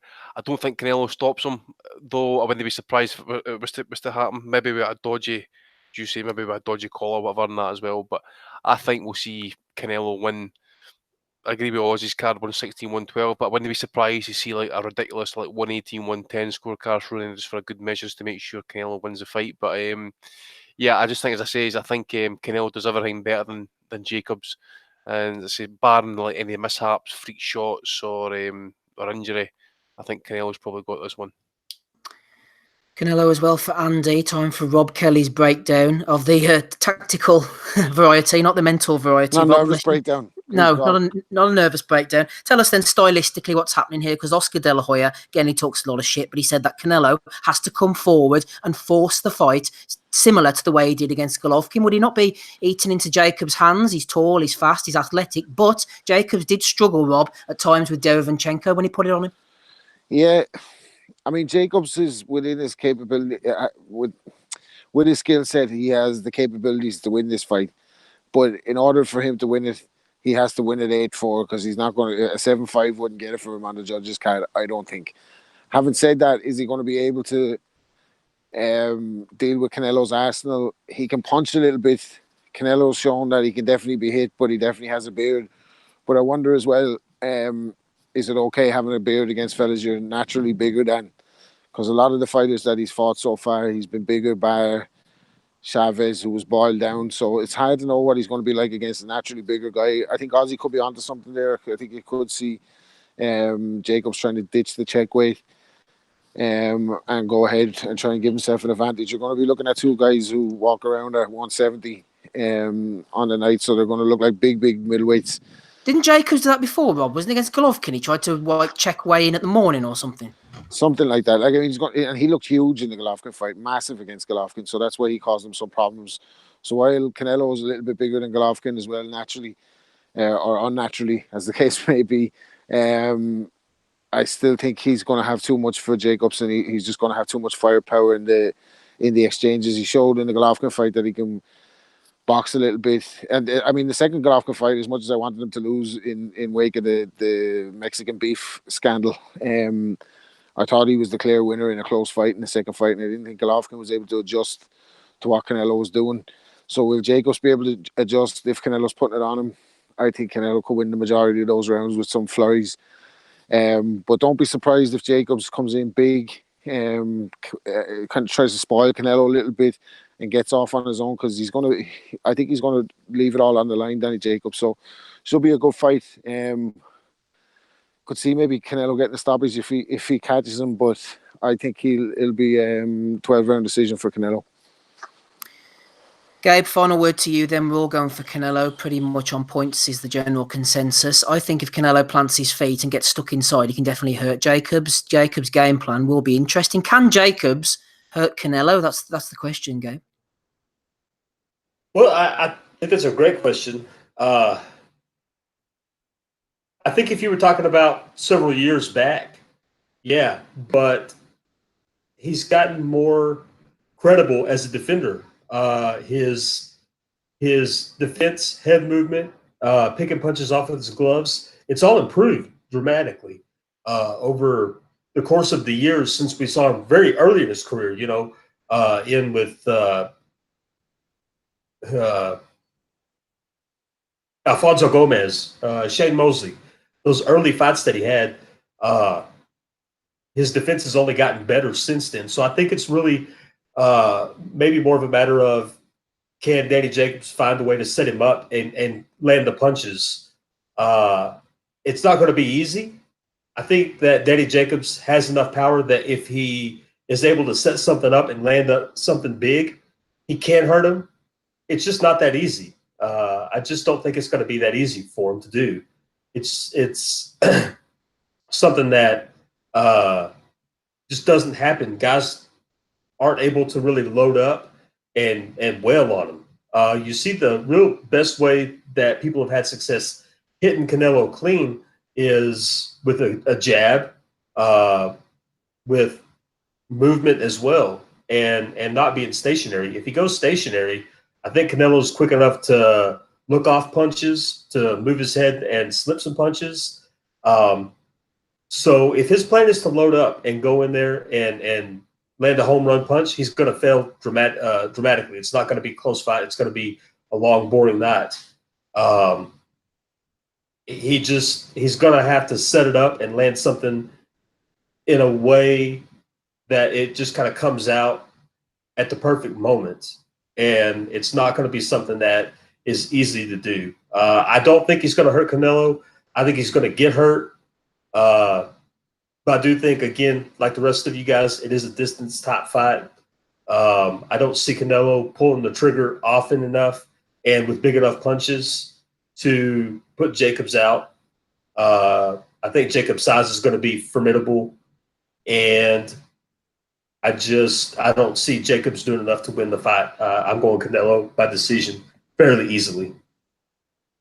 don't think Canelo stops him, though. I wouldn't be surprised if it was to happen. Maybe with a dodgy, maybe with a dodgy call or whatever and that as well. But I think we'll see Canelo win. I agree with Ozzy's card 116, 112, but I wouldn't be surprised to see like a ridiculous like 118, 110 scorecard running just for a good measures to make sure Canelo wins the fight. But yeah, I just think, as I say, I think Canelo does everything better than Jacobs, and I say barring like any mishaps, freak shots or injury, I think Canelo's probably got this one. Canelo as well for Andy. Time for Rob Kelly's breakdown of the tactical variety, not the mental variety. No, Rob, nervous breakdown. No, not a nervous breakdown. Tell us then stylistically what's happening here, because Oscar De La Hoya, again, he talks a lot of shit, but he said that Canelo has to come forward and force the fight, similar to the way he did against Golovkin. Would he not be eating into Jacobs' hands? He's tall, he's fast, he's athletic, but Jacobs did struggle, Rob, at times with Derevyanchenko when he put it on him. Yeah, I mean, Jacobs is within his capability, with his skill set, he has the capabilities to win this fight. But in order for him to win it, he has to win it 8-4, because he's not going to, a 7-5 wouldn't get it for him on the judges' card, I don't think. Having said that, is he going to be able to deal with Canelo's arsenal? He can punch a little bit. Canelo's shown that he can definitely be hit, but he definitely has a beard. But I wonder as well, is it okay having a beard against fellas you're naturally bigger than? Because a lot of the fighters that he's fought so far, he's been bigger, bar Chavez, who was boiled down. So it's hard to know what he's going to be like against a naturally bigger guy. I think Ozzy could be onto something there. I think you could see Jacobs trying to ditch the check weight and go ahead and try and give himself an advantage. You're going to be looking at two guys who walk around at 170 on the night, so they're going to look like big middleweights. Didn't Jacobs do that before, Rob? Wasn't it against Golovkin? He tried to check weigh in at the morning or something. Something like that. Like, I mean, and he looked huge in the Golovkin fight, massive against Golovkin. So that's why he caused him some problems. So while Canelo is a little bit bigger than Golovkin as well, naturally, or unnaturally, as the case may be, I still think he's going to have too much for Jacobs, and he's just going to have too much firepower in the exchanges. He showed in the Golovkin fight that he can box a little bit. And I mean, the second Golovkin fight, as much as I wanted him to lose in wake of the Mexican beef scandal, I thought he was the clear winner in a close fight in the second fight, and I didn't think Golovkin was able to adjust to what Canelo was doing. So will Jacobs be able to adjust if Canelo's putting it on him? I think Canelo could win the majority of those rounds with some flurries. But don't be surprised if Jacobs comes in big, kind of tries to spoil Canelo a little bit and gets off on his own, because I think he's going to leave it all on the line, Danny Jacobs. So should be a good fight. Could see maybe Canelo getting the stoppage if he catches him, but I think it'll be 12-round decision for Canelo. Gabe, final word to you then. We're all going for Canelo, pretty much on points is the general consensus. I think if Canelo plants his feet and gets stuck inside, he can definitely hurt Jacobs. Jacobs' game plan will be interesting. Can Jacobs hurt Canelo? That's the question, Gabe. Well, I think that's a great question. I think if you were talking about several years back, yeah, but he's gotten more credible as a defender. His defense, head movement, picking punches off of his gloves, it's all improved dramatically over the course of the years since we saw him very early in his career, in with Alfonso Gomez, Shane Mosley. Those early fights that he had, his defense has only gotten better since then. So I think it's really maybe more of a matter of, can Danny Jacobs find a way to set him up and land the punches? It's not going to be easy. I think that Danny Jacobs has enough power that if he is able to set something up and land something big, he can hurt him. It's just not that easy. I just don't think it's going to be that easy for him to do. It's something that just doesn't happen. Guys aren't able to really load up and wail on him. You see, the real best way that people have had success hitting Canelo clean is with a jab, with movement as well, and not being stationary. If he goes stationary, I think Canelo's quick enough to look off punches, to move his head and slip some punches. So if his plan is to load up and go in there and land a home run punch, he's going to fail dramatically. It's not going to be a close fight. It's going to be a long, boring night. He's going to have to set it up and land something in a way that it just kind of comes out at the perfect moment. And it's not going to be something that is easy to do. I don't think he's going to hurt Canelo. I think he's going to get hurt. But I do think, again, like the rest of you guys, it is a distance top fight. I don't see Canelo pulling the trigger often enough and with big enough punches to put Jacobs out. I think Jacobs' size is going to be formidable, and I don't see Jacobs doing enough to win the fight. I'm going Canelo by decision fairly easily.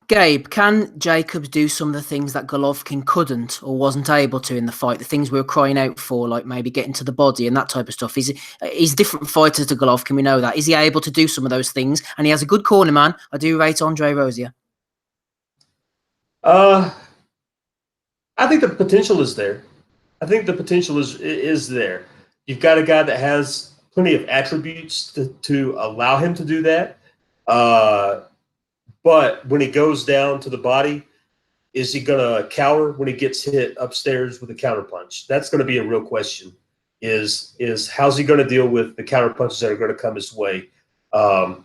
Gabe, can Jacobs do some of the things that Golovkin couldn't or wasn't able to in the fight? The things we were crying out for, like maybe getting to the body and that type of stuff. He's different fighters to Golovkin, we know that. Is he able to do some of those things? And he has a good corner, man. I do rate Andre Rosier. I think the potential is there. I think the potential is there. You've got a guy that has plenty of attributes to allow him to do that. But when he goes down to the body, is he going to cower when he gets hit upstairs with a counterpunch? That's going to be a real question. Is how's he going to deal with the counterpunches that are going to come his way from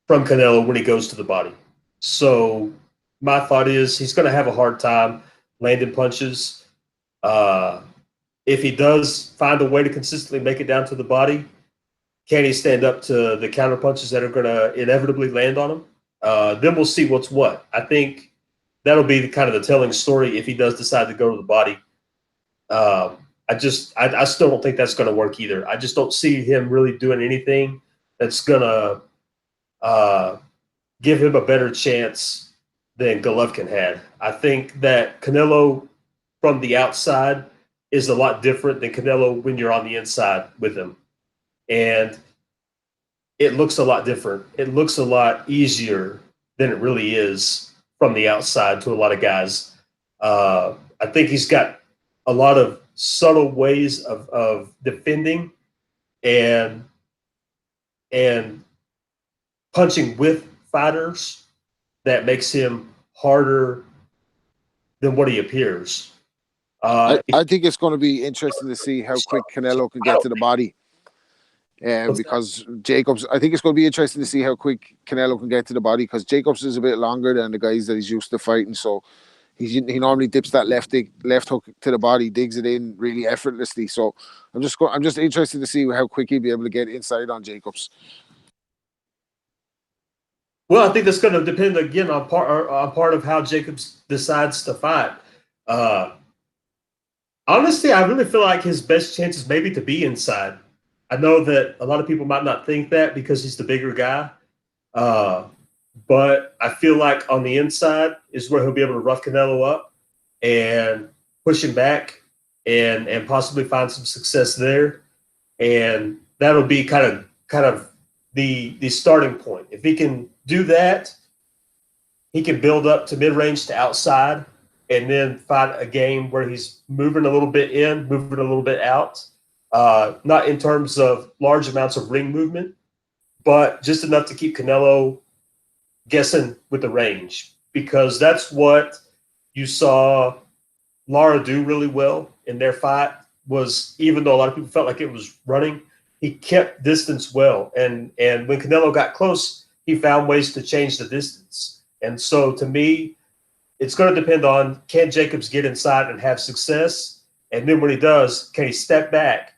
Canelo when he goes to the body? So my thought is he's going to have a hard time landing punches. If he does find a way to consistently make it down to the body, can he stand up to the counterpunches that are going to inevitably land on him? Then we'll see what's what. I think that'll be the telling story if he does decide to go to the body. I still don't think that's going to work either. I just don't see him really doing anything that's going to give him a better chance than Golovkin had. I think that Canelo from the outside is a lot different than Canelo when you're on the inside with him. And it looks a lot different. It looks a lot easier than it really is from the outside to a lot of guys. I think he's got a lot of subtle ways of defending and punching with fighters that makes him harder than what he appears. I think it's going to be interesting to see how quick Canelo can get to the body. Because Jacobs, I think it's going to be interesting to see how quick Canelo can get to the body, because Jacobs is a bit longer than the guys that he's used to fighting. So he normally dips that left hook to the body, digs it in really effortlessly. So I'm just interested to see how quick he'll be able to get inside on Jacobs. Well, I think that's going to depend again on part of how Jacobs decides to fight. Honestly, I really feel like his best chance is maybe to be inside. I know that a lot of people might not think that because he's the bigger guy, but I feel like on the inside is where he'll be able to rough Canelo up and push him back and possibly find some success there, and that'll be kind of the starting point. If he can do that, he can build up to mid-range to outside, and then find a game where he's moving a little bit in, moving a little bit out. Not in terms of large amounts of ring movement, but just enough to keep Canelo guessing with the range, because that's what you saw Lara do really well in their fight. Was, even though a lot of people felt like it was running, he kept distance well, and when Canelo got close, he found ways to change the distance. And so to me, it's going to depend on, can Jacobs get inside and have success, and then when he does, can he step back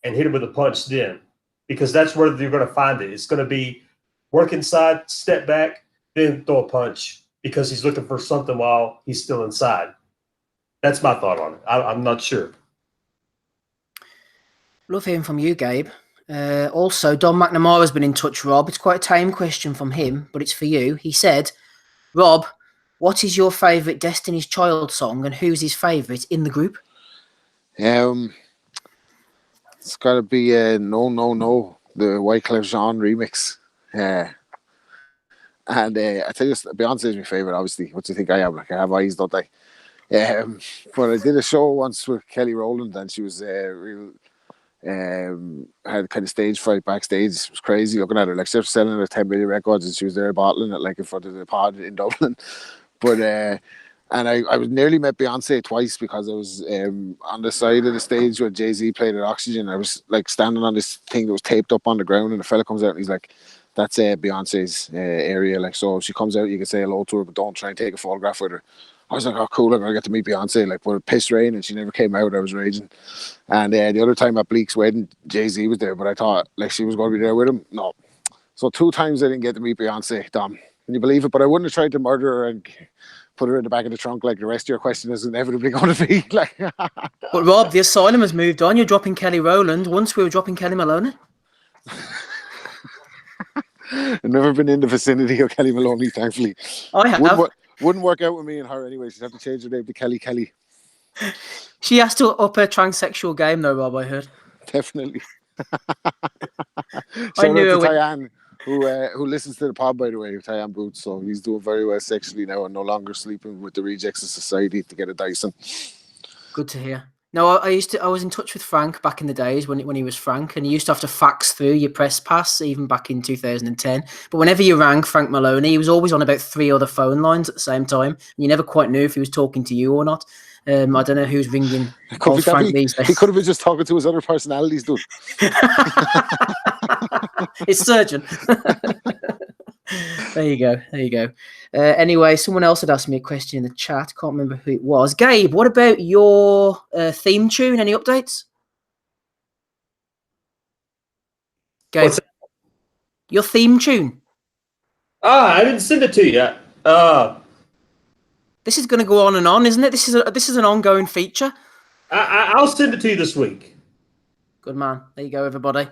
and hit him with a punch then? Because that's where you're going to find it. It's going to be work inside, step back, then throw a punch, because he's looking for something while he's still inside. That's my thought on it. I'm not sure. Love hearing from you, Gabe. Also, Don McNamara's been in touch, Rob. It's quite a tame question from him, but it's for you. He said, Rob, what is your favourite Destiny's Child song, and who's his favourite in the group? It's got to be No, No, No, the Wyclef Jean remix. And I tell you, Beyonce is my favourite, obviously. What do you think I have? Like, I have eyes, don't I? But I did a show once with Kelly Rowland, and she was real. Had kind of stage fright backstage. It was crazy looking at her. Like, she was selling her 10 million records, and she was there bottling it like in front of the pod in Dublin. But and I was nearly met Beyonce twice, because I was on the side of the stage where Jay-Z played at Oxygen. I was like standing on this thing that was taped up on the ground, and a fella comes out and he's like, that's Beyonce's area. Like, so if she comes out, you can say hello to her, but don't try and take a photograph with her. I was like, oh, cool, I'm going to get to meet Beyonce. Like, but it pissed rain and she never came out. I was raging. And the other time at Bleak's wedding, Jay-Z was there, but I thought, like, she was going to be there with him. No. So 2 times I didn't get to meet Beyonce, Dom. Can you believe it? But I wouldn't have tried to murder her and put her in the back of the trunk like the rest of your question is inevitably going to be. Like, But Rob, the asylum has moved on. You're dropping Kelly Rowland. Once we were dropping Kelly Maloney. I've never been in the vicinity of Kelly Maloney, thankfully. I have. Wouldn't work out with me and her anyway. She'd have to change her name to Kelly Kelly. She has to up her transsexual game, though, Rob, I heard. Definitely. I Shout knew out to her Tyann, who listens to the pod, by the way, Tyann Boots. So he's doing very well sexually now and no longer sleeping with the rejects of society to get a Dyson. Good to hear. No, I was in touch with Frank back in the days when he was Frank, and he used to have to fax through your press pass even back in 2010. But whenever you rang Frank Maloney, he was always on about 3 other phone lines at the same time, and you never quite knew if he was talking to you or not. I don't know who's ringing old Frank these days. He could have been just talking to his other personalities, dude. It's surgeon. There you go. Anyway, someone else had asked me a question in the chat. Can't remember who it was. Gabe, what about your theme tune? Any updates? Gabe, your theme tune. I didn't send it to you yet. This is going to go on and on, isn't it? This is an ongoing feature. I'll send it to you this week. Good man. There you go, everybody.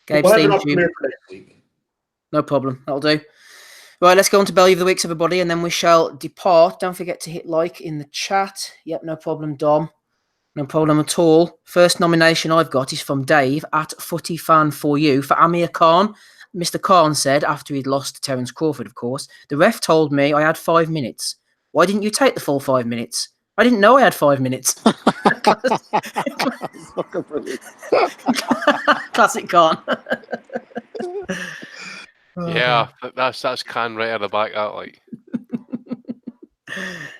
Gabe's We'll have theme it up tune. there for next week. No problem. That'll do. Right, let's go on to Belly of the Weeks, everybody, and then we shall depart. Don't forget to hit like in the chat. Yep, no problem, Dom. No problem at all. First nomination I've got is from Dave at FootyFan4U for Amir Khan. Mr. Khan said, after he'd lost to Terence Crawford, of course, the ref told me I had 5 minutes. Why didn't you take the full 5 minutes? I didn't know I had 5 minutes. Classic Khan. Yeah, that's Khan right at the back. That like.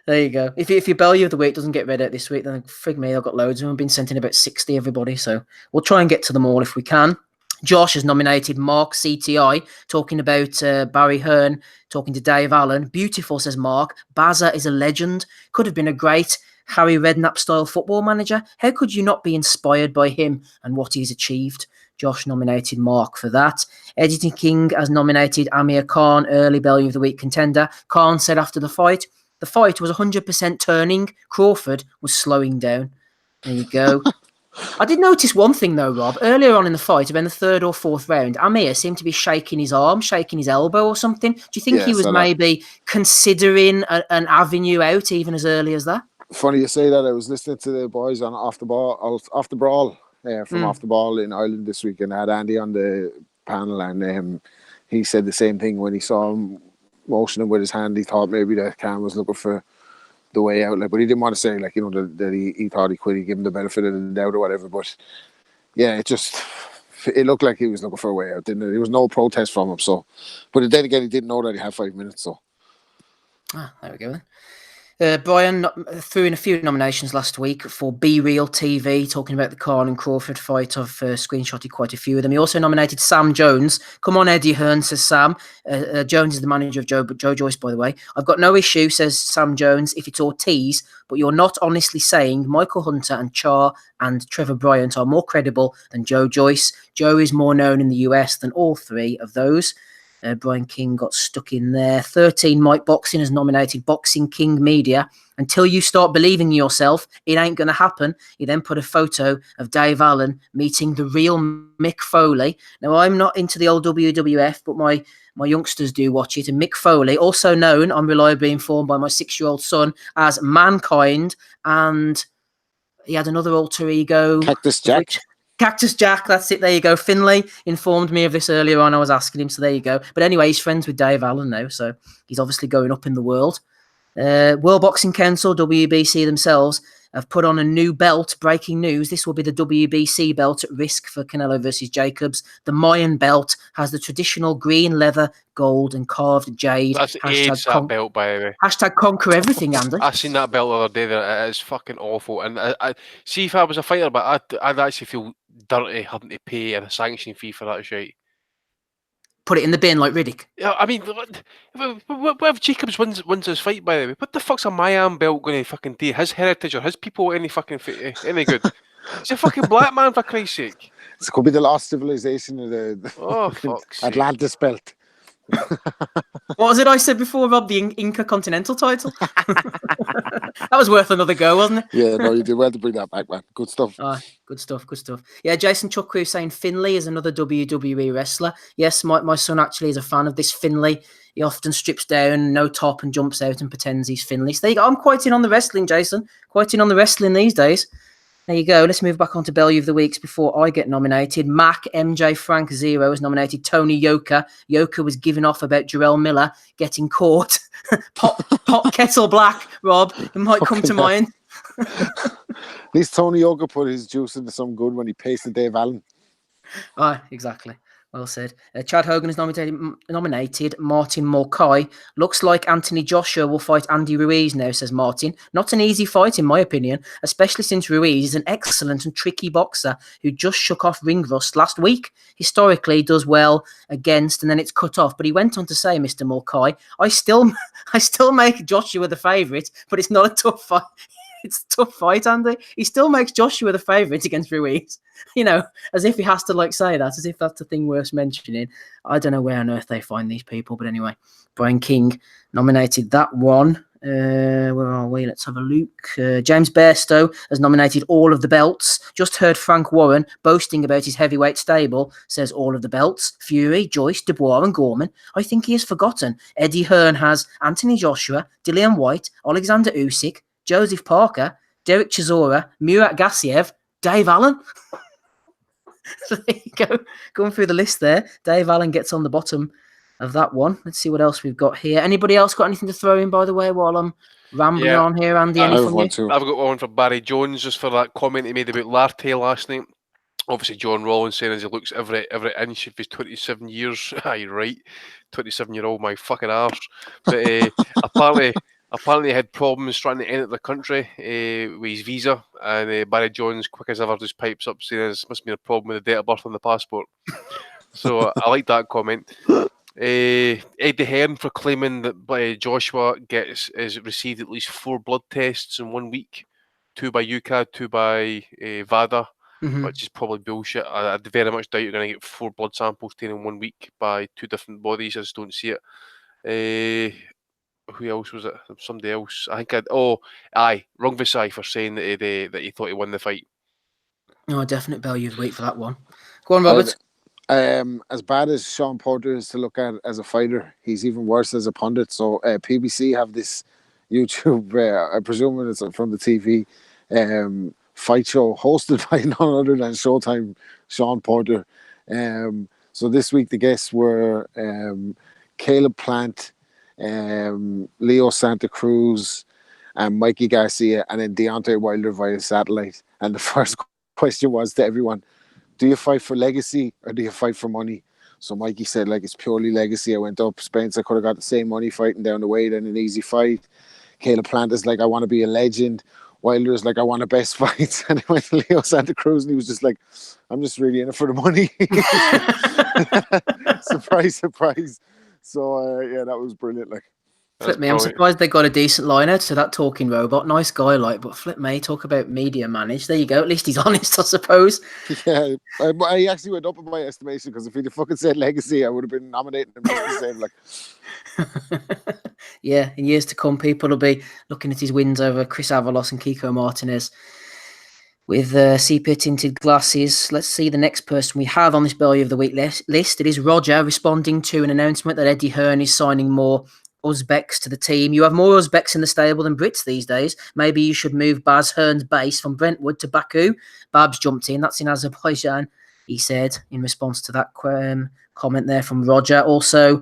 There you go. If your Belly of the Week doesn't get read out this week, then frig me, I've got loads of them. I've been sent in about 60, everybody. So we'll try and get to them all if we can. Josh has nominated Mark CTI, talking about Barry Hearn, talking to Dave Allen. Beautiful, says Mark. Bazza is a legend. Could have been a great Harry Redknapp-style football manager. How could you not be inspired by him and what he's achieved? Josh nominated Mark for that. Editing King has nominated Amir Khan, early Belly of the Week contender. Khan said after the fight was 100% turning. Crawford was slowing down. There you go. I did notice one thing, though, Rob. Earlier on in the fight, about the 3rd or 4th round, Amir seemed to be shaking his arm, shaking his elbow or something. Do you think he was maybe considering an avenue out even as early as that? Funny you say that. I was listening to the boys on Off the Brawl Off the Ball in Ireland this week, and I had Andy on the panel, and he said the same thing when he saw him motioning with his hand. He thought maybe that Khan was looking for the way out, but he didn't want to say that he thought he could. He give him the benefit of the doubt or whatever. But yeah, it looked like he was looking for a way out, didn't it? There was no protest from him. So, but then again, he didn't know that he had 5 minutes. So there we go then. Brian threw in a few nominations last week for Be Real TV, talking about the Khan and Crawford fight. I've screenshotted quite a few of them. He also nominated Sam Jones. Come on, Eddie Hearn, says Sam. Jones is the manager of Joe Joyce, by the way. I've got no issue, says Sam Jones, if it's Ortiz, but you're not honestly saying Michael Hunter and Char and Trevor Bryant are more credible than Joe Joyce. Joe is more known in the US than all 3 of those. Brian King got stuck in there. 13, Mike Boxing has nominated Boxing King Media. Until you start believing in yourself, it ain't going to happen. He then put a photo of Dave Allen meeting the real Mick Foley. Now, I'm not into the old WWF, but my youngsters do watch it. And Mick Foley, also known, I'm reliably informed by my 6-year-old son, as Mankind. And he had another alter ego. Cactus Jack. Cactus Jack, that's it. There you go. Finlay informed me of this earlier on. I was asking him, so there you go. But anyway, he's friends with Dave Allen now, so he's obviously going up in the world. World Boxing Council, WBC themselves, have put on a new belt. Breaking news, this will be the WBC belt at risk for Canelo versus Jacobs. The Mayan belt has the traditional green leather, gold and carved jade. That's AIDS, that belt, by the way. Hashtag conquer everything, Andy. I seen that belt the other day. That it is fucking awful. And I see if I was a fighter, but I'd actually feel dirty having to pay a sanction fee for that shit. Put it in the bin like Riddick. Yeah, I mean, what if Jacobs wins his fight, by the way? What the fuck's a Mayan belt going to fucking do? His heritage or his people any good? He's a fucking black man, for Christ's sake. This could be the lost civilization of the fuck's Atlantis belt. What was it I said before, Rob? The Inca Continental title? That was worth another go, wasn't it? Yeah, no, you did well to bring that back, man. Good stuff. Good stuff, good stuff. Yeah, Jason Chuckrew saying Finlay is another WWE wrestler. Yes, my son actually is a fan of this Finlay. He often strips down, no top, and jumps out and pretends he's Finlay. So there you go. I'm quite in on the wrestling, Jason. Quite in on the wrestling these days. There you go. Let's move back on to Bellew of the Weeks before I get nominated. Mac MJ Frank Zero has nominated Tony Yoka. Yoka was giving off about Jarrell Miller getting caught. Pop Kettle Black, Rob. It might come to mind. At least Tony Yoka put his juice into some good when he pasted Dave Allen. Exactly. Well said. Chad Hogan is nominated Martin Mulcahy. Looks like Anthony Joshua will fight Andy Ruiz now, says Martin. Not an easy fight, in my opinion, especially since Ruiz is an excellent and tricky boxer who just shook off ring rust last week. Historically, does well against, and then it's cut off. But he went on to say, Mr. Mulcahy, I still make Joshua the favourite, but it's not a tough fight. It's a tough fight, Andy. He still makes Joshua the favourite against Ruiz. You know, as if he has to say that, as if that's the thing worth mentioning. I don't know where on earth they find these people, but anyway, Brian King nominated that one. Where are we? Let's have a look. James Bairstow has nominated all of the belts. Just heard Frank Warren boasting about his heavyweight stable. Says all of the belts. Fury, Joyce, Dubois and Gorman. I think he has forgotten. Eddie Hearn has Anthony Joshua, Dillian White, Alexander Usyk, Joseph Parker, Derek Chisora, Murat Gassiev, Dave Allen. So there you go. Going through the list there. Dave Allen gets on the bottom of that one. Let's see what else we've got here. Anybody else got anything to throw in, by the way, while I'm rambling on here, Andy? I've got one from Barry Jones just for that comment he made about Lartey last night. Obviously, John Rollins saying as he looks every inch of his 27 years. You're right. 27-year-old, my fucking arse. But apparently he had problems trying to enter the country with his visa, and Barry Jones, quick as ever, just pipes up saying this must be a problem with the date of birth on the passport. So I like that comment. Eddie Hearn for claiming that Joshua has received at least 4 blood tests in 1 week, 2 by UCAD, 2 by VADA, which is probably bullshit. I very much doubt you're going to get 4 blood samples taken in 1 week by 2 different bodies. I just don't see it. Who else was it? Somebody else. I think Rungvisai for saying that he thought he won the fight. No, definite Bellew of the Week for that one. Go on, Robert. As bad as Sean Porter is to look at as a fighter, he's even worse as a pundit. So PBC have this YouTube, I presume it's from the TV, fight show hosted by none other than Showtime Sean Porter. So this week the guests were Caleb Plant, Leo Santa Cruz, and Mikey Garcia, and then Deontay Wilder via satellite. And the first question was to everyone, do you fight for legacy or do you fight for money? So Mikey said, it's purely legacy. I went up. Spence, I could have got the same money fighting down the way than an easy fight. Caleb Plant is I want to be a legend. Wilder is I want the best fights. And I went to Leo Santa Cruz and he was just I'm just really in it for the money. Surprise, surprise. So, that was brilliant. Flip me, I'm surprised they got a decent line out to that talking robot. Nice guy, but flip me, talk about media managed. There you go. At least he's honest, I suppose. Yeah, I actually went up in my estimation because if he'd have fucking said legacy, I would have been nominating him the same. Yeah, in years to come, people will be looking at his wins over Chris Avalos and Kiko Martinez with sepia-tinted glasses. Let's see the next person we have on this Bellew of the Week list. It is Roger responding to an announcement that Eddie Hearn is signing more Uzbeks to the team. You have more Uzbeks in the stable than Brits these days. Maybe you should move Baz Hearn's base from Brentwood to Baku. Babs jumped in. That's in Azerbaijan, he said, in response to that comment there from Roger. Also,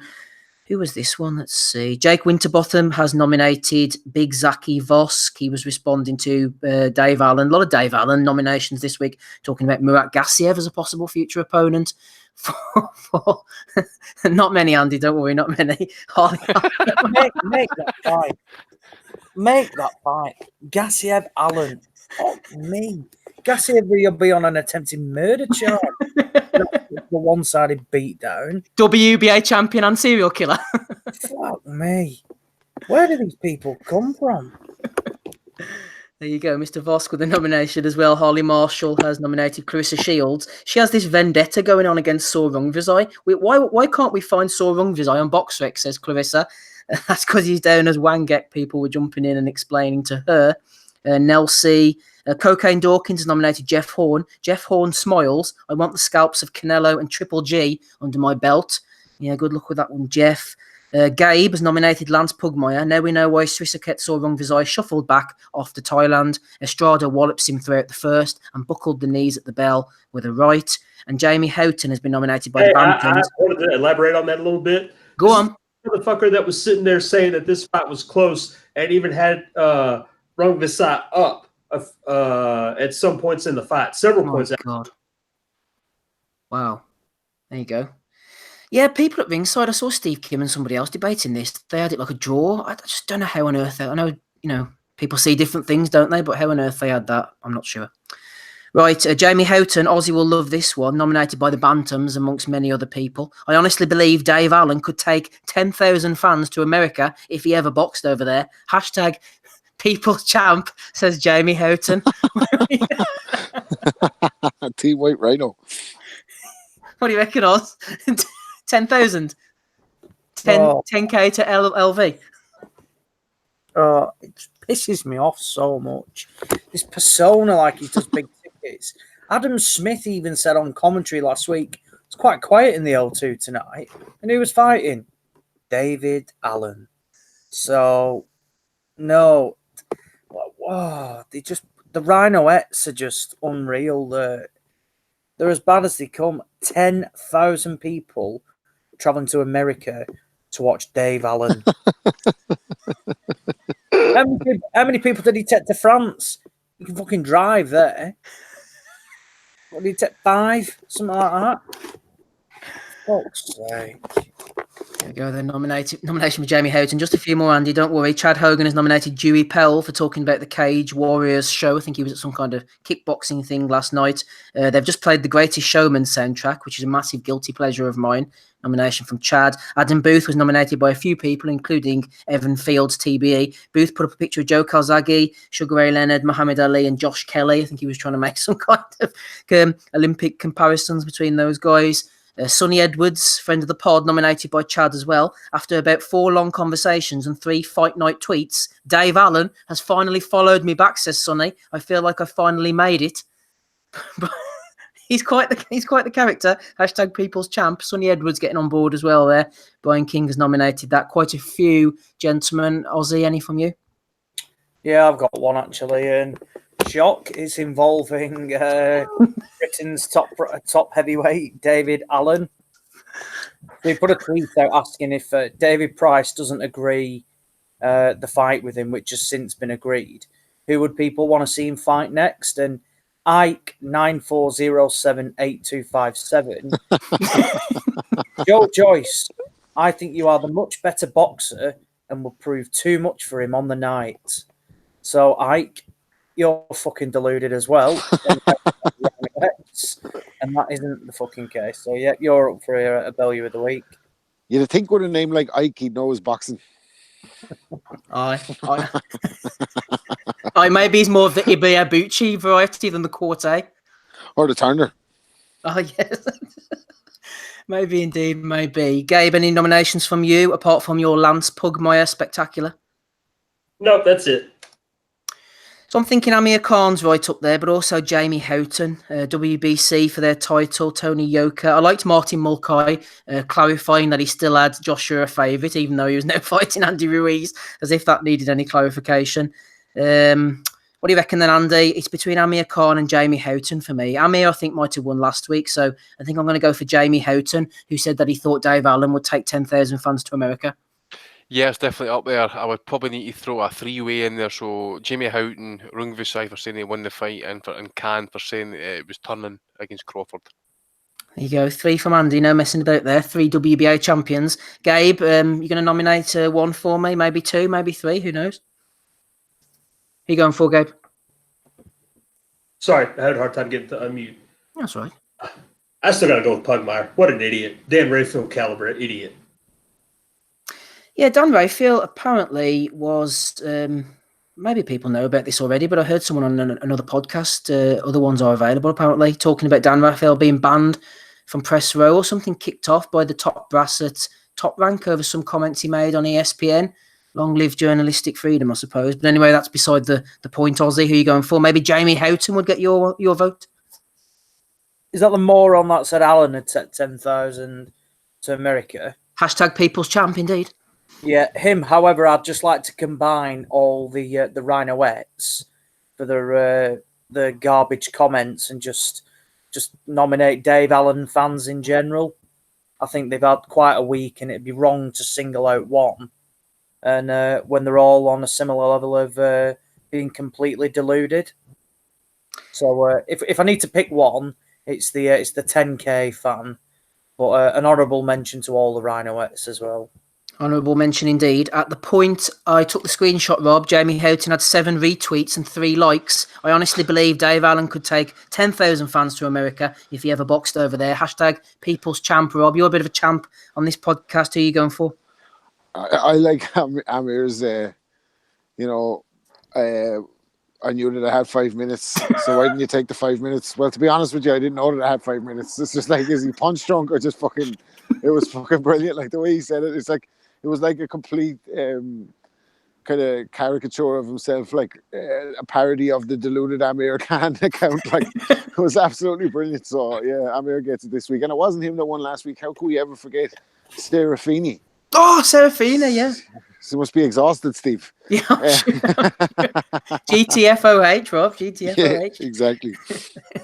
who was this one? Let's see. Jake Winterbottom has nominated Big Zaki Vosk. He was responding to Dave Allen. A lot of Dave Allen nominations this week, talking about Murat Gassiev as a possible future opponent. For not many, Andy, don't worry, not many. Make that fight. Make that fight. Gassiev Allen. Fuck me. Gassiev will be on an attempted murder charge. The one-sided beatdown. WBA champion and serial killer. Fuck me. Where do these people come from? There you go, Mr. Vosk with a nomination as well. Harley Marshall has nominated Clarissa Shields. She has this vendetta going on against Saw Rungvisai. Why can't we find Saw Rungvisai on BoxRec, says Clarissa. That's because he's down as Wangek. People were jumping in and explaining to her. Nelsie. Cocaine Dawkins has nominated Jeff Horn. Jeff Horn smiles. I want the scalps of Canelo and Triple G under my belt. Yeah, good luck with that one, Jeff. Gabe has nominated Lance Pugmire. Now we know why Srisaket Saw Rungvisai shuffled back off to Thailand. Estrada wallops him throughout the first and buckled the knees at the bell with a right. And Jamie Houghton has been nominated by the Bantams. I wanted to elaborate on that a little bit. Go on. Motherfucker that was sitting there saying that this fight was close and even had Rungvisai up at some points in the fight, several points. God. Wow. There you go. Yeah, people at ringside, I saw Steve Kim and somebody else debating this. They had it like a draw. I just don't know how on earth. I know, people see different things, don't they? But how on earth they had that, I'm not sure. Right, Jamie Houghton, Aussie will love this one, nominated by the Bantams amongst many other people. I honestly believe Dave Allen could take 10,000 fans to America if he ever boxed over there. Hashtag People's Champ, says Jamie Houghton. Team White Rhino. What do you reckon, Oz? 10,000? 10K to LV? Oh, it pisses me off so much. This persona, like he does big tickets. Adam Smith even said on commentary last week, it's quite quiet in the L2 tonight. And who was fighting? David Allen. So, no. Whoa, the Rhinoettes are just unreal. They're as bad as they come. 10,000 people traveling to America to watch Dave Allen. How many people did he take to France? You can fucking drive there. What did he take? 5? Something like that. Fuck's sake. There we go, then nomination for Jamie Houghton. Just a few more, Andy, don't worry. Chad Hogan has nominated Dewey Pell for talking about the Cage Warriors show. I think he was at some kind of kickboxing thing last night. They've just played the Greatest Showman soundtrack, which is a massive guilty pleasure of mine. Nomination from Chad. Adam Booth was nominated by a few people, including Evan Fields, TBE. Booth put up a picture of Joe Calzaghe, Sugar Ray Leonard, Muhammad Ali, and Josh Kelly. I think he was trying to make some kind of Olympic comparisons between those guys. Sonny Edwards, friend of the pod, nominated by Chad as well. After about 4 long conversations and 3 fight night tweets, Dave Allen has finally followed me back, says Sonny. I feel like I finally made it. He's quite the character. Hashtag People's Champ. Sonny Edwards getting on board as well there. Brian King has nominated that. Quite a few gentlemen. Ozzy, any from you? Yeah, I've got one actually. And shock is involving Britain's top heavyweight, David Allen. They put a tweet out asking if David Price doesn't agree the fight with him, which has since been agreed, who would people want to see him fight next? And Ike 94078257. Joe Joyce, I think you are the much better boxer and will prove too much for him on the night. So Ike, you're fucking deluded as well. And that isn't the fucking case. So yeah, you're up for a Bellew of the Week. You'd think with a name like Ike, he'd know his boxing. Maybe he's more of the Ibeabuchi variety than the Corte. Or the Turner. Oh, yes. Maybe indeed, maybe. Gabe, any nominations from you, apart from your Lance Pugmire spectacular? No, that's it. So I'm thinking Amir Khan's right up there, but also Jamie Houghton, WBC for their title, Tony Yoka. I liked Martin Mulcahy clarifying that he still had Joshua a favourite, even though he was now fighting Andy Ruiz, as if that needed any clarification. What do you reckon then, Andy? It's between Amir Khan and Jamie Houghton for me. Amir, I think, might have won last week, so I think I'm going to go for Jamie Houghton, who said that he thought Dave Allen would take 10,000 fans to America. Yeah, it's definitely up there. I would probably need to throw a 3-way in there. So Jamie Houghton, Rungvisai for saying he won the fight, and Khan for saying it was turning against Crawford. There you go. 3 from Andy. No messing about there. 3 WBA champions. Gabe, you're going to nominate 1 for me, maybe 2, maybe 3. Who knows? Who you going for, Gabe? Sorry, I had a hard time getting to unmute. That's right. I still got to go with Pugmire. What an idiot. Dan Rayfield caliber idiot. Yeah, Dan Rayfield apparently was maybe people know about this already, but I heard someone on another podcast, other ones are available apparently, talking about Dan Raphael being banned from press row or something, kicked off by the top brass at Top Rank over some comments he made on ESPN. Long live journalistic freedom, I suppose. But anyway, that's beside the point. Ozzy, who are you going for? Maybe Jamie Houghton would get your vote. Is that the moron that said Alan had set 10,000 to America? Hashtag People's Champ, indeed. Yeah, him. However, I'd just like to combine all the Rhinoettes for the garbage comments and just nominate Dave Allen fans in general. I think they've had quite a week, and it'd be wrong to single out one. And when they're all on a similar level of being completely deluded. So if I need to pick one, it's the 10K fan, but an honourable mention to all the Rhinoettes as well. Honourable mention indeed. At the point I took the screenshot, Rob, Jamie Houghton had 7 retweets and 3 likes. I honestly believe Dave Allen could take 10,000 fans to America if he ever boxed over there. Hashtag People's Champ, Rob. You're a bit of a champ on this podcast. Who are you going for? I like Amir's, I knew that I had 5 minutes, so why didn't you take the 5 minutes? Well, to be honest with you, I didn't know that I had 5 minutes. It's just like, is he punch drunk or just fucking, it was fucking brilliant. Like the way he said it, it's like, it was like a complete kind of caricature of himself, like a parody of the deluded Amir Khan account. Like, it was absolutely brilliant. So yeah, Amir gets it this week. And it wasn't him that won last week. How could we ever forget Serafini? Oh, Serafina, yeah. She must be exhausted, Steve. Yeah. GTFOH, Rob. GTFOH. Yeah, exactly.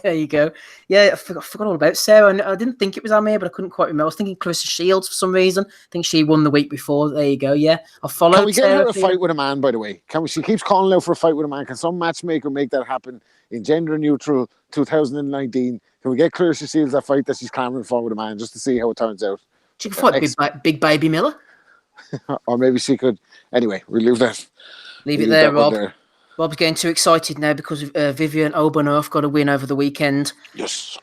There you go. Yeah, I forgot all about Sarah. And I didn't think it was Amir, but I couldn't quite remember. I was thinking Clarissa Shields for some reason. I think she won the week before. There you go. Yeah, I followed. Can we get her a fight with a man, by the way? She keeps calling out for a fight with a man. Can some matchmaker make that happen in gender neutral 2019? Can we get Clarissa Shields that fight that she's clamoring for with a man, just to see how it turns out? She could fight Big Baby Miller. Or maybe she could. Anyway, we'll leave that. Leave it there, Rob. Rob's getting too excited now because Vivian Obanov got a win over the weekend. Yes.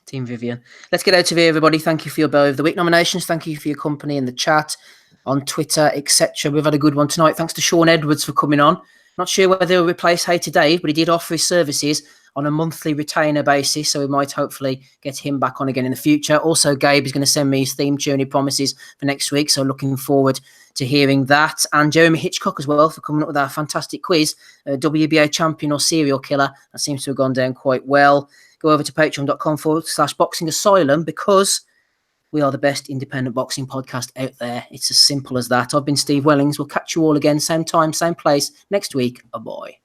Team Vivian. Let's get out of here, everybody. Thank you for your Bow of the Week nominations. Thank you for your company in the chat, on Twitter, etc. We've had a good one tonight. Thanks to Sean Edwards for coming on. Not sure whether he'll replace Hater Dave, but he did offer his services on a monthly retainer basis, so we might hopefully get him back on again in the future. Also, Gabe is going to send me his theme tune he promises for next week, so looking forward to hearing that. And Jeremy Hitchcock as well for coming up with our fantastic quiz, WBA champion or serial killer. That seems to have gone down quite well. Go over to patreon.com/Boxing Asylum because we are the best independent boxing podcast out there. It's as simple as that. I've been Steve Wellings. We'll catch you all again, same time, same place next week. Bye.